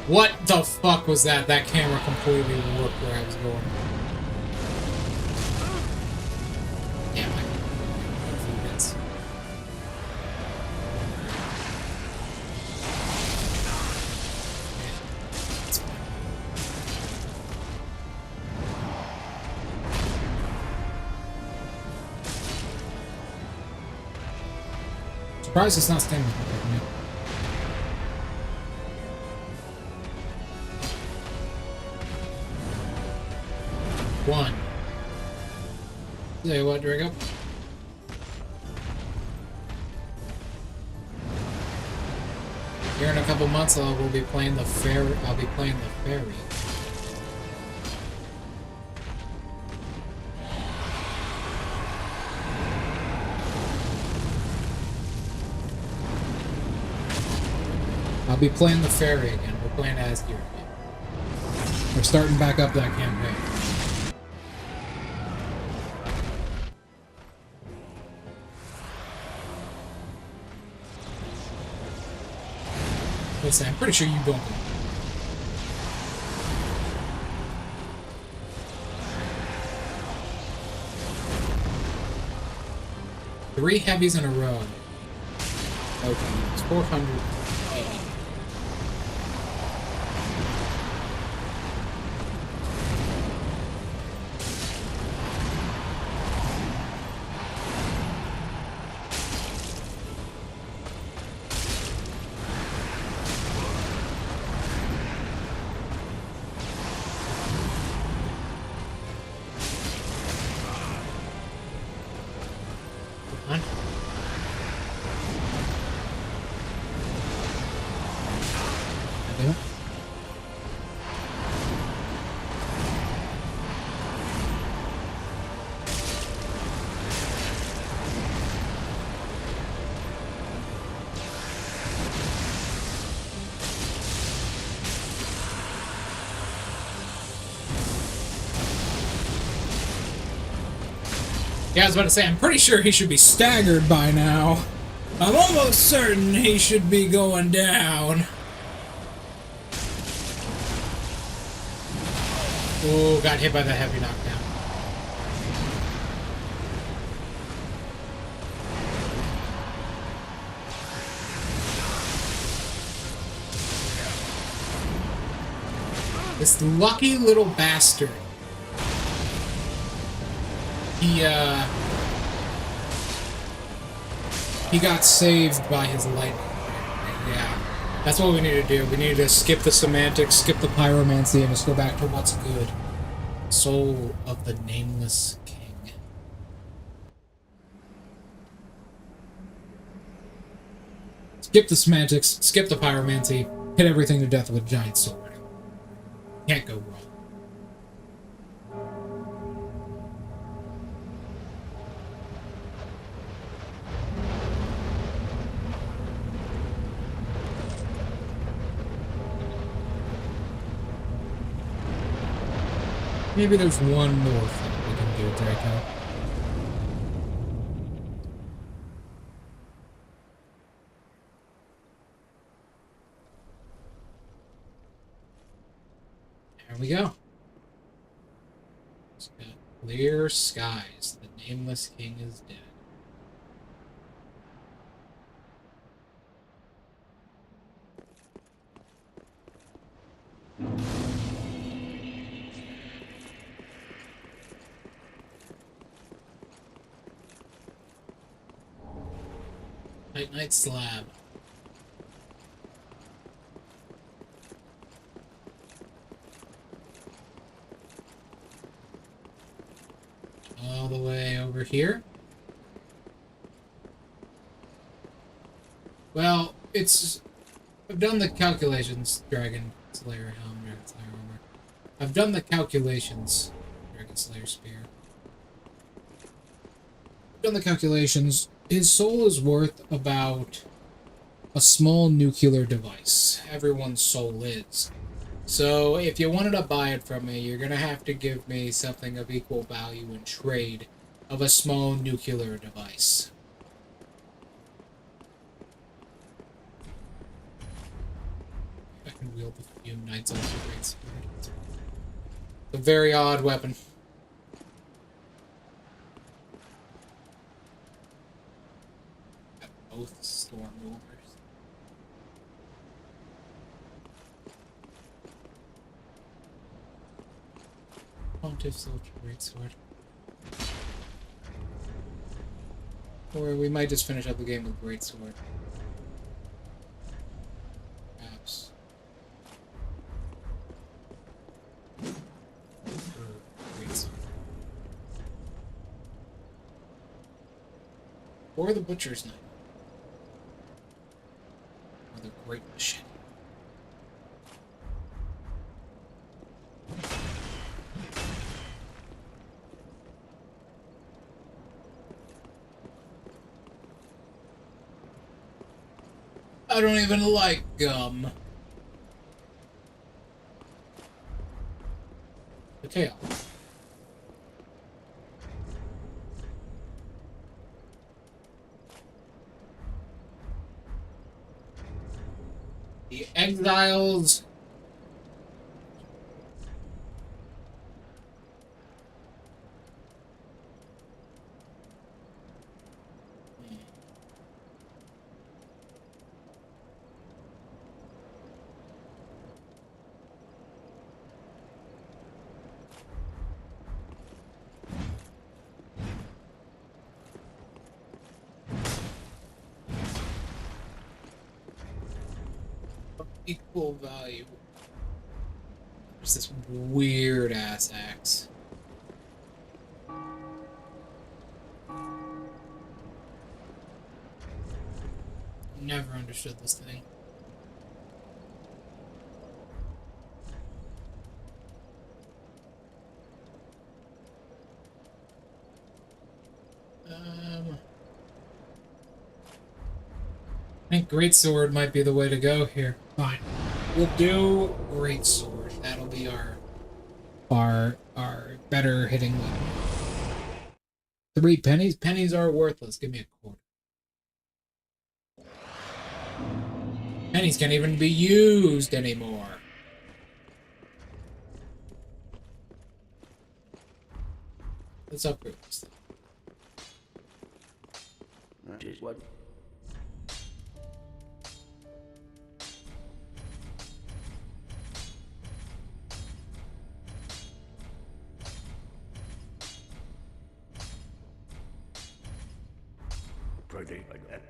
What the fuck was that? That camera completely warped where I was going. Damn, I got a few bits. That's fine. Surprised it's not standing there. One. Say what, Draco? Here in a couple months, we'll be playing the fairy. I'll be playing the fairy. I'll be playing the fairy again. We're playing as here again. We're starting back up that campaign. Listen, I'm pretty sure you don't. 3 heavies in a row. Okay, it's 480. Yeah, I was about to say, I'm pretty sure he should be staggered by now. I'm almost certain he should be going down. Oh, got hit by the heavy knockdown. This lucky little bastard. He got saved by his lightning. Yeah, that's what we need to do. We need to skip the semantics, skip the pyromancy, and just go back to what's good. Soul of the Nameless King. Skip the semantics, skip the pyromancy, hit everything to death with a giant sword. Can't go wrong. Maybe there's one more thing we can do, Draco. There we go. It's got clear skies. The nameless king is dead. Night slab. All the way over here. Well, I've done the calculations, Dragon Slayer Helm, Dragon Slayer Armor. I've done the calculations, Dragon Slayer Spear. I've done the calculations. His soul is worth about a small nuclear device. Everyone's soul is. So if you wanted to buy it from me, you're going to have to give me something of equal value in trade of a small nuclear device. I can wield the few knights on the great sword. It's a very odd weapon. Both storm movers. Pontiff's Ultra Greatsword. Or we might just finish up the game with Greatsword. Perhaps. Greatsword. Or the Butcher's Knife. Or the Great Machete. I don't even like gum. The tail. The exiles. Equal value. There's this weird ass axe. Never understood this thing. I think Greatsword might be the way to go here. Fine. We'll do Greatsword. That'll be our better hitting weapon. 3 pennies? Pennies are worthless. Give me a quarter. Pennies can't even be used anymore. Let's upgrade this thing. What? Pretty like that.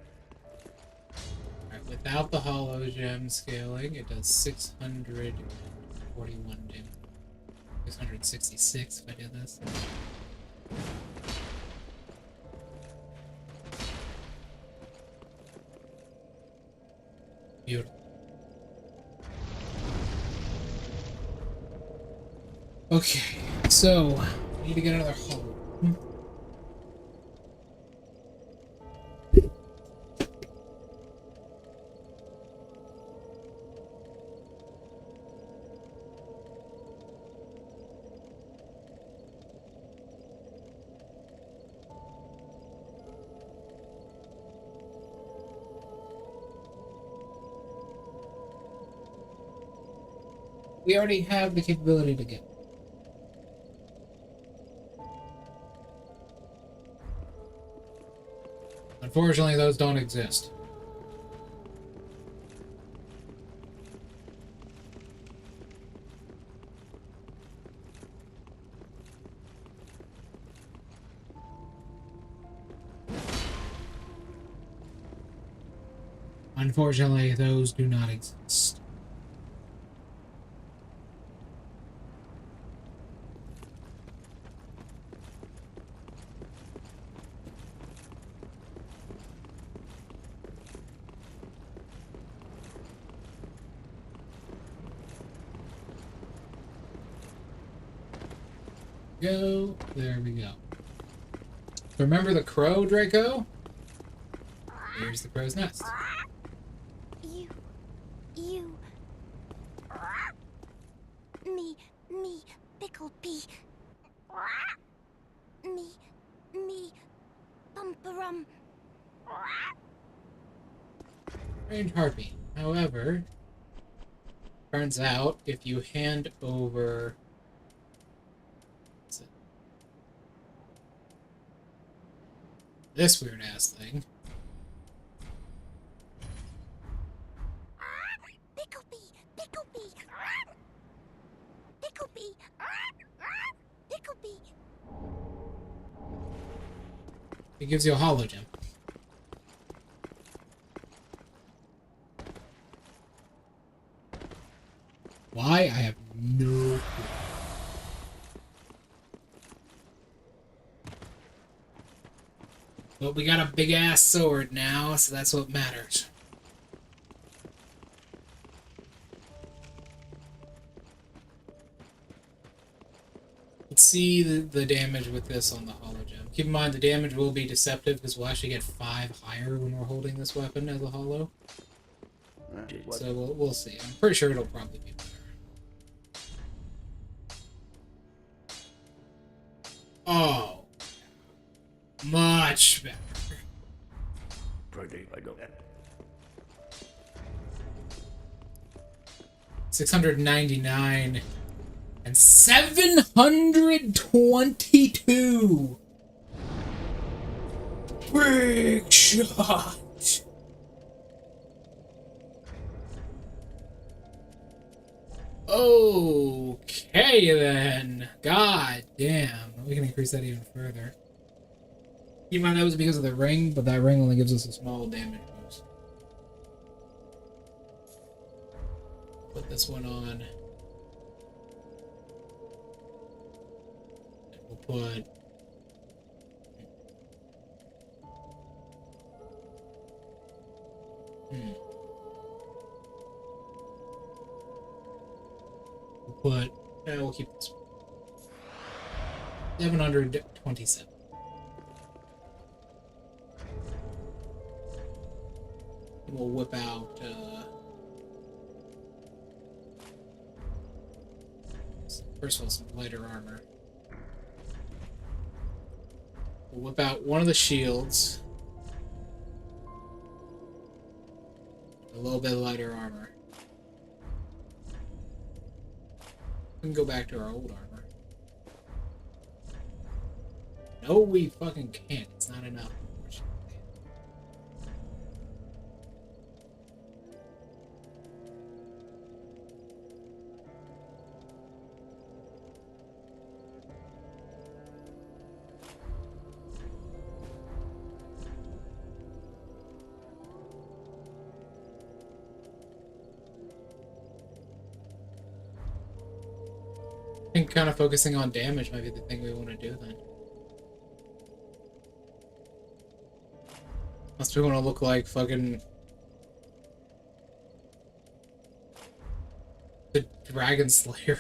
Alright, without the hollow gem scaling, it does 641 damage. 666 if I did this. Okay, so I need to get another hull. We already have the capability to get. Unfortunately, those don't exist. Unfortunately, those do not exist. Go. There we go. Remember the crow, Draco? Here's the crow's nest. You. Me, Picklebee. Me, Bumperum. Strange harpy. However, turns out if you hand over this weird ass thing. Picklebee. It gives you a hollow gem. Why? I have no clue. But we got a big ass sword now, so that's what matters. Let's see the damage with this on the hollow gem. Keep in mind the damage will be deceptive because we'll actually get 5 higher when we're holding this weapon as a hollow. So we'll see. I'm pretty sure it'll probably be better. Oh, much better. Pretty like that. 699 and 722. Big shot. Okay then. God damn. We can increase that even further. Keep in mind that was because of the ring, but that ring only gives us a small damage boost. Put this one on. And we'll put... We'll keep this one. 727. We'll whip out, first of all, some lighter armor. We'll whip out one of the shields. A little bit of lighter armor. We can go back to our old armor. No, we fucking can't. It's not enough, unfortunately. I think kind of focusing on damage might be the thing we want to do then. Unless we want to look like fucking the Dragon Slayer.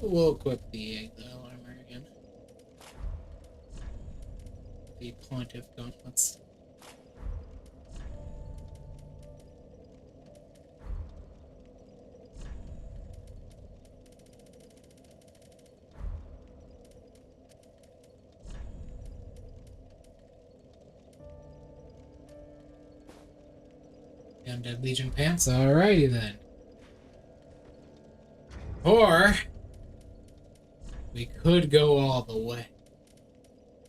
We'll equip the exile armor again. The Pontiff gauntlets. Undead Legion pants. Alrighty then. Or we could go all the way.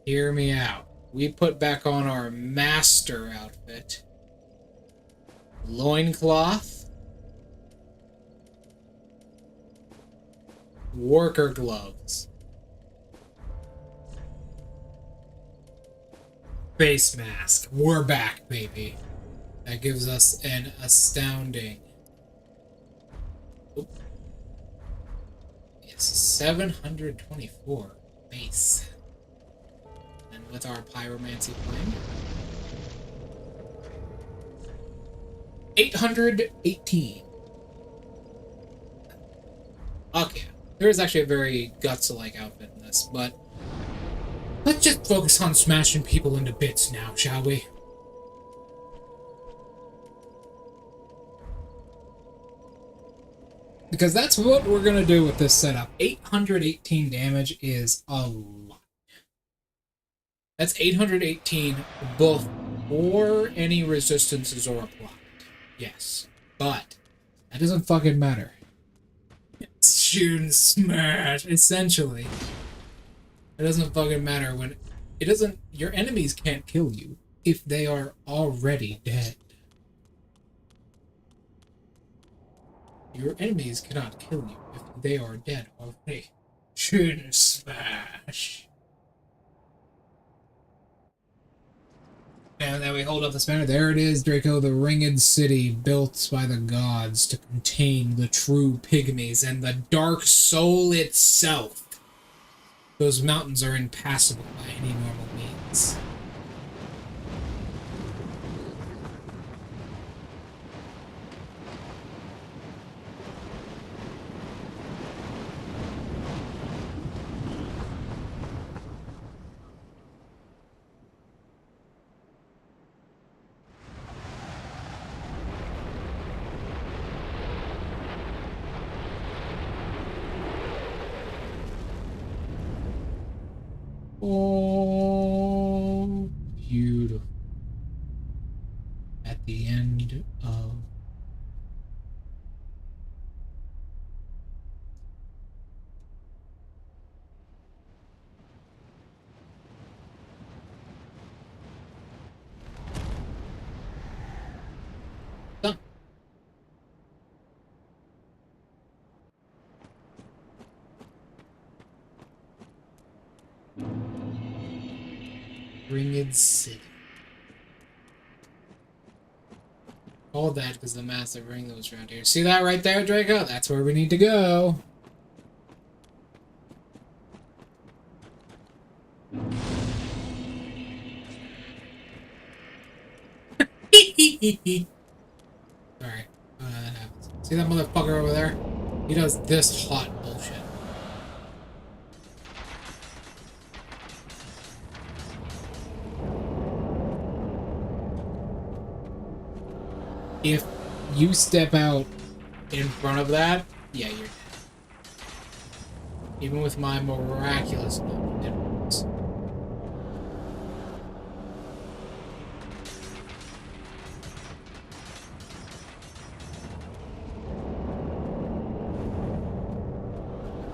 Hear me out. We put back on our master outfit. Loincloth. Worker gloves. Face mask. We're back, baby. That gives us an astounding... Oop. Yes, 724 base. And with our pyromancy flame, 818. Okay, there is actually a very guts-like outfit in this, but let's just focus on smashing people into bits now, shall we? Because that's what we're going to do with this setup. 818 damage is a lot. That's 818 before any resistances are applied. Yes. But that doesn't fucking matter. It's shoot and smash, essentially. It doesn't fucking matter when... It doesn't... Your enemies can't kill you if they are already dead. Your enemies cannot kill you if they are dead already. Shoot and smash. And then we hold up the banner. There it is, Draco, the ringed city built by the gods to contain the true pygmies and the dark soul itself. Those mountains are impassable by any normal means. Oh, beautiful. At the end of... Done. Ringed City. All that because the massive ring that was around here. See that right there, Draco? That's where we need to go. Sorry. That happens. See that motherfucker over there? He does this hot bullshit. If you step out in front of that, yeah, you're dead. Even with my miraculous ability, it works.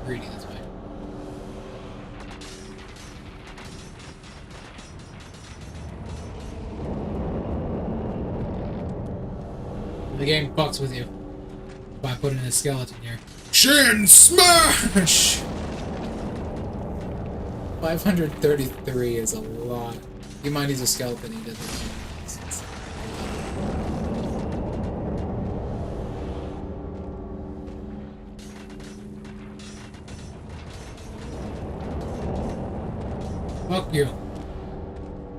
Greedy this way. The game fucks with you by putting a skeleton here. Shin smash! 533 is a lot. You mind he's a skeleton, he doesn't. Fuck you.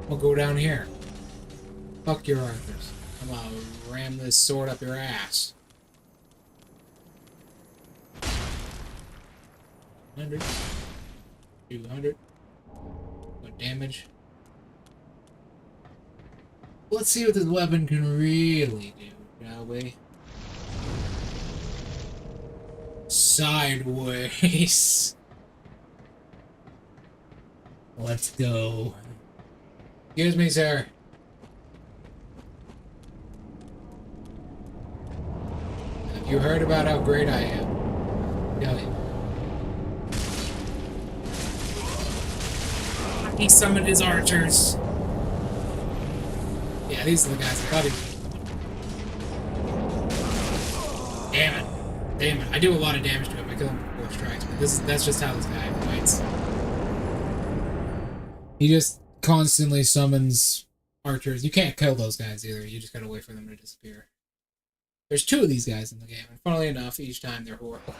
We'll go down here. Fuck your archers. I'm gonna ram this sword up your ass. 100. 200. What damage? Let's see what this weapon can really do, shall we? Sideways. Let's go. Excuse me, sir. Have you heard about how great I am? Tell you. He summoned his archers. Yeah, these are the guys I thought he... Damn it. Damn it. I do a lot of damage to him. I kill him with 4 strikes, but that's just how this guy fights. He just constantly summons archers. You can't kill those guys either. You just gotta wait for them to disappear. There's 2 of these guys in the game, and funnily enough, each time they're horrible.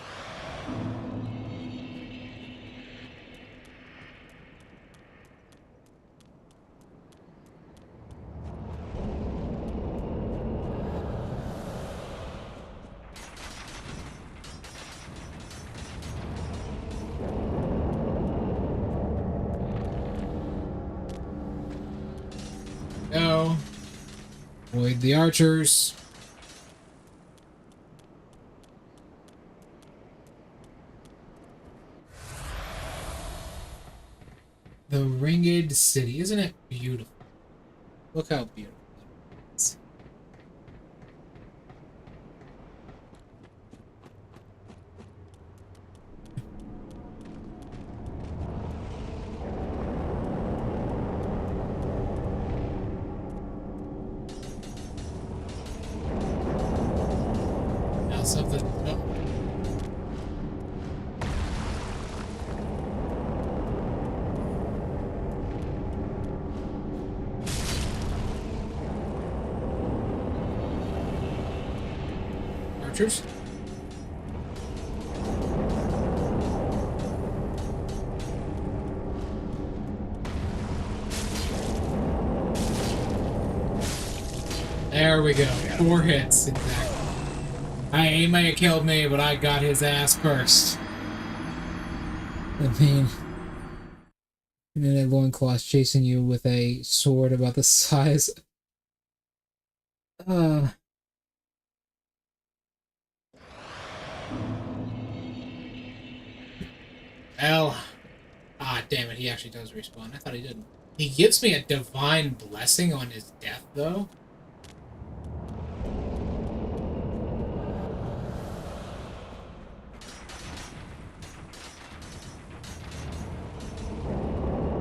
Go. Avoid the archers. The Ringed City. Isn't it beautiful? Look how beautiful it is. Now something... Oh. Archers? There we go. 4 hits, exactly. He may have killed me, but I got his ass first. I mean... And then a loincloth chasing you with a sword about the size... Well... Ah, damn it, he actually does respawn. I thought he didn't. He gives me a divine blessing on his death, though.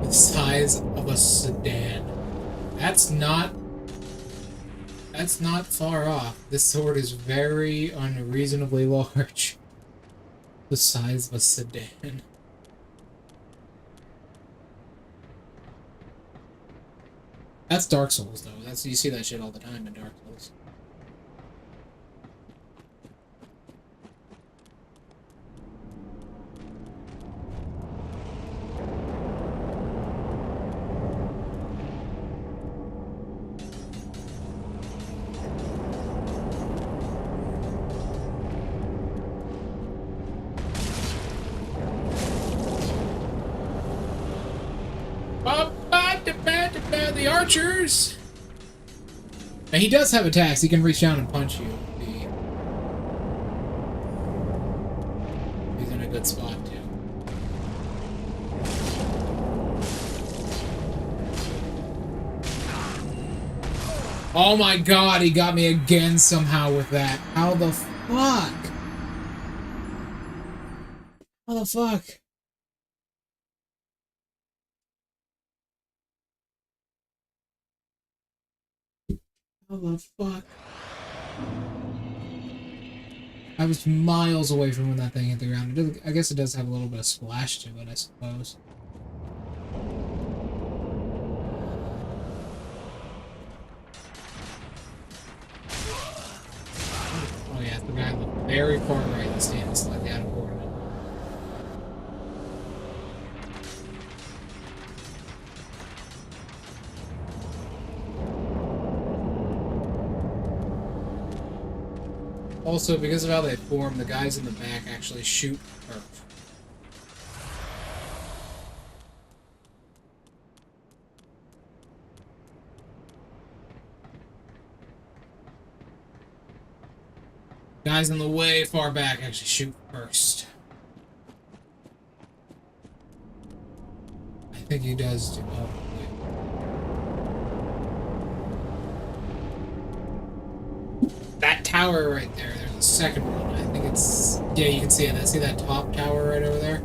The size of a sedan. That's not far off. This sword is very unreasonably large. The size of a sedan. That's Dark Souls, though. You see that shit all the time in Dark Souls. The archers! Now he does have attacks. He can reach down and punch you. He's in a good spot, too. Oh my god, he got me again somehow with that. How the fuck? How the fuck? How the fuck? I was miles away from when that thing hit the ground. I guess it does have a little bit of splash to it, I suppose. Oh yeah, the guy on the very far right that's standing slightly out of order. Also, because of how they form, the guys in the back actually shoot Earth. Guys in the way far back actually shoot first. I think he does do. Oh, wait. That tower right there, there's a second one. I think it's... Yeah, you can see it. See that top tower right over there?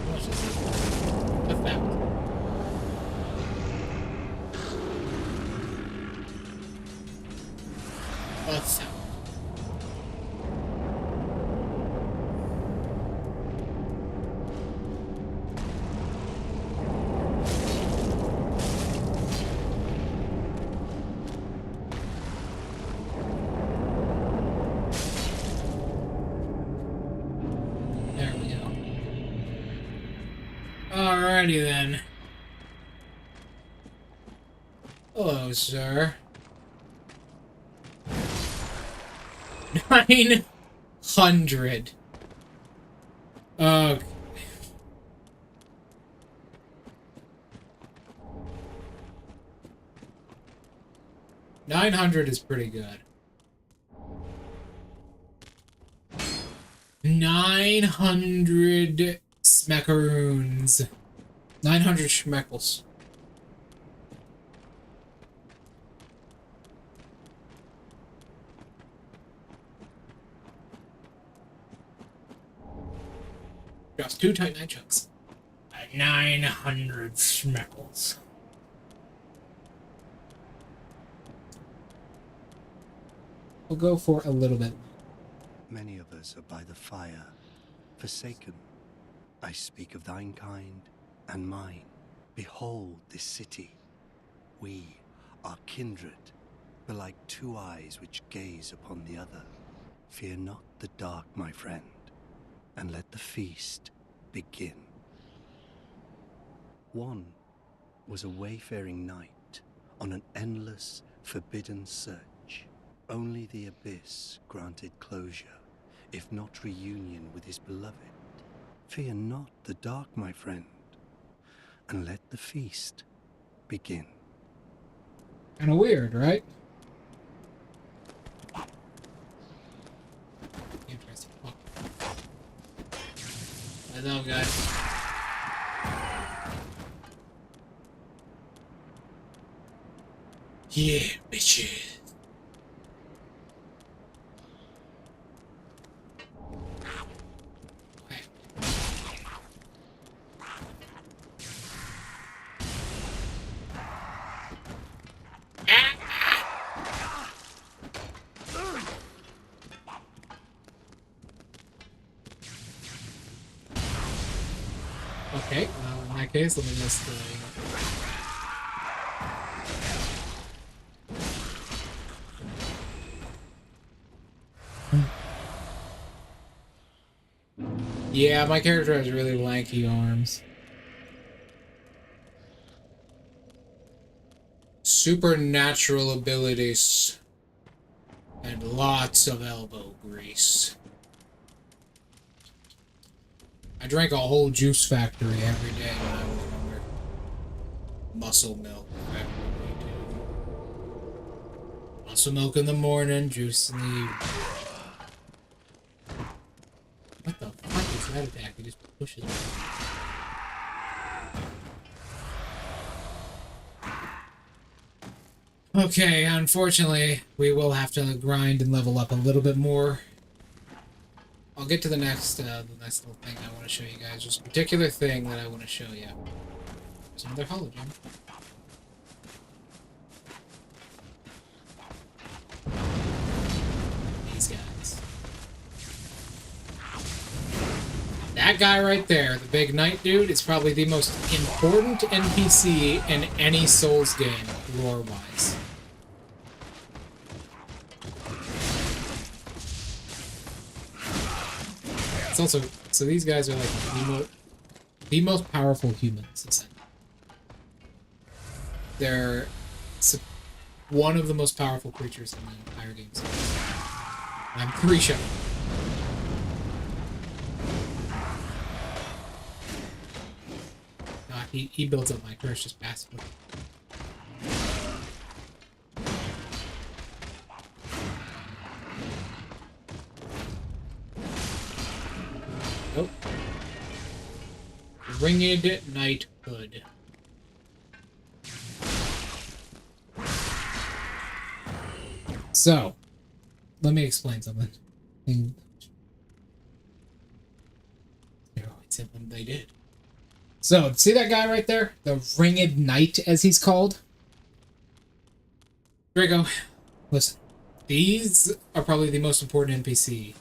How much is it? What's that one? What's that one? There we go. Alrighty then. Hello, sir. 900. Okay. 900 is pretty good. 900 smackaroons. 900 schmeckles. Drops 2 Titanite chunks. 900 schmeckles. We'll go for a little bit. Many of us are by the fire, forsaken. I speak of thine kind and mine. Behold this city. We are kindred, but like two eyes which gaze upon the other. Fear not the dark, my friend, and let the feast begin. One was a wayfaring knight on an endless, forbidden search. Only the abyss granted closure, if not reunion with his beloved. Fear not the dark, my friend, and let the feast begin. Kind of weird, right? Interesting. Oh. I know, guys. Yeah, bitches. Okay, in that case, let me just... Yeah, my character has really lanky arms. Supernatural abilities. And lots of elbow grease. I drank a whole juice factory every day when I was younger. Muscle milk factory, too. Muscle milk in the morning, juice in the evening. What the fuck is that attack? He just pushes me. Okay, unfortunately, we will have to grind and level up a little bit more. I'll get to the next little thing I want to show you guys. Just a particular thing that I want to show you. There's another hologram. These guys. That guy right there, the big knight dude, is probably the most important NPC in any Souls game, lore-wise. It's also, so these guys are like the most powerful humans, essentially. They're one of the most powerful creatures in the entire game series. I'm pretty sure. No, I He builds up my curse just passively. Nope. Ringed Knighthood. So, let me explain something. They did. So, see that guy right there? The Ringed Knight, as he's called? Draco, listen. These are probably the most important NPC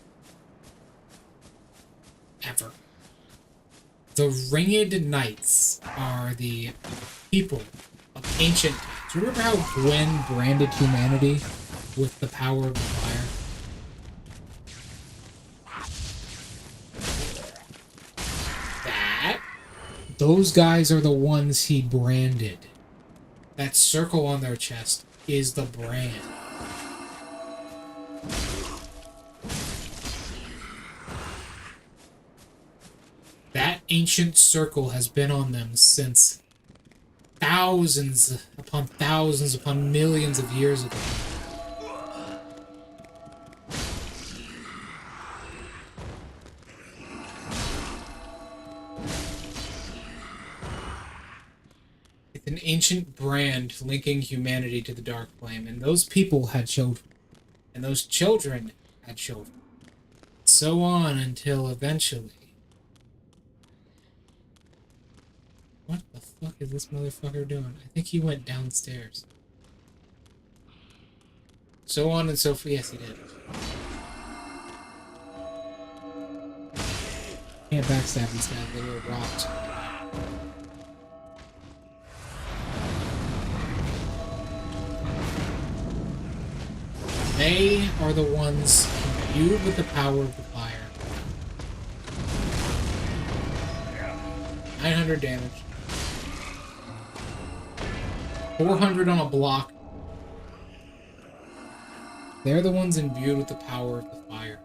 ever. The Ringed Knights are the people of ancient times. Remember how Gwen branded humanity with the power of the fire? Those guys are the ones he branded. That circle on their chest is the brand. That ancient circle has been on them since thousands upon millions of years ago. An ancient brand linking humanity to the Dark Flame, and those people had children, and those children had children, so on until eventually. What the fuck is this motherfucker doing? I think he went downstairs. So on and so forth. Yes, he did. Can't backstab these guys, they were rocked. They are the ones imbued with the power of the fire. 900 damage. 400 on a block. They're the ones imbued with the power of the fire.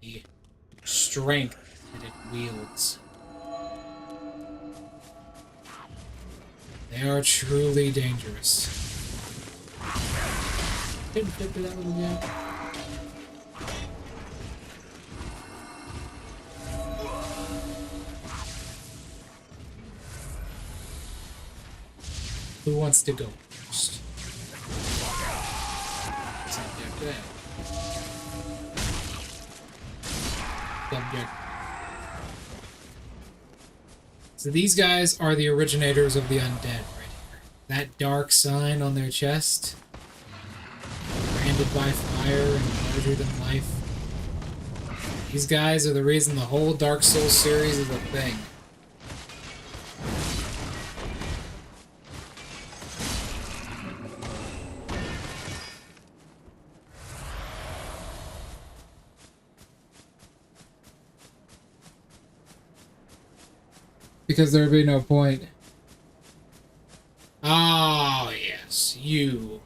The strength that it wields. They are truly dangerous. Couldn't fit through that little gap. Who wants to go first? Subject there. Subject. So these guys are the originators of the undead right here. That dark sign on their chest. Branded by fire and larger than life. These guys are the reason the whole Dark Souls series is a thing. Because there would be no point. Oh, yes, you.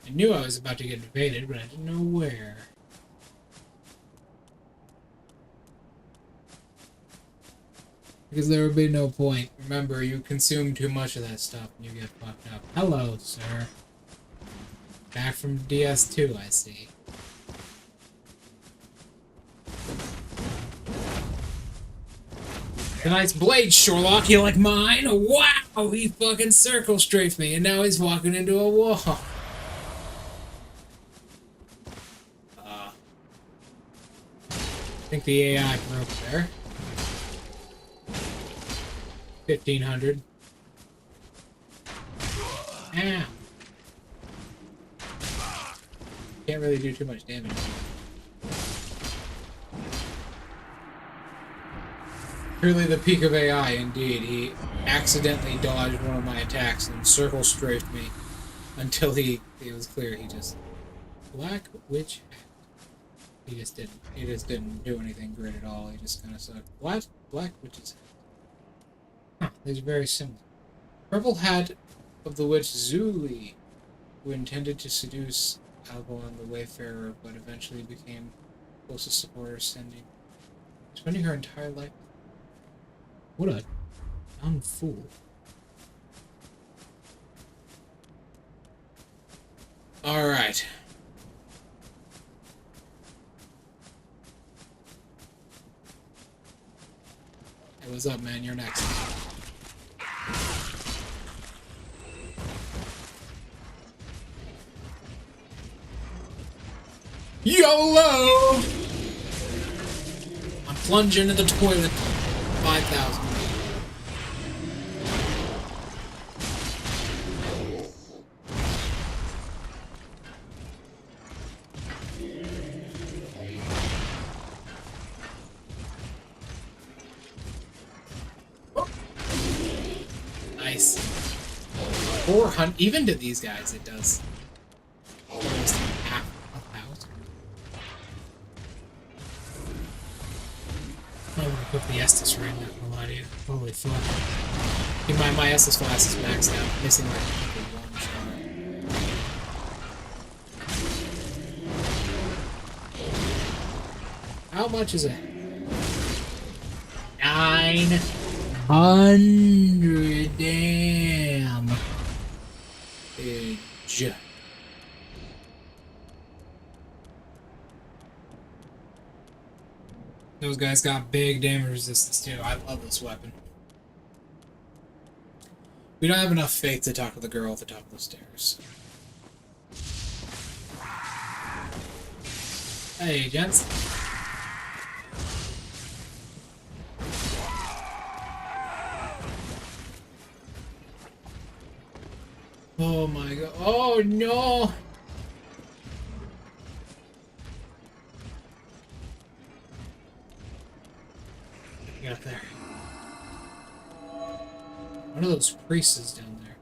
I knew I was about to get invaded, but I didn't know where. Because there would be no point. Remember, you consume too much of that stuff and you get fucked up. Hello, sir. Back from DS2, I see. Tonight's blade, Sherlock, you like mine? Wow, he fucking circle strafed me, and now he's walking into a wall. I think the AI broke there. 1500. Ow. Can't really do too much damage. Truly the peak of AI, indeed. He accidentally dodged one of my attacks and circle strafed me until it was clear he just... Black Witch Hat. He just didn't do anything great at all. He just kind of sucked. What? Black Witch's Hat. Huh, these are very similar. Purple Hat of the Witch Zuli, who intended to seduce Alban the Wayfarer, but eventually became closest supporter, sending Spending her entire life. What a dumb fool. Alright. Hey, what's up, man? You're next. YOLO! I'm plunging into the toilet. 5,000. Nice. 400. Even to these guys, it does. Almost half a thousand. I'm gonna put the Estus right now. Not gonna lie to you. Holy fuck. Keep my Estus class is maxed out. Missing like one shot. How much is it? 900. Damn. Age. Those guys got big damage resistance too. I love this weapon. We don't have enough faith to talk to the girl at the top of the stairs. Hey, gents. Oh my god. Oh no! Get up there. One of those priests is down there.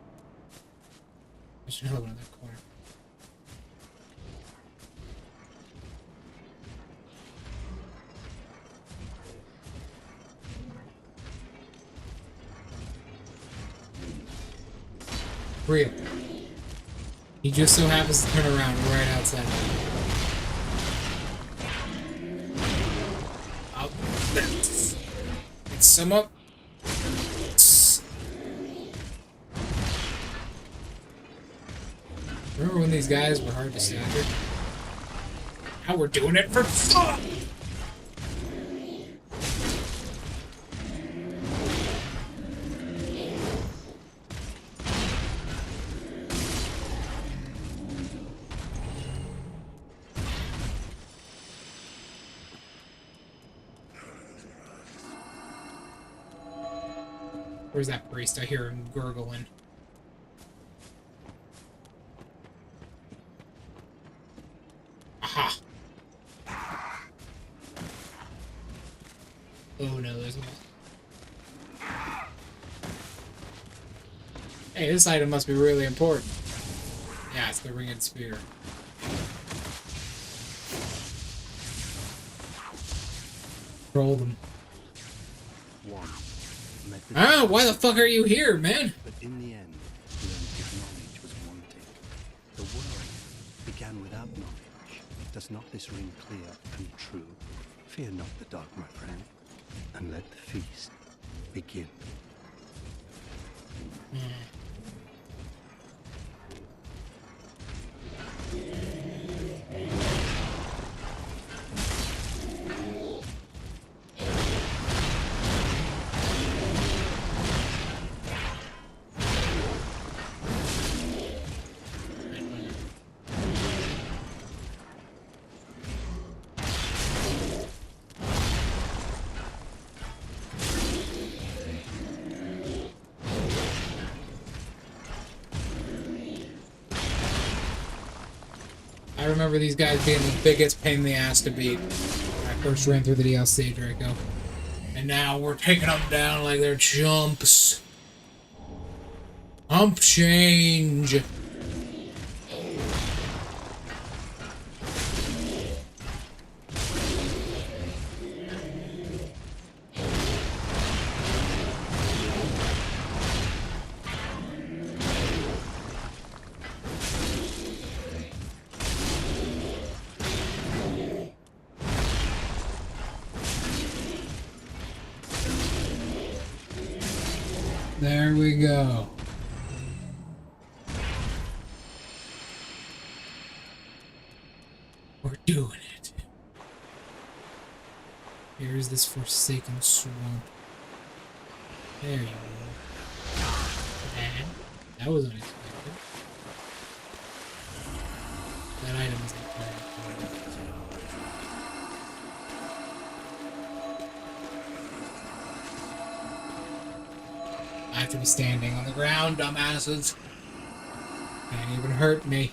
There's another one in that corner. Real. He just so happens to turn around right outside. Oh, it's some up. Remember when these guys were hard to stagger? Now we're doing it for fun! Where's that priest? I hear him gurgling. Aha! Oh no, there's no. Hey, this item must be really important. Yeah, it's the ringed spear. Roll them. Ah, why the fuck are you here, man? But in the end, learned if knowledge was wanting. The world began without knowledge. Does not this ring clear and true? Fear not the dark, my friend, and let the feast begin. I remember these guys being the biggest pain in the ass to beat when I first ran through the DLC, Draco. And now we're taking them down like they're chumps. Hump change. There we go. We're doing it. Here's this forsaken swamp. There you go. And that was unexpected. That item is not very important. I have to be standing on the ground, dumbasses. Can't even hurt me.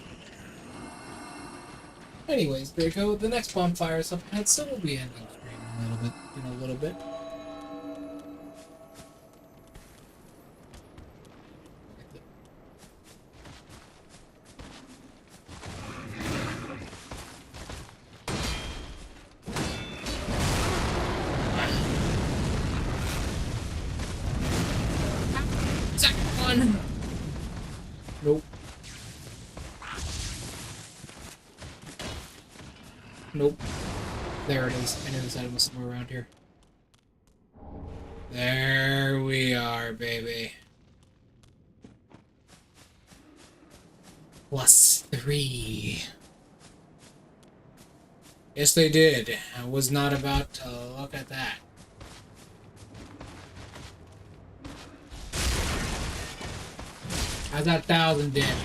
Anyways, Draco, the next bonfire is up ahead, so we'll be ending stream in a little bit. Second one! Nope. Nope. There it is. I knew this item was somewhere around here. There we are, baby. +3. Yes, they did. I was not about to look at that. How's that 1,000 damage?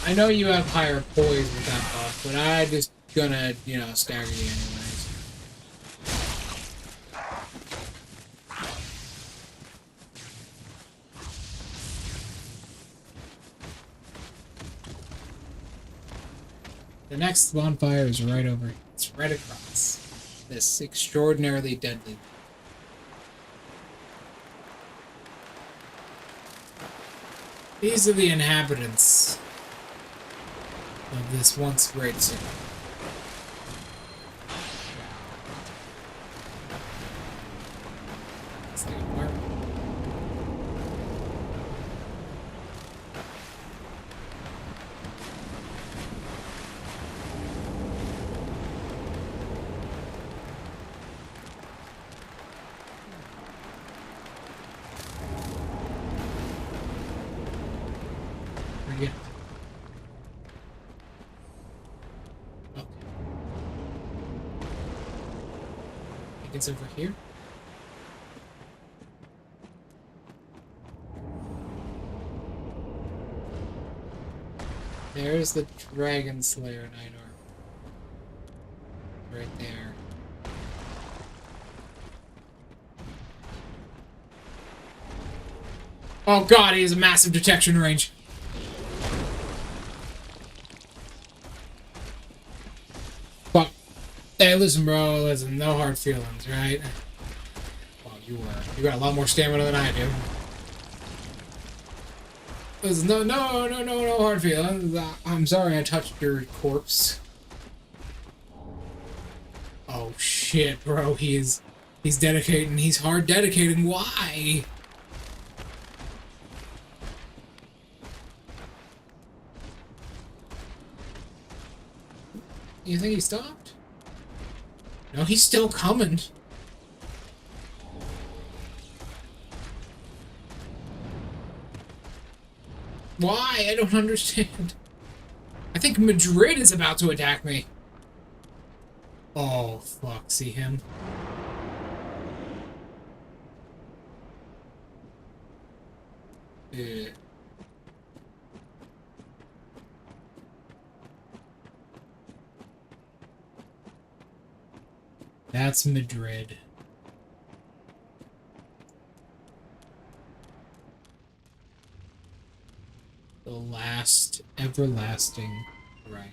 I know you have higher poise with that buff, but I just gonna, stagger you anyways. The next bonfire is right over. It's right across. This extraordinarily deadly. These are the inhabitants of this once great city. Let's take it apart. Forget. It's over here. There's the Dragon Slayer Knight armor. Right there. Oh god, he has a massive detection range. Fuck. Hey, listen, bro. Listen, no hard feelings, right? Well, you got a lot more stamina than I do. Listen, no hard feelings. I'm sorry I touched your corpse. Oh shit, bro. He's dedicating. He's hard dedicating. Why? You think he stopped? No, he's still coming. Why? I don't understand. I think Madrid is about to attack me. Oh, fuck. See him? Yeah. That's Madrid. The last everlasting right.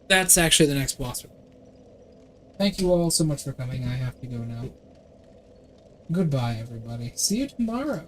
That's actually the next boss. Thank you all so much for coming. I have to go now. Goodbye, everybody. See you tomorrow.